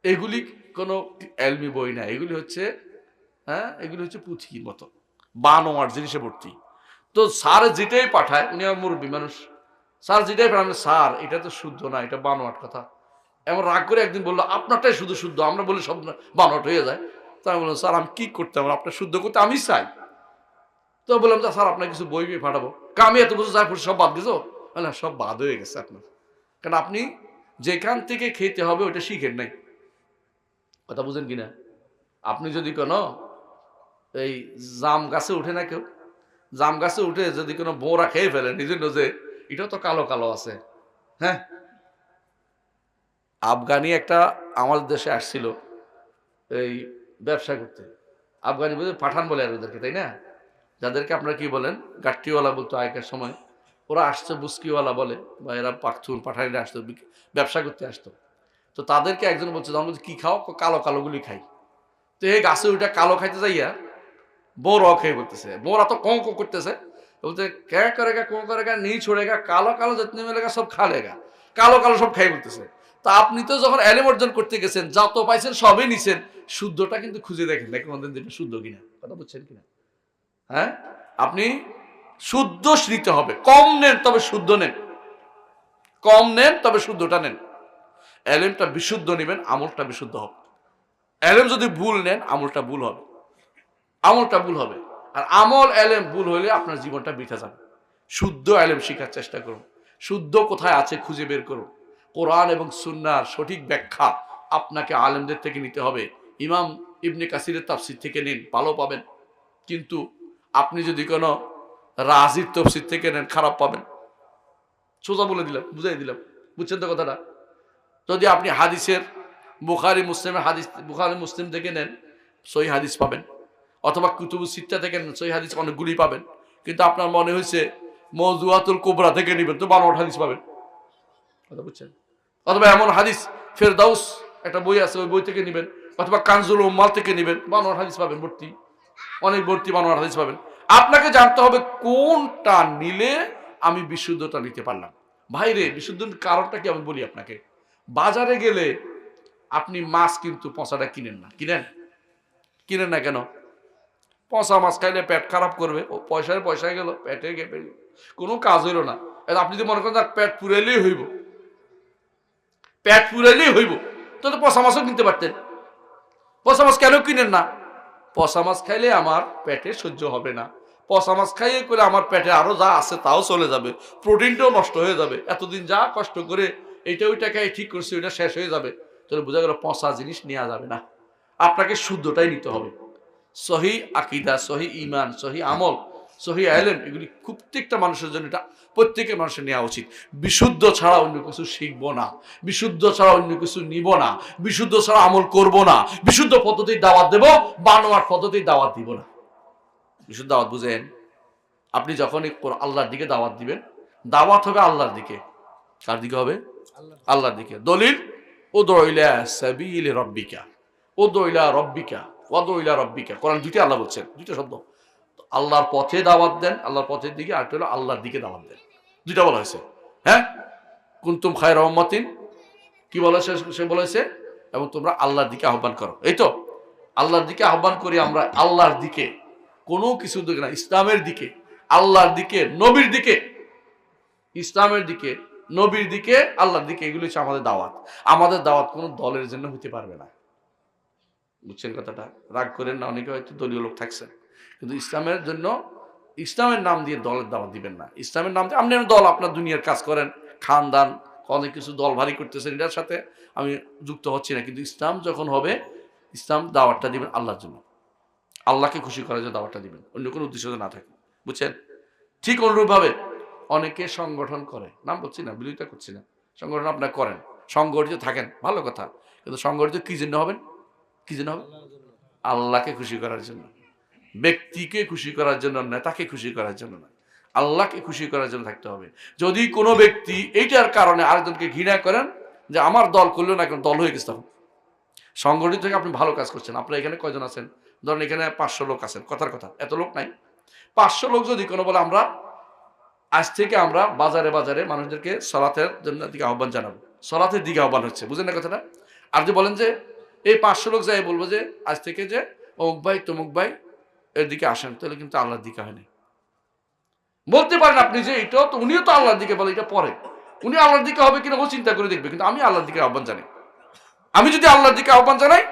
এগুলি কোনো এলমি বই না, এগুলি হচ্ছে এগুলি হচ্ছে পুঁথির মতো বানোয়ার জিনিসে ভর্তি। তো স্যার যেটাই পাঠায়, উনি আমার মুরব্বী মানুষ, স্যার যেটাই পাঠায়, স্যার এটা তো শুদ্ধ না, এটা বানোয়াট কথা। এমন রাগ করে একদিন বললো আপনারটাই শুধু শুদ্ধ, আমরা বলি সব বানোয়াট হয়ে যায়। তো আমি বললাম স্যার আমি কি করতাম, আপনার শুদ্ধ করতে আমি চাই। তো বললাম স্যার আপনার কিছু বই বই পাঠাবো, আমি এত বছর যাই পড়ছি সব বাদ দিছো? না, সব বাদ হয়ে গেছে আপনার, কারণ আপনি যেখান থেকে খেতে হবে ওটা শিখেন নাই। কথা বুঝেন কিনা? আপনি যদি কোনো এই জাম গাছে উঠে না, কেউ জাম গাছে উঠে যদি কোনো বোরা খেয়ে ফেলেন, এই জন্য যে এটাও তো কালো কালো আছে। হ্যাঁ, আফগানি একটা আমাদের দেশে আসছিল এই ব্যবসা করতে, আফগানি বলতে পাঠান বলে আর ওদেরকে, তাই না? যাদেরকে আপনারা কি বলেন, গাট্টিওয়ালা বলতো আগেকার সময়, ওরা আসতো বুস্কিওয়ালা বলে, বা এরা পাখতুন পাঠানিরা আসতো, ব্যবসা করতে আসতো। তো তাদেরকে একজন বলছে, তখন বলছে কি খাও? কালো কালোগুলি খাই। তো এই গাছে ওইটা কালো খাইতে যাইয়া বউরাও খেয়ে বলতেছে, বউরা তো কঁ কো করতেছে, বলতে ক্যা করেগা কোঁ করেগা নি ছোড়েগা, কালো কালো যত্ন মেলেগা সব খালেগা, কালো কালো সব খাই বলতেছে। তা আপনি তো যখন এলেম অর্জন করতে গেছেন, যত পাইছেন সবই নিছেন, শুদ্ধটা কিন্তু খুঁজে দেখেন না কোনদিন যেটা শুদ্ধ কিনা। কথা বুঝছেন কিনা? হ্যাঁ, আপনি শুদ্ধ নিতে হবে, কম নেন তবে শুদ্ধ নেন, কম নেন তবে শুদ্ধটা নেন। এলেমটা বিশুদ্ধ নেবেন, আমলটা বিশুদ্ধ হবে। এলেম যদি ভুল নেন, আমলটা ভুল হবে, আমলটা ভুল হবে। আর আমল এলেম ভুল হলে আপনার জীবনটা বৃথা যাবে। শুদ্ধ এলেম শেখার চেষ্টা করুন, শুদ্ধ কোথায় আছে খুঁজে বের করুন। কোরআন এবং সুন্নাহর সঠিক ব্যাখ্যা আপনাকে আলেমদের থেকে নিতে হবে। ইমাম ইবনে কাসিরের তাফসির থেকে নিন, ভালো পাবেন। কিন্তু আপনি যদি কোনো রাজির তফসির থেকে নেন, খারাপ পাবেন। সোজা বলে দিলাম, বুঝাই দিলাম, বুঝছেন তো কথাটা? যদি আপনি হাদিসের বুখারী মুসলিমের হাদিস, বুখারী মুসলিম থেকে নেন, সহিহ হাদিস পাবেন, অথবা কুতুবুস সিত্তা থেকে নেন, সহিহ হাদিস অনেকগুলি পাবেন। কিন্তু আপনার মনে হয়েছে মওযুআতুল কুবরা থেকে নেবেন, তো 12 হাদিস পাবেন। কথা বুঝছেন? অথবা এমন হাদিস ফেরদাউস একটা বই আছে, ওই বই থেকে নেবেন, অথবা কানজুল উম্মাল থেকে নেবেন, 12 হাদিস পাবেন, ভর্তি, অনেক ভর্তি 12 হাদিস পাবেন। আপনাকে জানতে হবে কোনটা নিলে আমি বিশুদ্ধতা নিতে পারলাম। ভাইরে, বিশুদ্ধর কারণটা কি আমি বলি আপনাকে। বাজারে গেলে আপনি মাছ কিন্তু পচাটা কিনেন না, কিনেন না কেন? পচা মাছ খাইলে পেট খারাপ করবে, ও পয়সায় গেল, পেটে গেপে কোনো কাজ হইল না। আপনি যদি মনে করেন পেট পুরাইলেই হইব, পেট পুরাইলেই হইব, তাহলে পচা মাছও কিনতে পারতেন। পচা মাছ কেন কিনেন না? পচা মাছ খাইলে আমার পেটে সহ্য হবে না, পচা মাছ খাইয়ে করে আমার পেটে আরো যা আছে তাও চলে যাবে, প্রোটিনটাও নষ্ট হয়ে যাবে, এতদিন যা কষ্ট করে এইটা ওইটা খাই ঠিক করছে ওইটা শেষ হয়ে যাবে। তাহলে বোঝা গেল পচা জিনিস নেওয়া যাবে না, আপনাকে শুদ্ধটাই নিতে হবে। সহি আকীদা, সহি ঈমান, সহি আমল, সহি ইলম, এগুলি প্রত্যেকটা মানুষের জন্য, এটা প্রত্যেকের মানুষের নেওয়া উচিত। বিশুদ্ধ ছাড়া অন্য কিছু শিখবো না, বিশুদ্ধ ছাড়া অন্য কিছু নিব না, বিশুদ্ধ ছাড়া আমল করব না, বিশুদ্ধ পদ্ধতির দাওয়াত দেব, বানোয়াট পদ্ধতির দাওয়াত দিব না। বিশুদ্ধ দাওয়াত বুঝেন? আপনি যখনই আল্লাহর দিকে দাওয়াত দিবেন, দাওয়াত হবে আল্লাহর দিকে। কার দিকে হবে? আল্লাহর দিকে। দলিল উদউ ইলা সাবিলি রাব্বিকা, উদু ইলা রব্বিকা ওয়াদু ইলা রব্বিকা, কোরআন দুইটা আল্লাহ বলছেন, দুইটা শব্দ। আল্লাহর পথে দাওয়াত দেন, আল্লাহর পথের দিকে, আর হলো আল্লাহর দিকে দাওয়াত দেন, দুইটা বলা হয়েছে। হ্যাঁ, কুনতুম খায়রা উম্মাতিন, কি বলেছে সে বলেছে, এবং তোমরা আল্লাহর দিকে আহ্বান করো। এই তো আল্লাহর দিকে আহ্বান করি আমরা, আল্লাহর দিকে, কোনো কিছু দিকে না, ইসলামের দিকে, আল্লাহর দিকে, নবীর দিকে, ইসলামের দিকে, নবীর দিকে, আল্লাহর দিকে, এগুলো হচ্ছে আমাদের দাওয়াত। আমাদের দাওয়াত কোনো দলের জন্য হতে পারবে না, বুঝছেন কথাটা? রাগ করেন না, অনেকে হয়তো দলীয় লোক থাকছেন, কিন্তু ইসলামের জন্য, ইসলামের নাম দিয়ে দলের দাওয়াত দিবেন না। ইসলামের নাম দিয়ে আপনি দল, আপনার দুনিয়ার কাজ করেন, খানদান, অনেক কিছু দল ভারী করতেছেন, এটার সাথে আমি যুক্ত হচ্ছি না, কিন্তু ইসলাম যখন হবে, ইসলাম দাওয়াতটা দিবেন আল্লাহর জন্য, আল্লাহকে খুশি করার জন্য দাওয়াতটা দিবেন, অন্য কোনো উদ্দেশ্য না থাকে, বুঝছেন? ঠিক অনুরূপভাবে অনেকে সংগঠন করে, নাম বলছি না, বিরোধিতা করছি না, সংগঠন আপনারা করেন, সংগঠিত থাকেন, ভালো কথা, কিন্তু সংগঠিত কি জন্য হবেন? কি জন্য হবে? আল্লাহকে খুশি করার জন্য, ব্যক্তিকে খুশি করার জন্য না, তাকে খুশি করার জন্য না, আল্লাহকে খুশি করার জন্য থাকতে হবে। যদি কোনো ব্যক্তি এইটার কারণে আরেকজনকে ঘৃণা করেন, যে আমার দল করলো না, এখন দল হয়ে গেছে, তখন সংগঠিত থেকে আপনি ভালো কাজ করছেন। আপনার এখানে কয়জন আছেন? ধরেন এখানে 500 লোক আছেন, কথার কথা, এত লোক নাই, 500 লোক যদি কোনো বলে আমরা আজ থেকে আমরা বাজারে বাজারে মানুষদেরকে সলাতের জন্য দিকে আহ্বান জানাবো, সলাতের দিকে আহ্বান হচ্ছে, বুঝেন না কথাটা? আর যে বলেন যে এই 500 লোক যাই বলবো যে আজ থেকে যে অমুক ভাই তমুক ভাই এর দিকে আসেন, তাহলে কিন্তু আল্লাহর দিকে হয়নি। বলতে পারেন আপনি যে এটা তো, উনিও তো আল্লাহর দিকে বলে, এটা পরে উনি আল্লাহর দিকে হবে কিনা ও চিন্তা করে দেখবে, কিন্তু আমি আল্লাহর দিকে আহ্বান জানাই। আমি যদি আল্লাহর দিকে আহ্বান জানাই,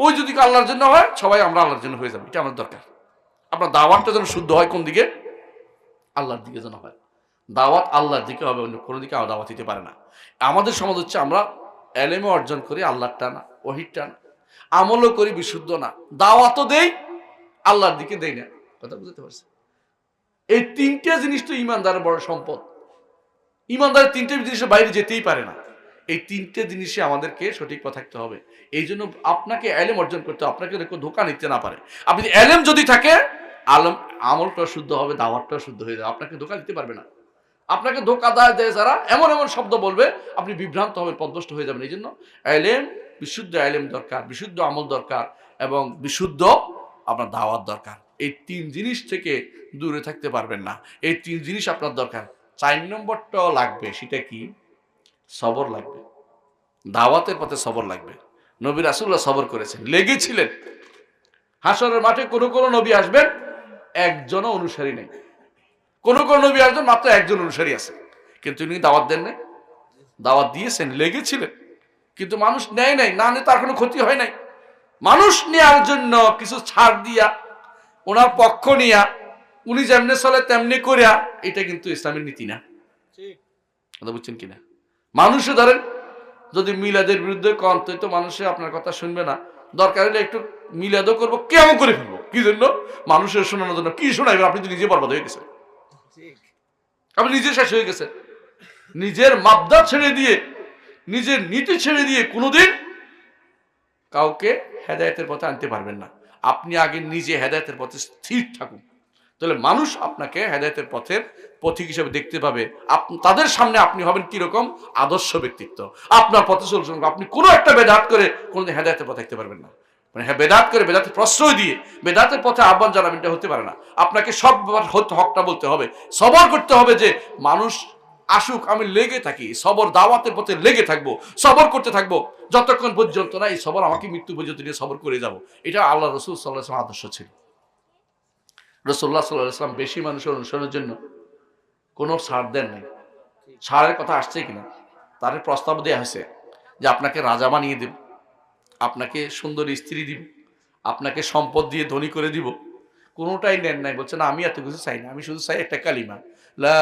ওই যদি আল্লাহর জন্য হয়, সবাই আমরা আল্লাহর জন্য হয়ে যাবে, এটা আমার দরকার। আপনার দাওয়াতটা যেন শুদ্ধ হয়, কোন দিকে? আল্লাহর দিকে যেন হয়। দাওয়াত আল্লাহর দিকে হবে, অন্য কোনো দিকে দাওয়াত দিতে পারে না। আমাদের সমাজ হচ্ছে আমরা এলেমে অর্জন করি আল্লাহরটা না, ওহিরটা না, আমলও করি বিশুদ্ধ না, দাওয়াতও দেই, আল্লাহর দিকে দেই না। কথা বুঝতে পারছি? এই তিনটে জিনিস তো ইমানদারের বড় সম্পদ। ইমানদারের তিনটে জিনিসের বাইরে যেতেই পারে না। এই তিনটে জিনিসে আমাদেরকে সঠিক পথে থাকতে হবে। এই জন্য আপনাকে এলেম অর্জন করতে হবে, আপনাকে ধোঁকা নিতে না পারে। আপনি এলেম যদি থাকে, আমলটা শুদ্ধ হবে, দাওয়াতটা শুদ্ধ হয়ে যাবে, আপনাকে ধোঁকা দিতে পারবে না। আপনাকে ধোঁকা দেয় যারা, এমন এমন শব্দ বলবে, আপনি বিভ্রান্ত হবেন, পথভ্রষ্ট হয়ে যাবেন। এই জন্য এলেম, বিশুদ্ধ এলেম দরকার, বিশুদ্ধ আমল দরকার, এবং বিশুদ্ধ আপনার দাওয়াত দরকার। এই তিন জিনিস থেকে দূরে থাকতে পারবেন না। এই তিন জিনিস আপনার দরকার। 4 নম্বরটাও লাগবে, সেটা কি? সবর লাগবে। দাওয়াতের পথে সবর লাগবে। নবী রাসূলুল্লাহ সবর করেছেন, লেগেছিলেন। হাসরের মাঠে কোন কোন নবী আসবেন, একজনও অনুসারী নেই। কোন কোন নবী আসবেন, মাত্র একজন অনুসারী আছে, কিন্তু উনি দাওয়াত দেন নাই, দাওয়াত দিয়েছেন, লেগেছিলেন, কিন্তু মানুষ নেয় নাই। না নিয়ে তার কোনো ক্ষতি হয় নাই। মানুষ নেওয়ার জন্য কিছু ছাড় দিয়া, ওনার পক্ষ নিয়া, উনি যেমনি চলে তেমনি করিয়া, এটা কিন্তু ইসলামের নীতি না। কথা বুঝছেন কিনা? মানুষে ধরেন যদি মিলাদের বিরুদ্ধে কন, তো মানুষে আপনার কথা শুনবে না, দরকার হলে একটু মিলাদও করবো, কেমন করে ফেলবো, কি জন্য? মানুষের শোনানোর জন্য। কি শোনাইবেন? আপনি তো নিজে বরবাদ হয়ে গেছেন, আপনি নিজে শেষ হয়ে গেছেন। নিজের মাবদা ছেড়ে দিয়ে, নিজের নীতি ছেড়ে দিয়ে কোনোদিন কাউকে হেদায়েতের পথে আনতে পারবেন না। আপনি আগে নিজে হেদায়েতের পথে স্থির থাকুন, তাহলে মানুষ আপনাকে হেদায়েতের পথের পথিক হিসেবে দেখতে পাবে। তাদের সামনে আপনি হবেন কিরকম? আদর্শ ব্যক্তিত্ব। আপনার পথে চলছেন, আপনি কোনো একটা বেদাত করে কোনোদিন হেদায়েতের পথে দেখতে পারবেন না। মানে হ্যাঁ, বেদাত করে, বেদাতের প্রশ্রয় দিয়ে বেদাতের পথে আহ্বান জানাবেন, এটা হতে পারে না। আপনাকে সব হকটা বলতে হবে, সবর করতে হবে, যে মানুষ আসুক, আমি লেগে থাকি, সবর দাওয়াতের পথে লেগে থাকবো, সবর করতে থাকবো যতক্ষণ পর্যন্ত না এই সবর আমাকে মৃত্যু পর্যন্ত নিয়ে সবর করে যাব। এটা আল্লাহ রাসূল সাল্লাল্লাহু আলাইহি ওয়াসাল্লাম আদর্শ ছিল। রাসূলুল্লাহ সাল্লাল্লাহু আলাইহি ওয়াসাল্লাম বেশি মানুষের অনুসরণের জন্য কোনো ছাড় দেন নাই। ছাড়ের কথা আসছে কিনা, তার প্রস্তাব দেওয়া হয়েছে যে আপনাকে রাজা বানিয়ে দেব, আপনাকে সুন্দর স্ত্রী দিব, আপনাকে সম্পদ দিয়ে ধনী করে দিব। কোনোটাই নেন নাই। বলছে না, আমি এত কিছু চাই না, আমি শুধু চাই একটা কালিমা, লা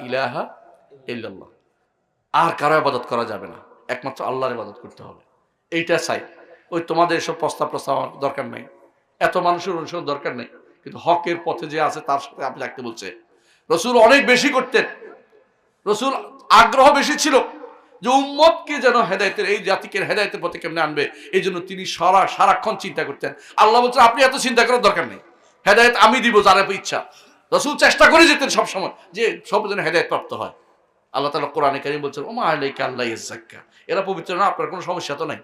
ইলাহা ইল্লাল্লাহ। আর কারো ইবাদত করা যাবে না, একমাত্র আল্লাহর ইবাদত করতে হবে, এইটা চাই। ওই তোমাদের এসব প্রস্তাব আমার দরকার নেই, এত মানুষের অনুসরণ দরকার নেই, কিন্তু হকের পথে যে আছে তার সাথে আপনি থাকতে বলছে। রাসূল অনেক বেশি করতেন, রাসূল আগ্রহ বেশি ছিল যে উম্মতকে যেন হেদায়েতের, এই জাতিকে হেদায়েতের পথে কেমনে আনবে, এই জন্য তিনি সারাক্ষণ চিন্তা করতেন। আল্লাহ বলছেন আপনি এত চিন্তা করার দরকার নেই, হেদায়েত আমি দিব যার ইচ্ছা। রাসূল চেষ্টা করে যেতেন সবসময় যে সব যেন হেদায়েত প্রাপ্ত হয়। আল্লাহ তাআলা কোরআনে কারীম বলছেন, ওমা আলাইকা আল্লা ইয়াযাক্কা, এরা পবিত্র না, আপনার কোনো সমস্যা তো নাই,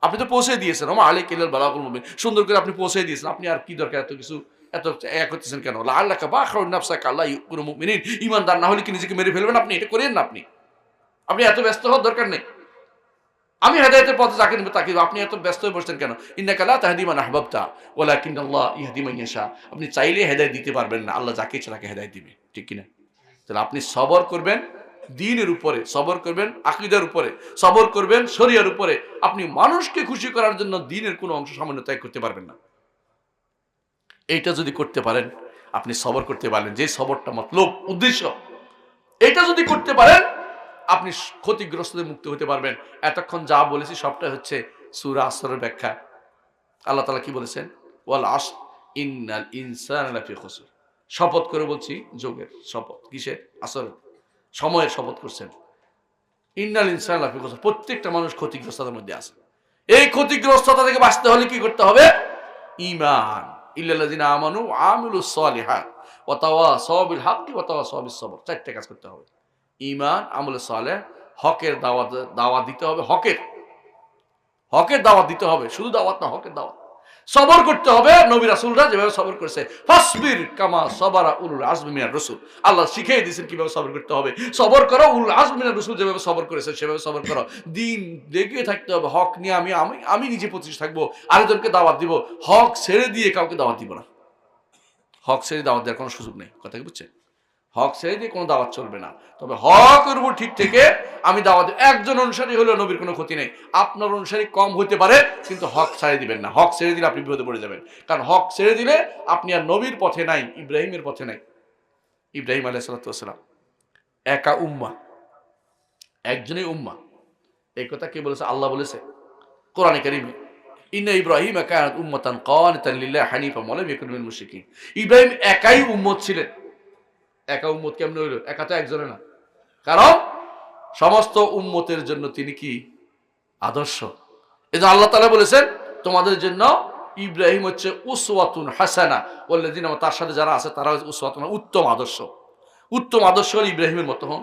আপনি তো পৌঁছে দিয়েছেন, ওমা আলাইকা বালাগুল মুবিন, সুন্দর করে আপনি পৌঁছে দিয়েছেন, আপনি আর কি দরকার এত কিছু এত এক করতেছেন কেন? লাআল্লাকা বাখিউন নাফসাকা আল্লা ইয়াকুনু মুমিনিন, ঈমানদার না হলে কি নিজেকে মেরে ফেলবেন আপনি? এটা করেন না আপনি, আপনি এত ব্যস্ত হওয়ার দরকার নেই। আমি হেদায়েতের পথে যাকে নেব তাকে, আপনি এত ব্যস্ত হয়ে বসছেন কেন? ইন্নাকা লা তাহদি মান আহবাবতা ওয়ালাকিন্নাল্লাহ ইয়াহদি মান ইয়াশা, আপনি চাইলে হেদায়েত দিতে পারবেন না, আল্লাহ যাকে ইচ্ছা তাকে হেদায়েত দিবে, ঠিক কিনা? তাহলে আপনি সবর করবেন দ্বীনের উপরে, সবর করবেন আকীদার উপরে, সবর করবেন শরিয়ার উপরে। আপনি মানুষকে খুশি করার জন্য দ্বীনের কোনো অংশ সামান্য ত্যাগ করতে পারবেন না। এইটা যদি করতে পারেন, আপনি সবর করতে পারলেন, যে সবরটা মতলব উদ্দেশ্য, এটা যদি করতে পারেন আপনি ক্ষতিগ্রস্তদের মুক্ত হতে পারবেন। এতক্ষণ যা বলেছি সবটা হচ্ছে সূরা আসরের ব্যাখ্যা। আল্লাহ তাআলা কি বলেছেন? ওয়াল আসর ইন্নাল ইনসানা লাফি খুসর। শপথ করে বলছি, যোগের শপথ, কিসের? আসরের, সময়ের শপথ করছেন। ইন্নাল ইনসানা লাফি খুসর, প্রত্যেকটা মানুষ ক্ষতিগ্রস্ততার মধ্যে আছে। এই ক্ষতিগ্রস্ততা থেকে বাঁচতে হলে কি করতে হবে? ঈমান, ইল্লাল্লাযিনা আমানু ওয়া আমিলুস সালিহাত ওয়া তাওয়াসাউ বিল হাক্কি ওয়া তাওয়াসাউ বিস সবর। চারটি কাজ করতে হবে: ঈমান, আমলে সালেহ, হকের দাওয়াত দিতে হবে, হকের দাওয়াত দিতে হবে, শুধু দাওয়াত না, হকের দাওয়াত। সবর করতে হবে, নবী রাসূলরা যেভাবে সবর করেছে, ফাসবির কামা সাবারা উলুল আজমি মিনার রাসূল। আল্লাহ শিখিয়ে দিয়েছেন কিভাবে সবর করতে হবে। সবর করো, উলুল আজমি মিনার রাসূল যেভাবে সবর করেছে সেভাবে সবর করো। দিন লেগে থাকতে হবে, হক নিয়ে আমি নিজে প্রতিষ্ঠিত থাকবো, আরেকজনকে দাওয়াত দিব। হক ছেড়ে দিয়ে কাউকে দাওয়াত দিব না। হক ছেড়ে দাওয়াত দেওয়ার কোনো সুযোগ নেই, কথা কি বুঝছেন? হক ছেড়ে দিয়ে কোনো দাওয়াত চলবে না। তবে হকের উপর ঠিক থেকে আমি দাওয়াত, একজন অনুসারী হলেও নবীর কোনো ক্ষতি নেই। আপনার অনুসারী কম হতে পারে, কিন্তু হক ছেড়ে দিবেন না। হক ছেড়ে দিলে আপনি বিপদে পড়ে যাবেন, কারণ হক ছেড়ে দিলে আপনি আর নবীর পথে নাই, ইব্রাহিমের পথে নাই। ইব্রাহিম আলাইহিস সালাতু ওয়াস সালাম একা উম্মাহ, একজনই উম্মাহ। এই কথা কে বলেছে? আল্লাহ বলেছে কোরআনে কারীমে, ইন্না ইব্রাহিমা কানাত উম্মাতান কানিতান লিল্লাহি হানিফান ওয়া লাম ইয়াকুন মিনাল মুশরিকিন। ইব্রাহিম একাই উম্মত ছিলেন। একা উম্মত কেমনে হইল? একা তো একজনে না, কারণ সমস্ত উম্মতের জন্য তিনি কি? আদর্শ। এই যে আল্লাহ তাআলা বলেছেন তোমাদের জন্য ইব্রাহিম হচ্ছে উসওয়াতুন হাসানা, ওয়াল্লাযিনা, তার সাথে যারা আছে তারা হচ্ছে উসওয়াতুন, উত্তম আদর্শ। উত্তম আদর্শ হল ইব্রাহিমের মতো হন।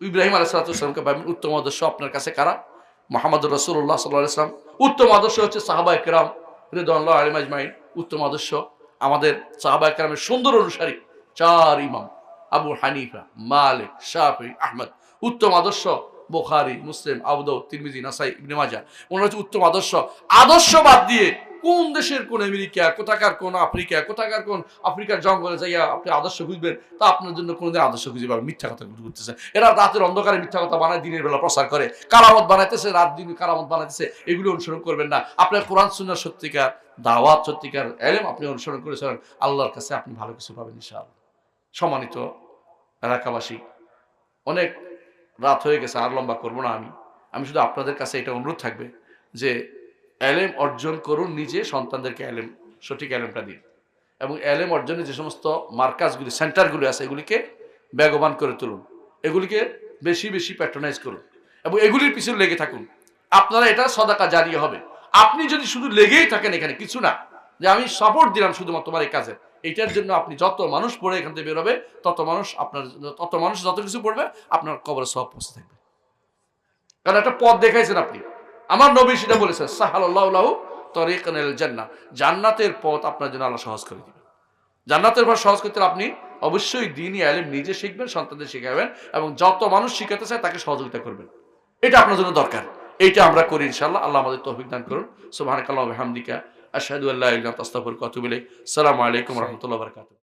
ইব্রাহিম আলাইহিস সালাতুকে পাবেন। উত্তম আদর্শ আপনার কাছে কারা? মুহাম্মদুর রাসূলুল্লাহ সাল্লাল্লাহু আলাইহি ওয়াসাল্লাম। উত্তম আদর্শ হচ্ছে সাহাবায়ে কেরাম রিদওয়ানুল্লাহি আলাইহিম আজমাইন। উত্তম আদর্শ আমাদের সাহাবায়ে কেরামের সুন্দর অনুসারী চার ইমাম, আবু হানিফা, মালিক, শাফি, আহমদ। উত্তম আদর্শ বুখারী, মুসলিম, আবু দাউদ, তিরমিজি, নাসাই, ইবনে মাজাহ। ওনার হচ্ছে উত্তম আদর্শ। আদর্শ বাদ দিয়ে কোন দেশের কোন আমেরিকা, কোথাকার কোন আফ্রিকা, কোথাকার কোন আফ্রিকার জঙ্গলে যাইয়া আপনি আদর্শ খুঁজবেন, তা আপনার জন্য কোনোদিন আদর্শ খুঁজে পাবেন? মিথ্যা কথা করতেছে এরা। রাতের অন্ধকারে মিথ্যা কথা বানায়, দিনের বেলা প্রচার করে, কারামত বানাইতেছে, রাত দিন কারামত বানাইতেছে। এগুলো অনুসরণ করবেন না। আপনার কোরআন সুন্নাহর সত্যিকার দাওয়াত, সত্যিকার ইলম আপনি অনুসরণ করে চলেন, আল্লাহর কাছে আপনি ভালো কিছু পাবেন ইনশাআল্লাহ। সম্মানিত এলাকাবাসী, অনেক রাত হয়ে গেছে, আর লম্বা করবো না। আমি শুধু আপনাদের কাছে এটা অনুরোধ থাকবে যে এলেম অর্জন করুন, নিজে সন্তানদেরকে এলেম, সঠিক এলেমটা দিন, এবং এলেম অর্জনের যে সমস্ত মার্কাজগুলি, সেন্টারগুলি আছে, এগুলিকে বেগবান করে তুলুন, এগুলিকে বেশি বেশি প্যাট্রোনাইজ করুন, এবং এগুলির পিছনে লেগে থাকুন। আপনারা এটা সদাকা জারিয়া হবে। আপনি যদি শুধু লেগেই থাকেন, এখানে কিছু না যে আমি সাপোর্ট দিলাম শুধুমাত্র তোমার এই কাজে, এইটার জন্য আপনি যত মানুষ পড়ে এখান থেকে বেরোবে, তত মানুষ যত কিছু পড়বে, আপনার কবরে সওয়াব পৌঁছে থাকবে। কারণ একটা পথ দেখাইছেন আপনি। আমার নবী সেটা বলেছেন, সাহালাল্লাহু লাহু তরিকান ইলাল জান্নাহ, জান্নাতের পথ আপনার জন্য আল্লাহ সহজ করে দিবেন। জান্নাতের পথ সহজ করতে আপনি অবশ্যই দ্বীনি ইলম নিজে শিখবেন, সন্তানদের শিখাবেন, এবং যত মানুষ শিখাতে চায় তাকে সহযোগিতা করবেন। এটা আপনার জন্য দরকার। এইটা আমরা করি ইনশাআল্লাহ। আল্লাহ আমাদের তৌফিক দান করুন। সুবহানাকাল্লাহু ওয়া বিহামদিকা আশহাদু আল্লা ইলাহা ইল্লা আনতা আস্তাগফিরুকা ওয়া আতুবু ইলাইক। আসসালামু আলাইকুম ওয়া রাহমাতুল্লাহি ওয়া বারাকাতুহু।